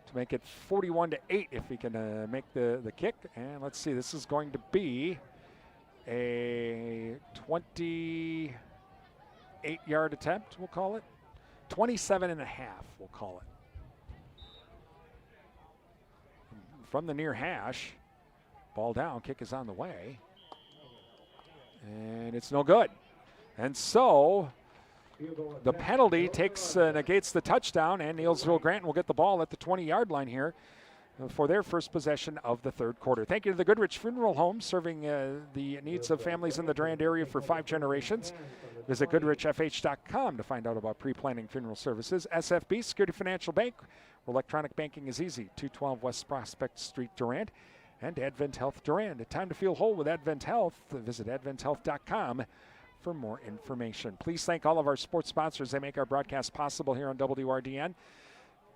to make it 41-8 if he can make the kick. And let's see, this is going to be a 28-yard attempt, we'll call it. 27 and a half, we'll call it. From the near hash, ball down, kick is on the way. And it's no good. And so the penalty negates the touchdown, and Neillsville Granton will get the ball at the 20-yard line here for their first possession of the third quarter. Thank you to the Goodrich Funeral Home, serving the needs of families in the Durand area for 5 generations. Visit GoodrichFH.com to find out about pre-planning funeral services. SFB, Security Financial Bank, where electronic banking is easy. 212 West Prospect Street, Durand. And Advent Health Durand. Time to feel whole with Advent Health. Visit AdventHealth.com for more information. Please thank all of our sports sponsors. They make our broadcast possible here on WRDN.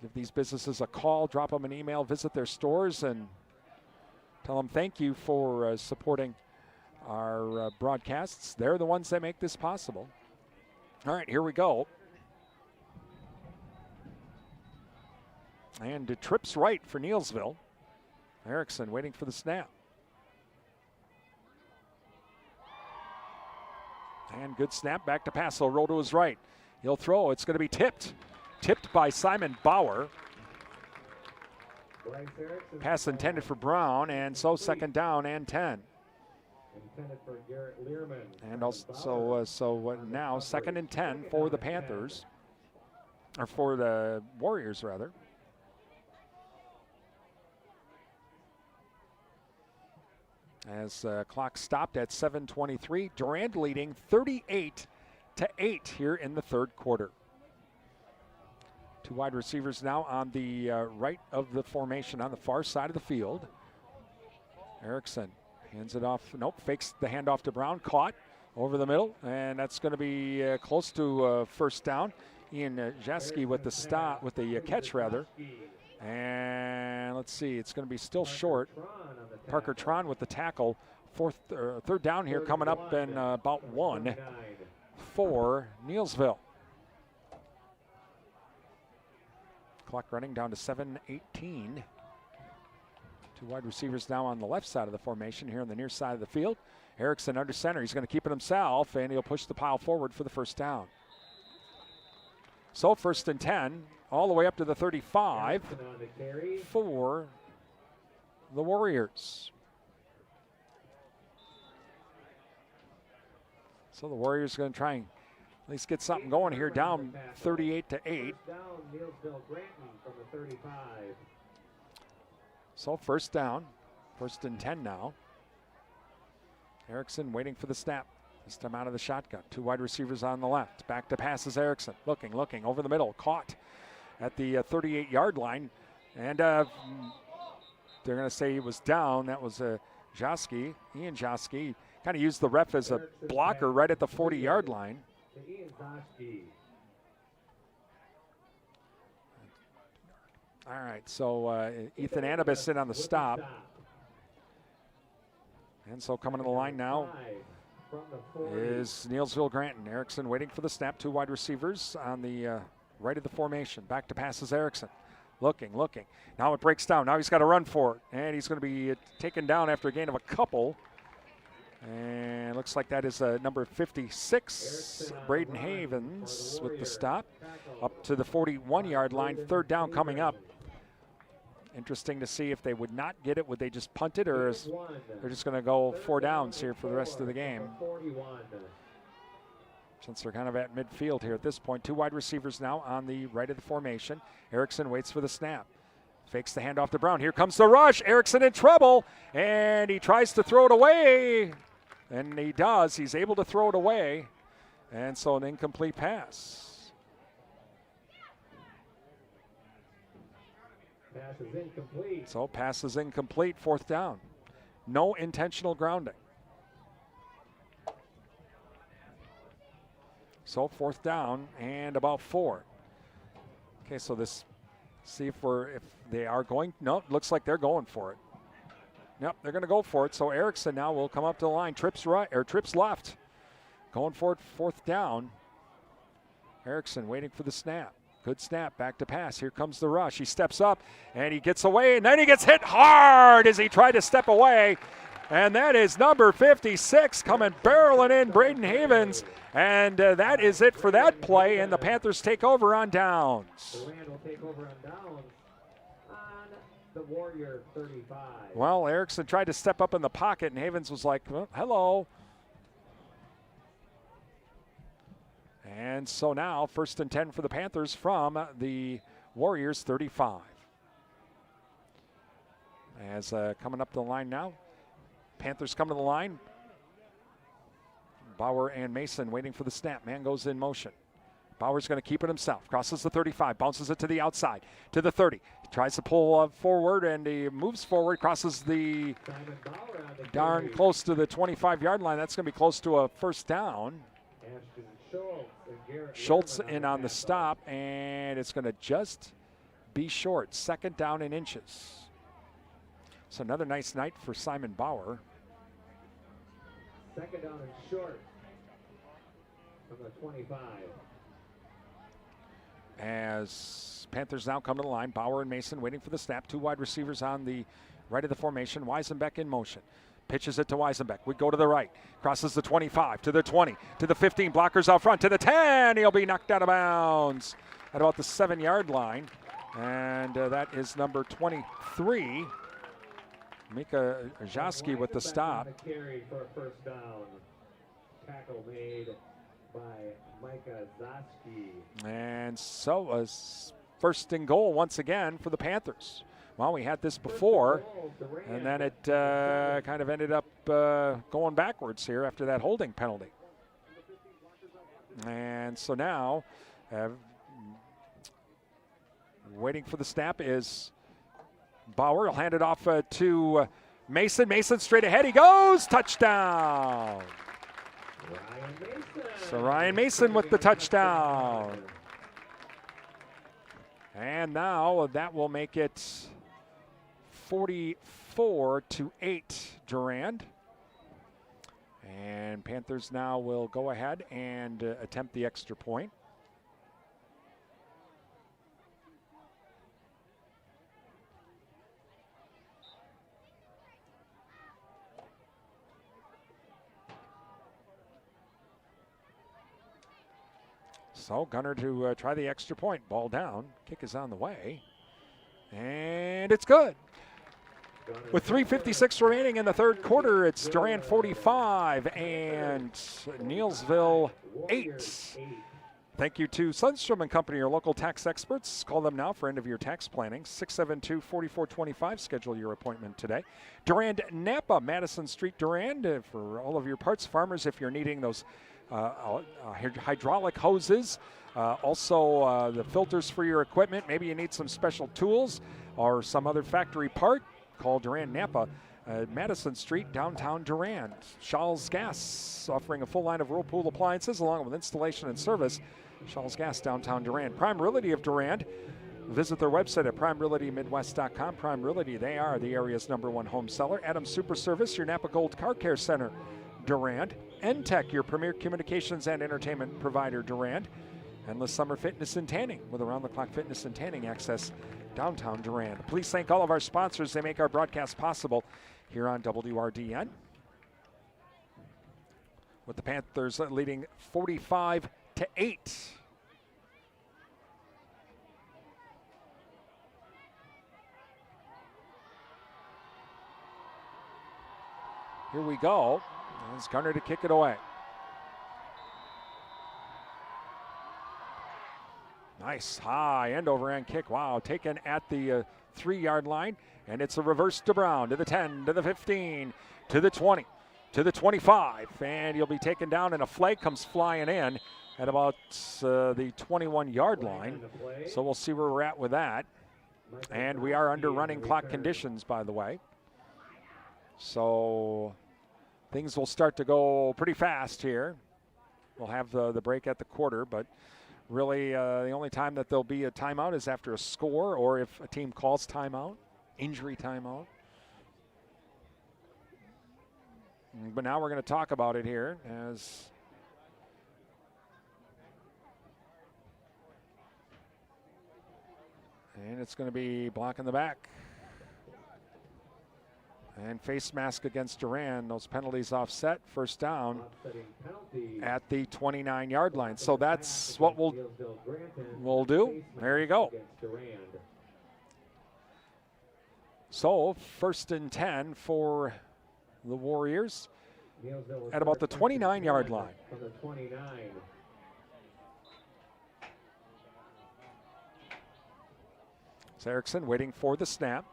Give these businesses a call, drop them an email, visit their stores, and tell them thank you for supporting our broadcasts. They're the ones that make this possible. All right, here we go. And it trips right for Neillsville. Erickson waiting for the snap. And good snap, back to pass. He'll roll to his right. He'll throw. It's going to be tipped. Tipped by Simon Bauer. Pass intended for Brown, and so 2nd down and 10. Intended for Garrett Learman. And also, now 2nd and 10 for the Panthers, or for the Warriors, rather. As clock stopped at 7:23, Durand leading 38-8 here in the third quarter. 2 wide receivers now on the right of the formation on the far side of the field. Erickson hands it off. Nope, fakes the handoff to Brown. Caught over the middle, and that's going to be close to first down. Ian Jaski with the stop, with the catch rather. And let's see, it's going to be still short. Parker Tron with the tackle. 3rd down here coming up in about 1 for Neillsville. Clock running down to 7:18. 2 wide receivers now on the left side of the formation here on the near side of the field. Erickson under center. He's going to keep it himself, and he'll push the pile forward for the first down. So 1st and 10, all the way up to the 35 for the Warriors. So the Warriors are going to try and at least get something going here, down 38-8. Down Neillsville Granton from the 35. So 1st down, 1st and 10 now. Erickson waiting for the snap. This time out of the shotgun. 2 wide receivers on the left. Back to passes Erickson. Looking over the middle. Caught at the 38-yard line. And they're going to say he was down. That was Ian Joski, kind of used the ref as a blocker right at the 40-yard line. All right, so Ethan Anibis in on the stop. And so coming to the line now is Neillsville Granton. Erickson waiting for the snap. 2 wide receivers on the right of the formation. Back to pass is Erickson. Looking. Now it breaks down. Now he's got to run for it. And he's going to be taken down after a gain of a couple. And looks like that is number 56, Braden Havens with the stop. Up to the 41-yard line. 3rd down coming up. Interesting to see if they would not get it. Would they just punt it, or is they're just going to go 4 downs here for the rest of the game? Since they're kind of at midfield here at this point. 2 wide receivers now on the right of the formation. Erickson waits for the snap. Fakes the handoff to Brown. Here comes the rush. Erickson in trouble, and he tries to throw it away. And he does. He's able to throw it away. And so an incomplete pass. Pass is incomplete. So pass is incomplete, 4th down. No intentional grounding. So 4th down and about 4. Okay, so this, see if they are going, no, looks like they're going for it. Yep, they're going to go for it. So Erickson now will come up to the line, trips right, or trips left. Going for it, 4th down. Erickson waiting for the snap. Good snap, back to pass. Here comes the rush. He steps up, and he gets away, and then he gets hit hard as he tried to step away. And that is number 56 coming barreling in, Braden Havens. And that is it for that play, and the Panthers take over on downs. Durand will take over on downs on the Warrior 35. Well, Erickson tried to step up in the pocket, and Havens was like, well, hello. And so now, 1st and 10 for the Panthers from the Warriors 35. As coming up the line now, Panthers come to the line. Bauer and Mason waiting for the snap. Man goes in motion. Bauer's going to keep it himself. Crosses the 35, bounces it to the outside, to the 30. Tries to pull forward, and he moves forward, crosses the darn close to the 25-yard line. That's going to be close to a 1st down. Schultz in on the stop, and it's going to just be short. 2nd down in inches. So another nice night for Simon Bauer. 2nd down and short from the 25. As Panthers now come to the line, Bauer and Mason waiting for the snap. 2 wide receivers on the right of the formation. Weisenbeck in motion. Pitches it to Weisenbeck. We go to the right. Crosses the 25 to the 20 to the 15. Blockers out front to the 10. He'll be knocked out of bounds at about the 7-yard line. And that is number 23. Mika Jaski with the stop. Carry for a 1st down. Tackle made by Micah Zaski. And so a 1st and goal once again for the Panthers. Well, we had this before, and then it kind of ended up going backwards here after that holding penalty. And so now, waiting for the snap is Bauer. He'll hand it off to Mason. Mason straight ahead. He goes. Touchdown. So Ryan Mason with the touchdown. And now that will make it 44-8 Durand. And Panthers now will go ahead and attempt the extra point. So Gunner to try the extra point. Ball down. Kick is on the way. And it's good. With 3:56 remaining in the 3rd quarter, it's Durand 45 and Neillsville 8. Thank you to Sundstrom & Company, your local tax experts. Call them now for end-of-year tax planning. 672-4425. Schedule your appointment today. Durand Napa, Madison Street, Durand. For all of your parts farmers, if you're needing those hydraulic hoses, also the filters for your equipment. Maybe you need some special tools or some other factory part. Call Durand Napa Madison Street, downtown Durand. Shaw's Gas offering a full line of Whirlpool appliances along with installation and service. Shaw's Gas, downtown Durand. Prime Realty of Durand. Visit their website at primerealtymidwest.com. Prime Realty, they are the area's #1 home seller. Adams Super Service, your Napa Gold Car Care Center, Durand. NTech, your premier communications and entertainment provider, Durand. Endless Summer Fitness and Tanning with around-the-clock fitness and tanning access downtown Durand. Please thank all of our sponsors. They make our broadcast possible here on WRDN. With the Panthers leading 45-8. Here we go. It's Gunner to kick it away. Nice high end over end kick. Wow, taken at the 3-yard line. And it's a reverse to Brown, to the 10, to the 15, to the 20, to the 25. And he'll be taken down, and a flag comes flying in at about the 21-yard line. So we'll see where we're at with that. And we are under running clock conditions, by the way. So things will start to go pretty fast here. We'll have the break at the quarter, but really the only time that there'll be a timeout is after a score or if a team calls timeout, injury timeout. But now we're going to talk about it here as and it's going to be blocking the back. And face mask against Durand. Those penalties offset. First down at the 29-yard line. So that's what we'll do. There you go. So first and 10 for the Warriors at about the 29-yard line. It's Erickson waiting for the snap.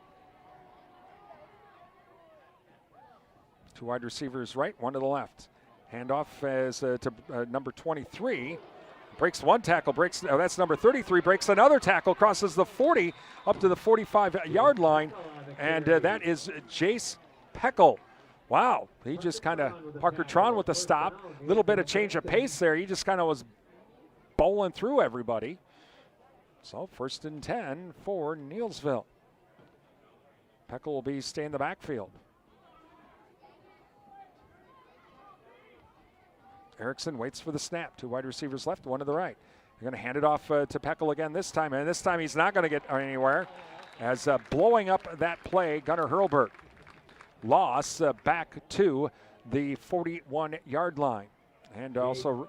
2 wide receivers right, 1 to the left. Handoff as to number 23. Breaks 1 tackle, that's number 33, breaks another tackle, crosses the 40 up to the 45-yard line. And that is Jace Peckel. Wow, he just kind of, Parker Tron with the stop. A little bit of change of pace there. He just kind of was bowling through everybody. So first and 10 for Neillsville. Peckel will be staying in the backfield. Erickson waits for the snap. 2 wide receivers left, 1 to the right. They're going to hand it off to Peckel again this time, and this time he's not going to get anywhere. As blowing up that play, Gunnar Hurlbert. Loss back to the 41-yard line. And also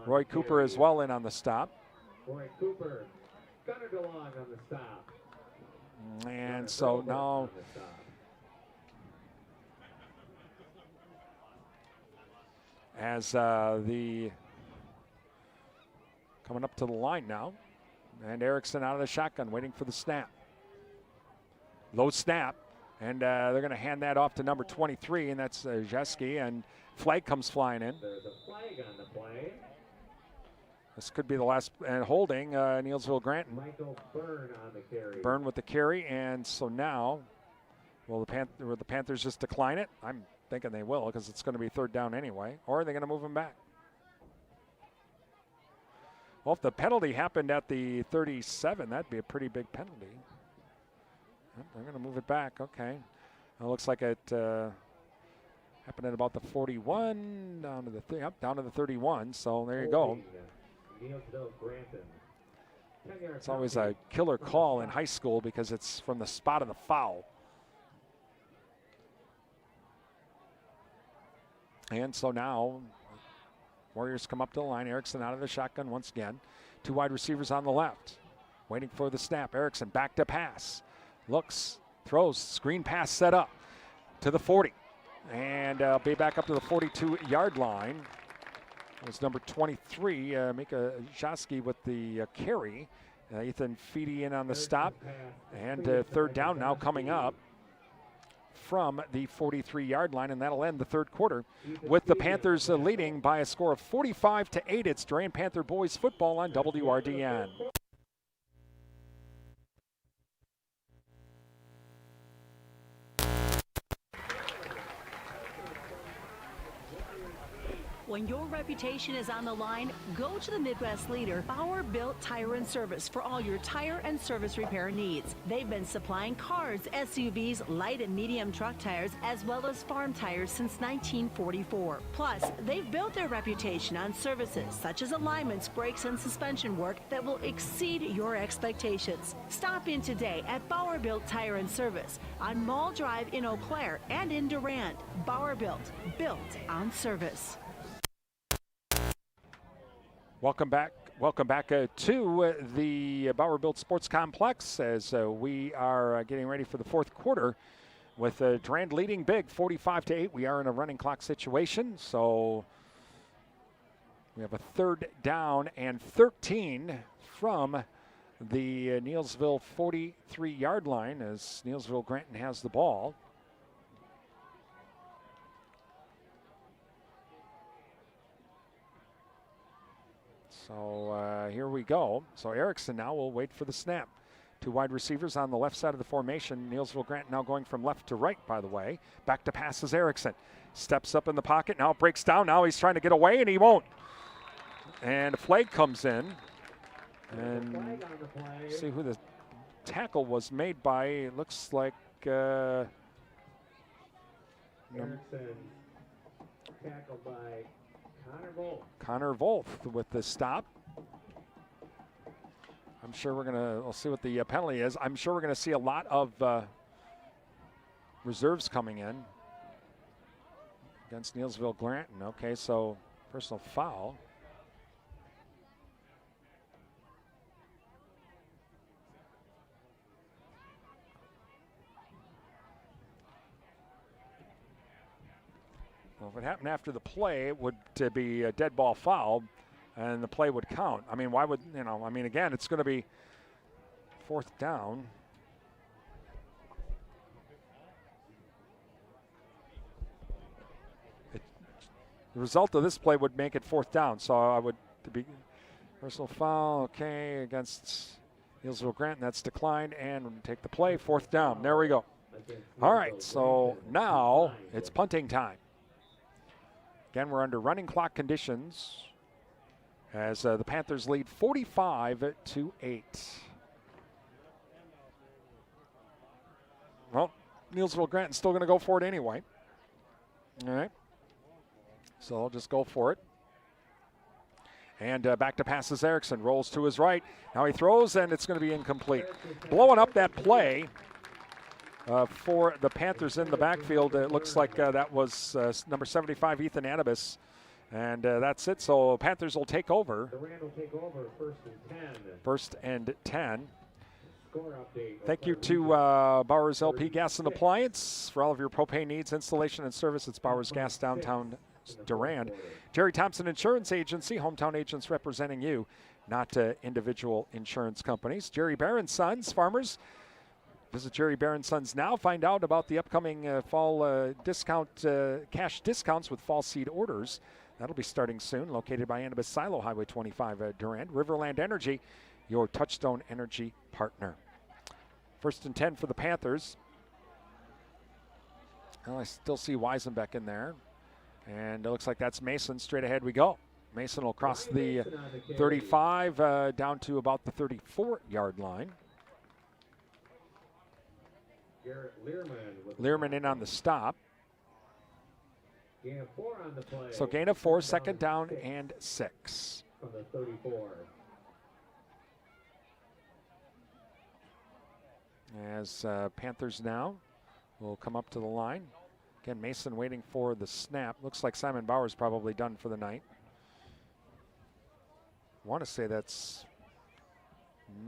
Roy Cooper as well in on the stop. Roy Cooper, Gunnar DeLong on the stop. And so now as the coming up to the line now, and Erickson out of the shotgun waiting for the snap. Low snap, and they're going to hand that off to number 23, and that's Jeski, and flag comes flying in. There's a flag on the play. This could be the last, and holding Neillsville Granton. Michael Byrne on the carry. Byrne with the carry, and so now, will the Panthers just decline it? I'm thinking they will because it's going to be 3rd down anyway, or are they going to move him back? Well, if the penalty happened at the 37, that'd be a pretty big penalty. Yep, they're going to move it back. Okay. It looks like it happened at about the 41, down to the down to the 31. So there you go. It's always a killer call in high school because it's from the spot of the foul. And so now Warriors come up to the line. Erickson out of the shotgun once again. 2 wide receivers on the left. Waiting for the snap. Erickson back to pass. Looks, throws, screen pass set up to the 40. And be back up to the 42-yard line. It was number 23, Mika Jaski with the carry. Ethan Feedy in on the stop. And 3rd down now coming up from the 43-yard line, and that'll end the 3rd quarter with the Panthers leading by a score of 45-8. It's Durand Panther boys football on WRDN. When your reputation is on the line, go to the Midwest leader, Bauer Built Tire and Service, for all your tire and service repair needs. They've been supplying cars, SUVs, light and medium truck tires, as well as farm tires since 1944. Plus, they've built their reputation on services such as alignments, brakes, and suspension work that will exceed your expectations. Stop in today at Bauer Built Tire and Service on Mall Drive in Eau Claire and in Durand. Bauer Built on service. Welcome back to the Bauer Built Sports Complex as we are getting ready for the fourth quarter with Durand leading big 45-8. We are in a running clock situation, so we have a third down and 13 from the Neillsville 43-yard line as Neillsville Granton has the ball. So here we go. So Erickson now will wait for the snap. Two wide receivers on the left side of the formation. Neillsville Grant now going from left to right, by the way. Back to pass is Erickson. Steps up in the pocket, now breaks down. Now he's trying to get away, and he won't. And a flag comes in. And see who the tackle was made by. It looks like Erickson, tackled by Connor Wolf with the stop. I'm sure we'll see what the penalty is. I'm sure we're going to see a lot of reserves coming in against Neillsville Granton. Okay, so personal foul. Well, if it happened after the play, it would be a dead ball foul, and the play would count. I mean, why would, again, it's going to be fourth down. The result of this play would make it fourth down, so I would be personal foul, okay, against Neillsville Granton. That's declined, and we'll take the play, fourth down. There we go. All right, so now it's punting time. Again, we're under running clock conditions as the Panthers lead 45-8. Well, Neillsville Granton's still going to go for it anyway. All right. So I'll just go for it. And back to passes Erickson. Rolls to his right. Now he throws, and it's going to be incomplete. Blowing up that play for the Panthers in the backfield. It looks like that was number 75, Ethan Anibis. And that's it. So Panthers will take over. Durand will take over, First and 10. Score update. Thank you to Bowers LP Gas and Appliance for all of your propane needs, installation, and service. It's Bowers Gas, downtown Durand. Jerry Thompson Insurance Agency, hometown agents representing you, not individual insurance companies. Jerry Barron Sons, farmers. Visit Jerry Barron Sons now. Find out about the upcoming fall cash discounts with fall seed orders. That'll be starting soon. Located by Annabis Silo, Highway 25 Durand. Riverland Energy, your Touchstone Energy partner. First and 10 for the Panthers. Well, I still see Weisenbeck in there. And it looks like that's Mason. Straight ahead we go. Mason will cross the 35 down to about the 34-yard line. Learman in on the stop. Gain of 4 on the play. So gain of 4, second down and 6. From the 34. As Panthers now will come up to the line. Again, Mason waiting for the snap. Looks like Simon Bauer's probably done for the night. I want to say that's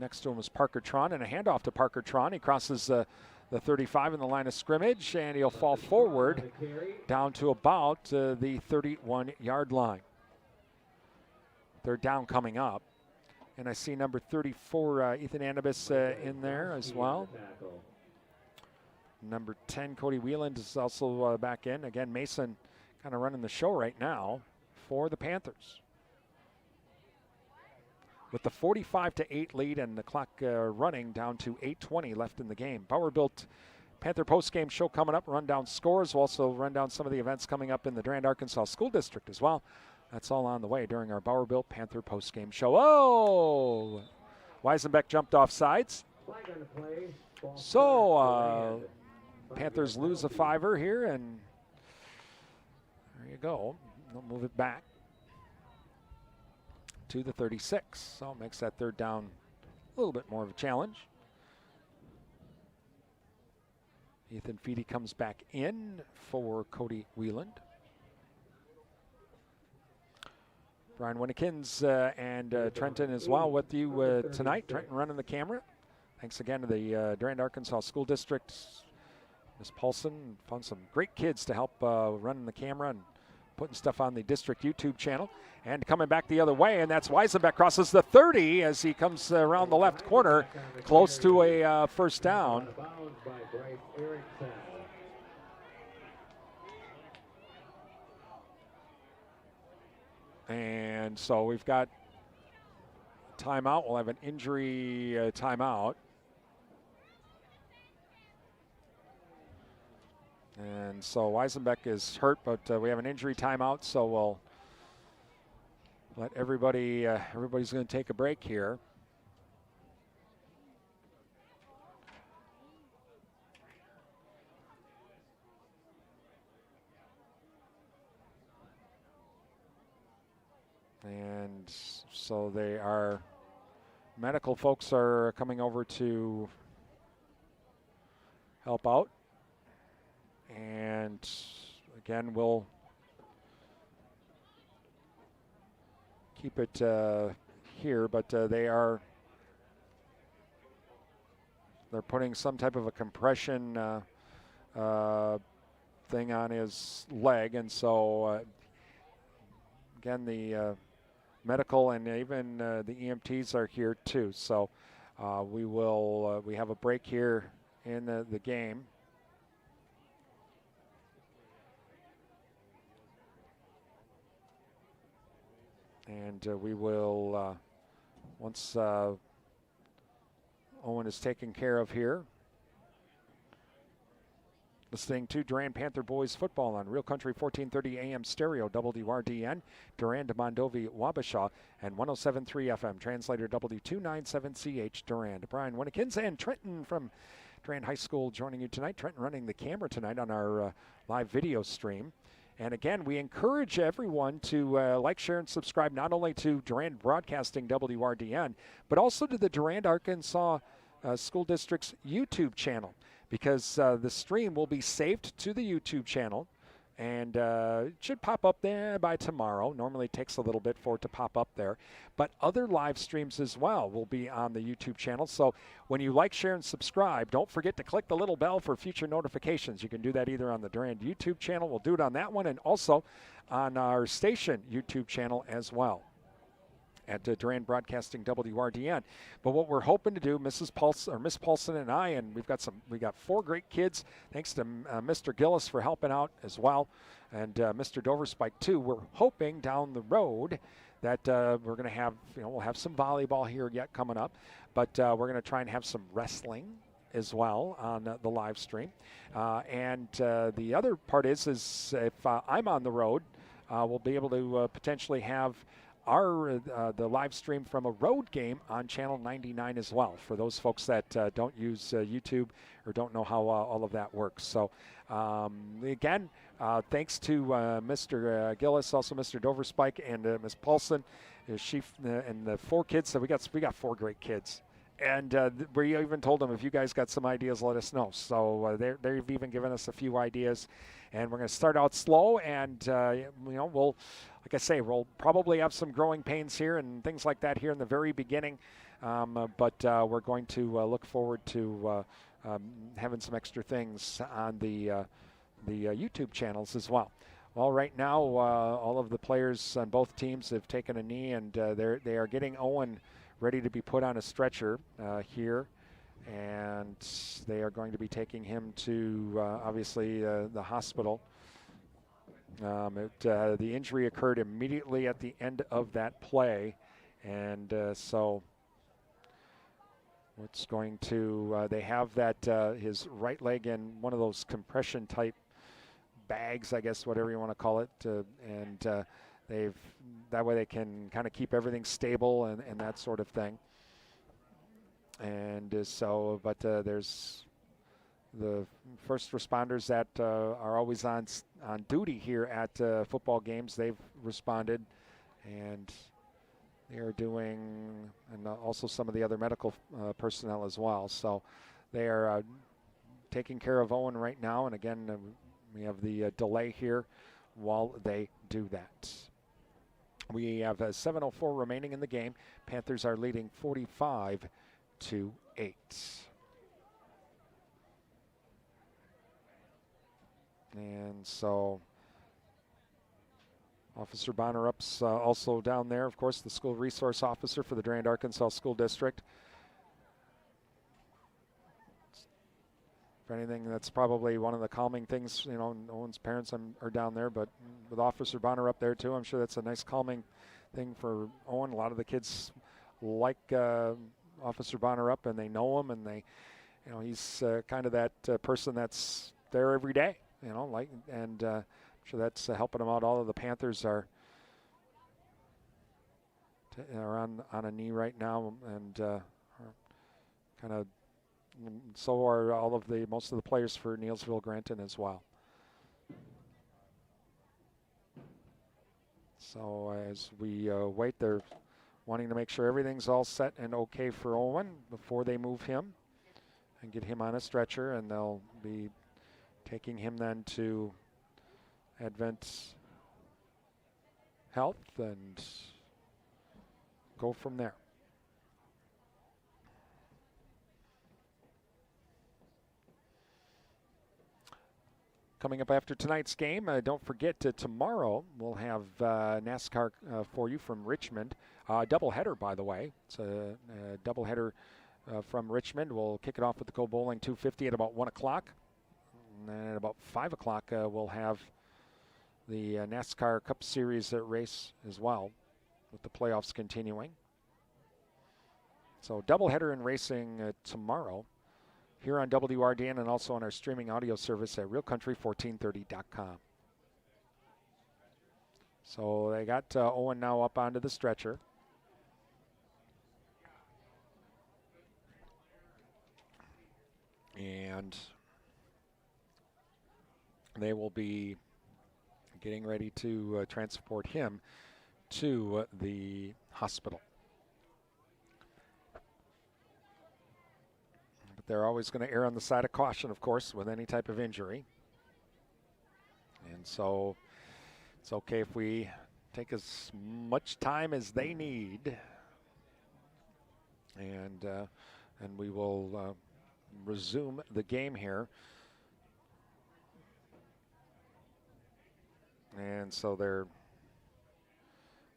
next to him is Parker Tron, and a handoff to Parker Tron. He crosses the 35 in the line of scrimmage, and he'll fall forward down to about the 31-yard line. Third down coming up. And I see number 34, Ethan Anibis in there as well. Number 10, Cody Wieland is also back in. Again, Mason kind of running the show right now for the Panthers. With the 45-8 lead and the clock running down to 8:20 left in the game. Bauer Built Panther post-game show coming up. Run down scores. We'll also run down some of the events coming up in the Durand, Arkansas School District as well That's all on the way during our Bauer Built Panther postgame show. Oh! Weisenbeck jumped off sides. So Panthers lose a 5er here, and there you go. They'll move it back to the 36. So it makes that third down a little bit more of a challenge. Ethan Feedy comes back in for Cody Wieland. Brian Winnikins and Trenton as well with you tonight. Trenton running the camera. Thanks again to the Durand, Arkansas School District. Ms. Paulson found some great kids to help running the camera and putting stuff on the district YouTube channel. And coming back the other way, and that's Weisenbeck crosses the 30 as he comes around the left corner, close to a first down. And so we've got timeout. We'll have an injury timeout. And so Weisenbeck is hurt, but we have an injury timeout, so we'll let everybody, everybody's going to take a break here. And so medical folks are coming over to help out. And again, we'll keep it here, but they're putting some type of a compression thing on his leg, and so again, the medical and even the EMTs are here too. So we have a break here in the game. And we will, once Owen is taken care of here, listening to Durand Panther Boys football on Real Country 1430 AM stereo, WRDN, Durand, Mondovi, Wabasha, and 107.3 FM, translator W297CH, Durand. Brian Winnikins and Trenton from Durand High School joining you tonight. Trenton running the camera tonight on our live video stream. And again, we encourage everyone to like, share, and subscribe not only to Durand Broadcasting WRDN, but also to the Durand, Arkansas School District's YouTube channel, because the stream will be saved to the YouTube channel, and it should pop up there by tomorrow. Normally it takes a little bit for it to pop up there. But other live streams as well will be on the YouTube channel. So when you like, share, and subscribe, don't forget to click the little bell for future notifications. You can do that either on the Durand YouTube channel. We'll do it on that one, and also on our station YouTube channel as well at Durand Broadcasting WRDN. But what we're hoping to do, Miss Paulson and I, and we got 4 great kids, thanks to Mr. Gillis for helping out as well, and Mr. Doverspike too. We're hoping down the road that we're going to have, we'll have some volleyball here yet coming up, but we're going to try and have some wrestling as well on the live stream. And the other part is if I'm on the road, we'll be able to potentially have the live stream from a road game on Channel 99 as well, for those folks that don't use YouTube or don't know how all of that works. So again, thanks to Mr. Gillis, also Mr. Doverspike, and Ms. Paulson, and the 4 kids. So we got 4 great kids. And we even told them, if you guys got some ideas, let us know. So they've even given us a few ideas. And we're going to start out slow, and we'll, like I say, we'll probably have some growing pains here and things like that here in the very beginning. But we're going to look forward to having some extra things on the YouTube channels as well. Well, right now, all of the players on both teams have taken a knee, and they are getting Owen ready to be put on a stretcher here. And they are going to be taking him to, obviously, the hospital. The injury occurred immediately at the end of that play. And so it's going to, they have that, his right leg in one of those compression type bags, I guess, whatever you want to call it. And that way they can kind of keep everything stable and that sort of thing. And but there's the first responders that are always on duty here at football games. They've responded, and they are doing, and also some of the other medical personnel as well. So they are taking care of Owen right now. And again, we have the delay here while they do that. We have 7:04 remaining in the game. Panthers are leading 45-8. And so Officer Bonnerup's also down there, of course, the school resource officer for the Durand, Arkansas School District. If anything, that's probably one of the calming things. You know, Owen's parents are down there, but with Officer Bonner up there too, I'm sure that's a nice calming thing for Owen. A lot of the kids like Officer Bonner up, and they know him, and he's kind of that person that's there every day. I'm sure that's helping him out. All of the Panthers are on a knee right now, and are kind of. So are most of the players for Neillsville Granton as well. So as we wait, they're wanting to make sure everything's all set and okay for Owen before they move him and get him on a stretcher, and they'll be taking him then to Advent Health and go from there. Coming up after tonight's game, don't forget tomorrow we'll have NASCAR for you from Richmond. Doubleheader, by the way. It's a doubleheader from Richmond. We'll kick it off with the Go Bowling 250 at about 1 o'clock. And then at about 5 o'clock, we'll have the NASCAR Cup Series race as well, with the playoffs continuing. So doubleheader in racing tomorrow here on WRDN, and also on our streaming audio service at realcountry1430.com. So they got Owen now up onto the stretcher. And they will be getting ready to transport him to the hospital. They're always going to err on the side of caution, of course, with any type of injury. And so it's okay if we take as much time as they need. And we will resume the game here. And so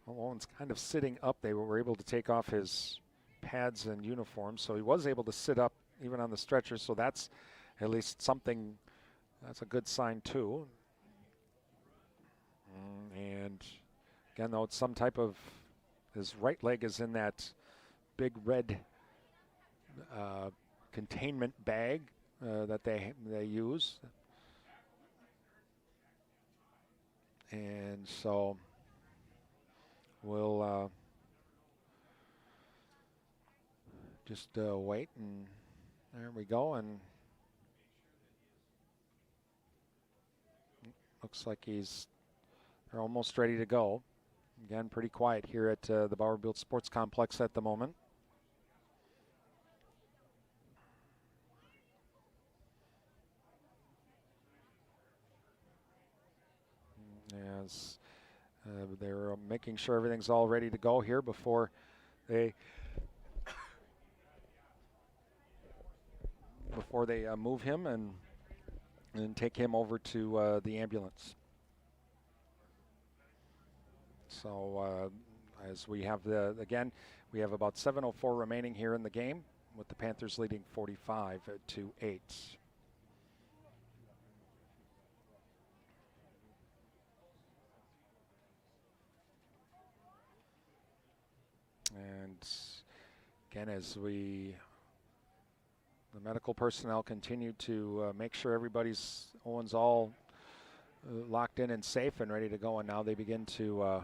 Owen's kind of sitting up. They were able to take off his pads and uniform, so he was able to sit up even on the stretcher, so that's at least something. That's a good sign too. And again, though, it's some type of, his right leg is in that big red containment bag that they use. And so we'll just wait, and there we go, and looks like they're almost ready to go. Again, pretty quiet here at the Bauer-Built Sports Complex at the moment. As they're making sure everything's all ready to go here before they move him and take him over to the ambulance. So as we have we have about 7:04 remaining here in the game, with the Panthers leading 45-8. And again, as the medical personnel continue to make sure Owen's all locked in and safe and ready to go, and now they begin to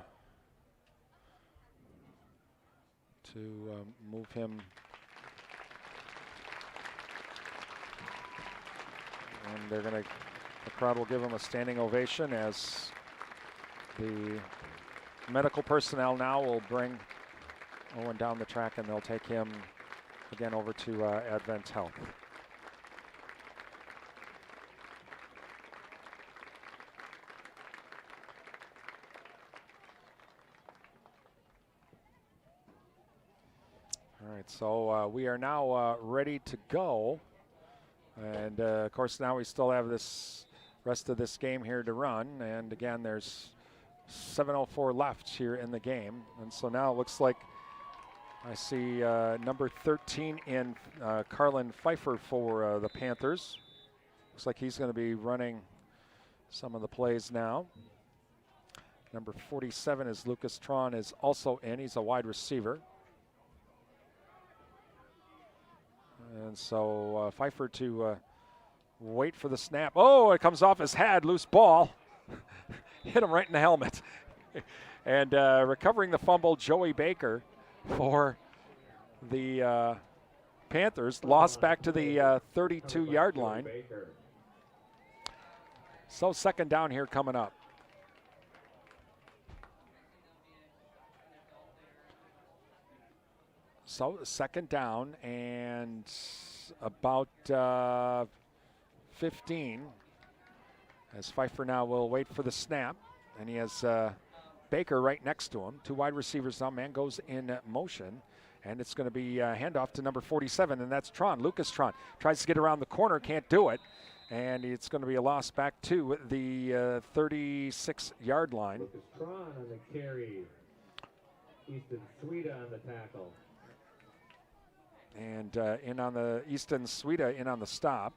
to move him. And the crowd will give him a standing ovation as the medical personnel now will bring Owen down the track, and they'll take him again over to Advent Health. All right, so we are now ready to go. And of course, now we still have this rest of this game here to run. And again, there's 7:04 left here in the game. And so now it looks like I see number 13 in Carlin Pfeiffer for the Panthers. Looks like he's going to be running some of the plays now. Number 47 is Lucas Tron is also in. He's a wide receiver. And so Pfeiffer to wait for the snap. Oh, it comes off his head, loose ball. Hit him right in the helmet. And recovering the fumble, Joey Baker for the Panthers. Lost back to the 32-yard line. So second down here coming up. So second down and about 15 as Pfeiffer now will wait for the snap, and he has Baker right next to him. Two wide receivers now. Man goes in motion, and it's going to be a handoff to number 47, and that's Tron. Lucas Tron tries to get around the corner, can't do it, and it's going to be a loss back to the 36-yard line. Lucas Tron on the carry. Easton Sweda on the tackle. And in on the Easton Sweda in on the stop.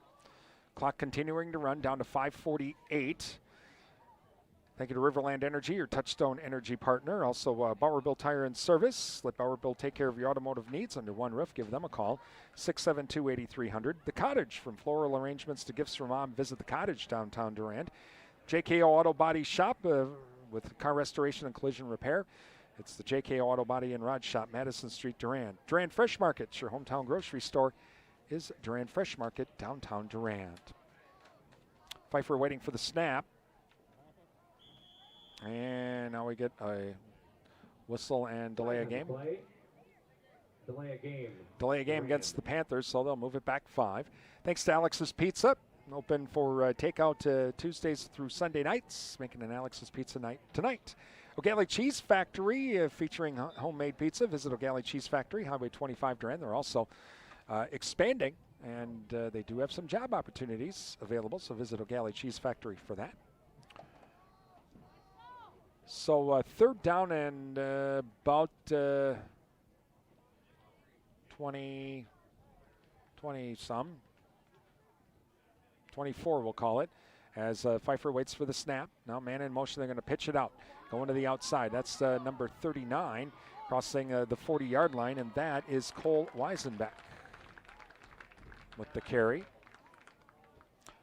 Clock continuing to run down to 5:48. Thank you to Riverland Energy, your Touchstone Energy partner. Also Bauerbill Tire and Service. Let Bauerbill take care of your automotive needs under one roof. Give them a call, 672-8300. The Cottage, from floral arrangements to gifts for mom. Visit the Cottage downtown Durand. JKO Auto Body Shop with car restoration and collision repair. It's the JK Auto Body and Rod Shop, Madison Street, Durand. Durand Fresh Market, your hometown grocery store, is Durand Fresh Market, downtown Durand. Pfeiffer waiting for the snap. And now we get a whistle and delay a game. Delay a game. Delay a game against the Panthers, so they'll move it back 5. Thanks to Alex's Pizza. Open for takeout Tuesdays through Sunday nights. Making an Alex's Pizza night tonight. O'Galley Cheese Factory featuring homemade pizza. Visit O'Galley Cheese Factory, Highway 25 Durand. They're also expanding, and they do have some job opportunities available, so visit O'Galley Cheese Factory for that. So third down and about 20-some. 24 we'll call it, as Pfeiffer waits for the snap. Now man in motion, they're going to pitch it out. Going to the outside. That's number 39, crossing the 40-yard line, and that is Cole Weisenbeck with the carry.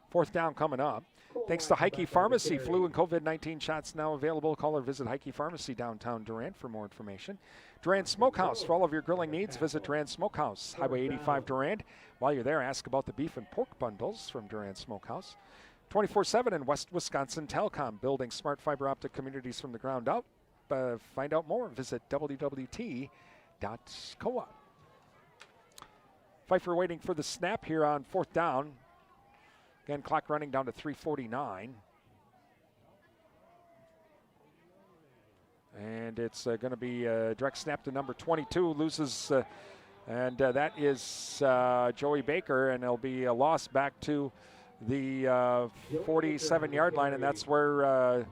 Fourth down coming up. Thanks to Heike Pharmacy, flu and COVID-19 shots now available. Call or visit Heike Pharmacy downtown Durand for more information. Durand Smokehouse, for all of your grilling needs, visit Durand Smokehouse, Highway 85 Durand. While you're there, ask about the beef and pork bundles from Durand Smokehouse. 24/7 in West Wisconsin Telecom, building smart fiber optic communities from the ground up. Find out more, visit www.coop. Pfeiffer waiting for the snap here on fourth down. Again, clock running down to 3:49. And it's going to be a direct snap to number 22, loses, and that is Joey Baker, and it'll be a loss back to the 47-yard line, and that's where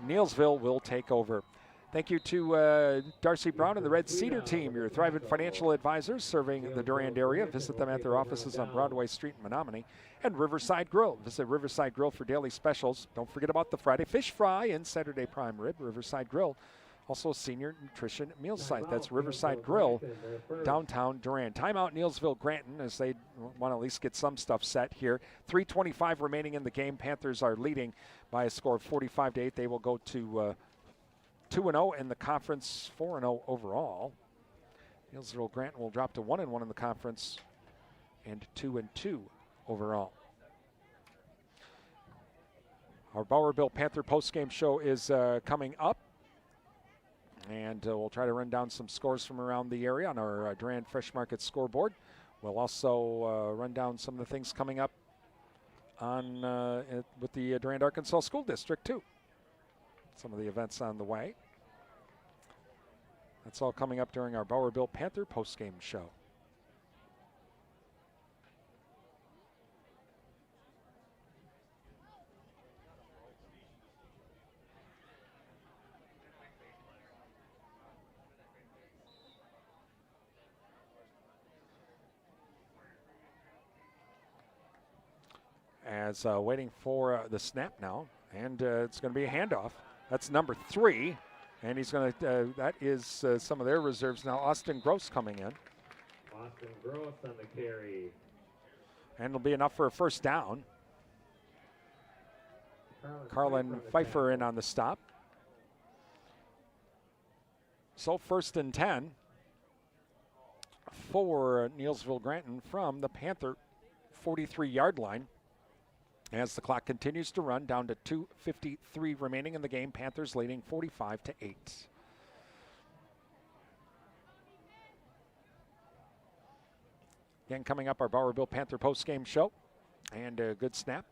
Neillsville will take over. Thank you to Darcy Brown and the Red Cedar team, your thriving financial advisors serving the Durand area. Visit them at their offices on Broadway Street in Menominee. And Riverside Grill. Visit Riverside Grill for daily specials. Don't forget about the Friday fish fry and Saturday prime rib. Riverside Grill, also a senior nutrition meal site. That's Riverside Grill, downtown Durand. Timeout Neillsville Granton as they want to at least get some stuff set here. 3:25 remaining in the game. Panthers are leading by a score of 45-8. They will go to 2-0 in the conference, 4-0 overall. Neillsville Granton will drop to 1-1 in the conference and 2-2 overall. Our Bowerville Panther postgame show is coming up, and we'll try to run down some scores from around the area on our Durand Fresh Market scoreboard. We'll also run down some of the things coming up on with the Durand Arkansas School District too. Some of the events on the way. That's all coming up during our Bowerville Panther postgame show. As waiting for the snap now, and it's going to be a handoff. That's number 3, and he's going to, that is some of their reserves now. Austin Gross coming in. Austin Gross on the carry. And it'll be enough for a first down. Carlin Pfeiffer in on the stop. So 1st and 10 for Neillsville Granton from the Panther 43-yard line. As the clock continues to run, down to 2:53 remaining in the game. Panthers leading 45-8. Again, coming up, our Bowerville Panther postgame show. And a good snap.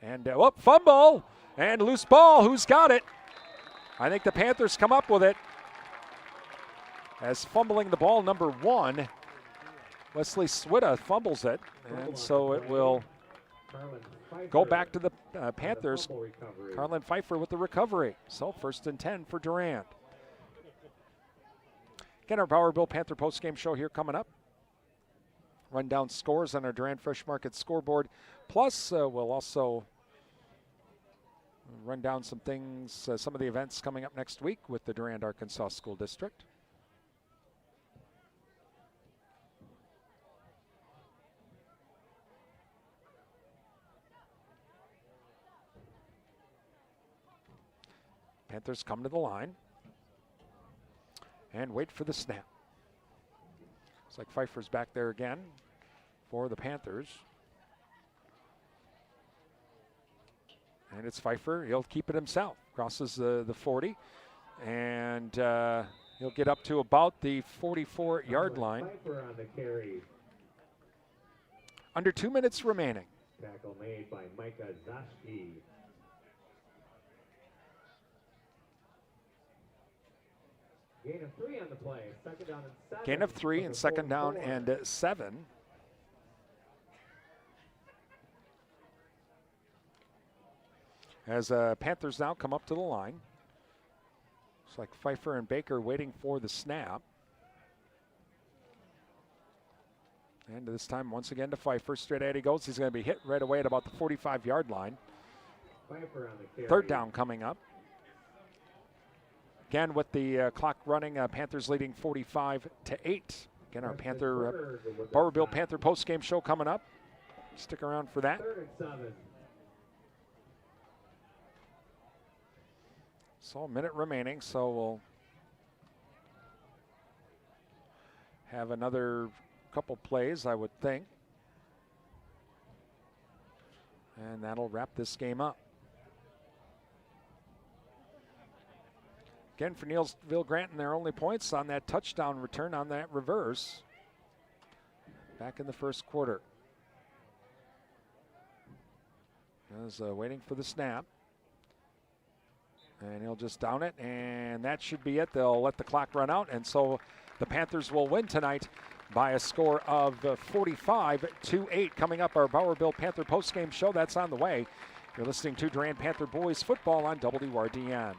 And fumble! And loose ball. Who's got it? I think the Panthers come up with it. As fumbling the ball, number 1, Wesley Switta fumbles it. And so it will go back to the Panthers. Carlin Pfeiffer with the recovery. So 1st and 10 for Durand. Again, our Bowerville Panther postgame show here coming up. Run down scores on our Durand Fresh Market scoreboard. Plus, we'll also run down some things, some of the events coming up next week with the Durand Arkansas School District. Panthers come to the line and wait for the snap. Looks like Pfeiffer's back there again for the Panthers. And it's Pfeiffer. He'll keep it himself. Crosses the 40. And he'll get up to about the 44-yard line. Pfeiffer on the carry. Under 2 minutes remaining. Tackle made by Micah Zashki. Gain of 3 on the play. Second down and 7. Gain of 3 and second down and 7. As Panthers now come up to the line. Looks like Pfeiffer and Baker waiting for the snap. And this time, once again, to Pfeiffer. Straight at he goes. He's going to be hit right away at about the 45-yard line. Pfeiffer on the carry. 3rd down coming up. Again, with the clock running, Panthers leading 45-8. Again, our Bowerville Panther postgame show coming up. Stick around for that. 3rd and 7. So a minute remaining, so we'll have another couple plays, I would think. And that'll wrap this game up. Again, for Neillsville Granton, their only points on that touchdown return on that reverse back in the first quarter. As waiting for the snap. And he'll just down it, and that should be it. They'll let the clock run out, and so the Panthers will win tonight by a score of 45-8. Coming up, our Bowerville Panther postgame show. That's on the way. You're listening to Durand Panther Boys Football on WRDN.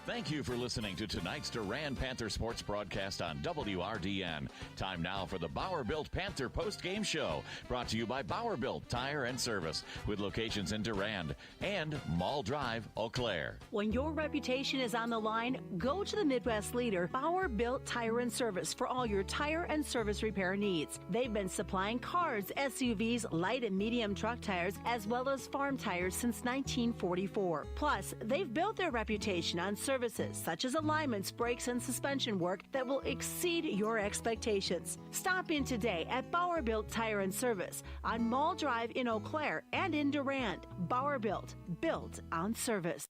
Thank you for listening to tonight's Durand Panther Sports broadcast on WRDN. Time now for the Bauer-Built Panther post-game show, brought to you by Bauer-Built Tire and Service, with locations in Durand and Mall Drive, Eau Claire. When your reputation is on the line, go to the Midwest leader, Bauer-Built Tire and Service, for all your tire and service repair needs. They've been supplying cars, SUVs, light and medium truck tires, as well as farm tires since 1944. Plus, they've built their reputation on services such as alignments, brakes, and suspension work that will exceed your expectations. Stop in today at Bauer-Built Tire and Service on Mall Drive in Eau Claire and in Durand. Bauer-Built, built on service.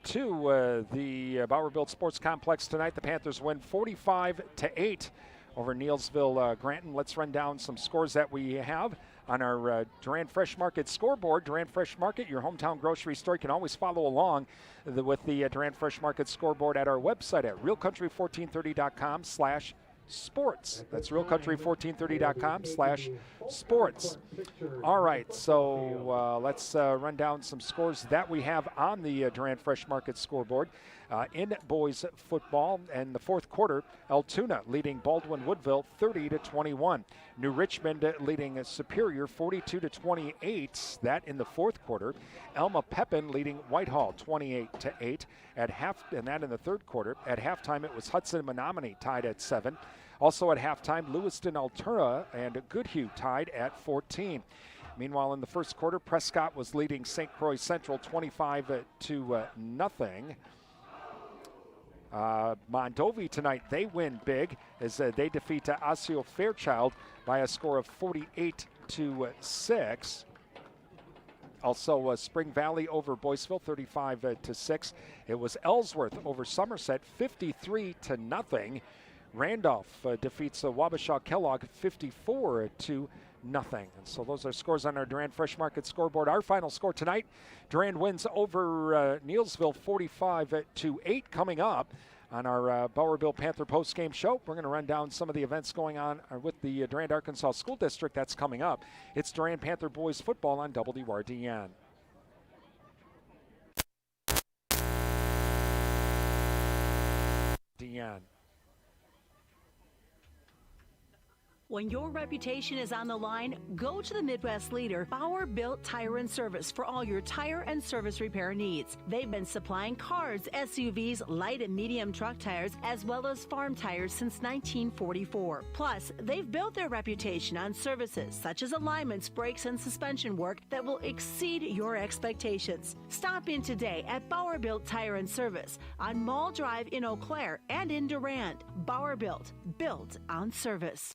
To the Bauer-Built Sports Complex tonight, the Panthers win 45-8 over Neillsville Granton. Let's run down some scores that we have on our Durand Fresh Market scoreboard. Durand Fresh Market, your hometown grocery store. You can always follow along with the Durand Fresh Market scoreboard at our website at realcountry1430.com/sports. That's realcountry1430.com/sports. All right, so let's run down some scores that we have on the Durand Fresh Market scoreboard. In boys football, in the fourth quarter, Altoona leading Baldwin Woodville 30-21. New Richmond leading Superior 42-28. That in the fourth quarter. Elma Pepin leading Whitehall 28-8 at half, and that in the third quarter. At halftime, it was Hudson Menominee tied at 7. Also at halftime, Lewiston Altura and Goodhue tied at 14. Meanwhile, in the first quarter, Prescott was leading St. Croix Central 25-0. Mondovi tonight, they win big as they defeat Osseo Fairchild by a score of 48-6. Also, Spring Valley over Boyceville 35-6. It was Ellsworth over Somerset 53-0. Randolph defeats Wabasha Kellogg 54-0. And so those are scores on our Durand Fresh Market scoreboard. Our final score tonight, Durand wins over Neillsville 45-8. Coming up on our Bauer-Built Panther post-game show, we're going to run down some of the events going on with the Durand Arkansas School District. That's coming up. It's Durand Panther boys football on WRDN. When your reputation is on the line, go to the Midwest leader, Bauer-Built Tire and Service, for all your tire and service repair needs. They've been supplying cars, SUVs, light and medium truck tires, as well as farm tires since 1944. Plus, they've built their reputation on services such as alignments, brakes, and suspension work that will exceed your expectations. Stop in today at Bauer-Built Tire and Service on Mall Drive in Eau Claire and in Durand. Bauer-Built, built on service.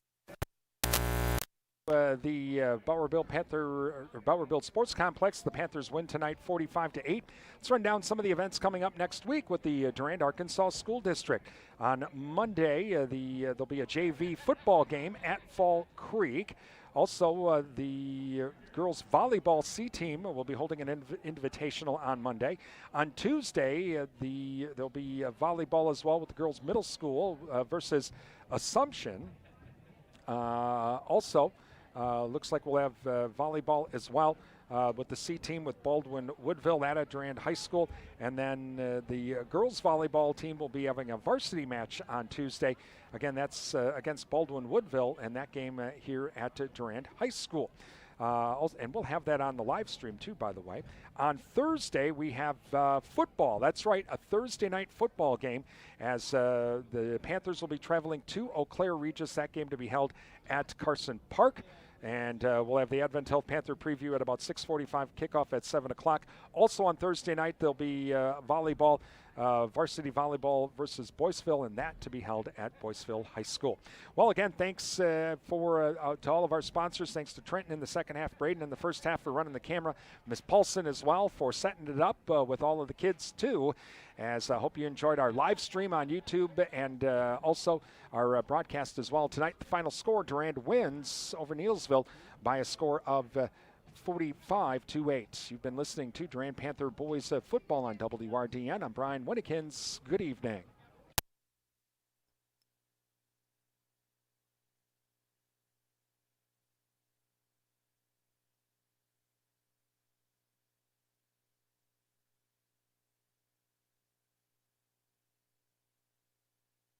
The Bauer-Built Sports Complex. The Panthers win tonight 45-8. Let's run down some of the events coming up next week with the Durand Arkansas School District. On Monday, there'll be a JV football game at Fall Creek. Also, the girls volleyball C team will be holding an invitational on Monday. On Tuesday, there'll be volleyball as well with the girls middle school versus Assumption. Looks like we'll have volleyball as well with the C team with Baldwin Woodville at Durand High School. And then the girls volleyball team will be having a varsity match on Tuesday. Again, that's against Baldwin Woodville, and that game here at Durand High School. And we'll have that on the live stream too, by the way. On Thursday, we have football. That's right, a Thursday night football game as the Panthers will be traveling to Eau Claire Regis. That game to be held at Carson Park. And we'll have the Advent Health Panther preview at about 6:45, kickoff at 7 o'clock. Also on Thursday night, there'll be volleyball, varsity volleyball versus Boyceville, and that to be held at Boyceville High School. Well, again, thanks to all of our sponsors. Thanks to Trenton in the second half, Braden in the first half for running the camera, Miss Paulson as well for setting it up with all of the kids too. As I hope you enjoyed our live stream on YouTube and also our broadcast as well tonight. The final score, Durand wins over Neillsville by a score of 45-8. You've been listening to Durand Panther boys football on WRDN. I'm Brian Winnikins. Good evening.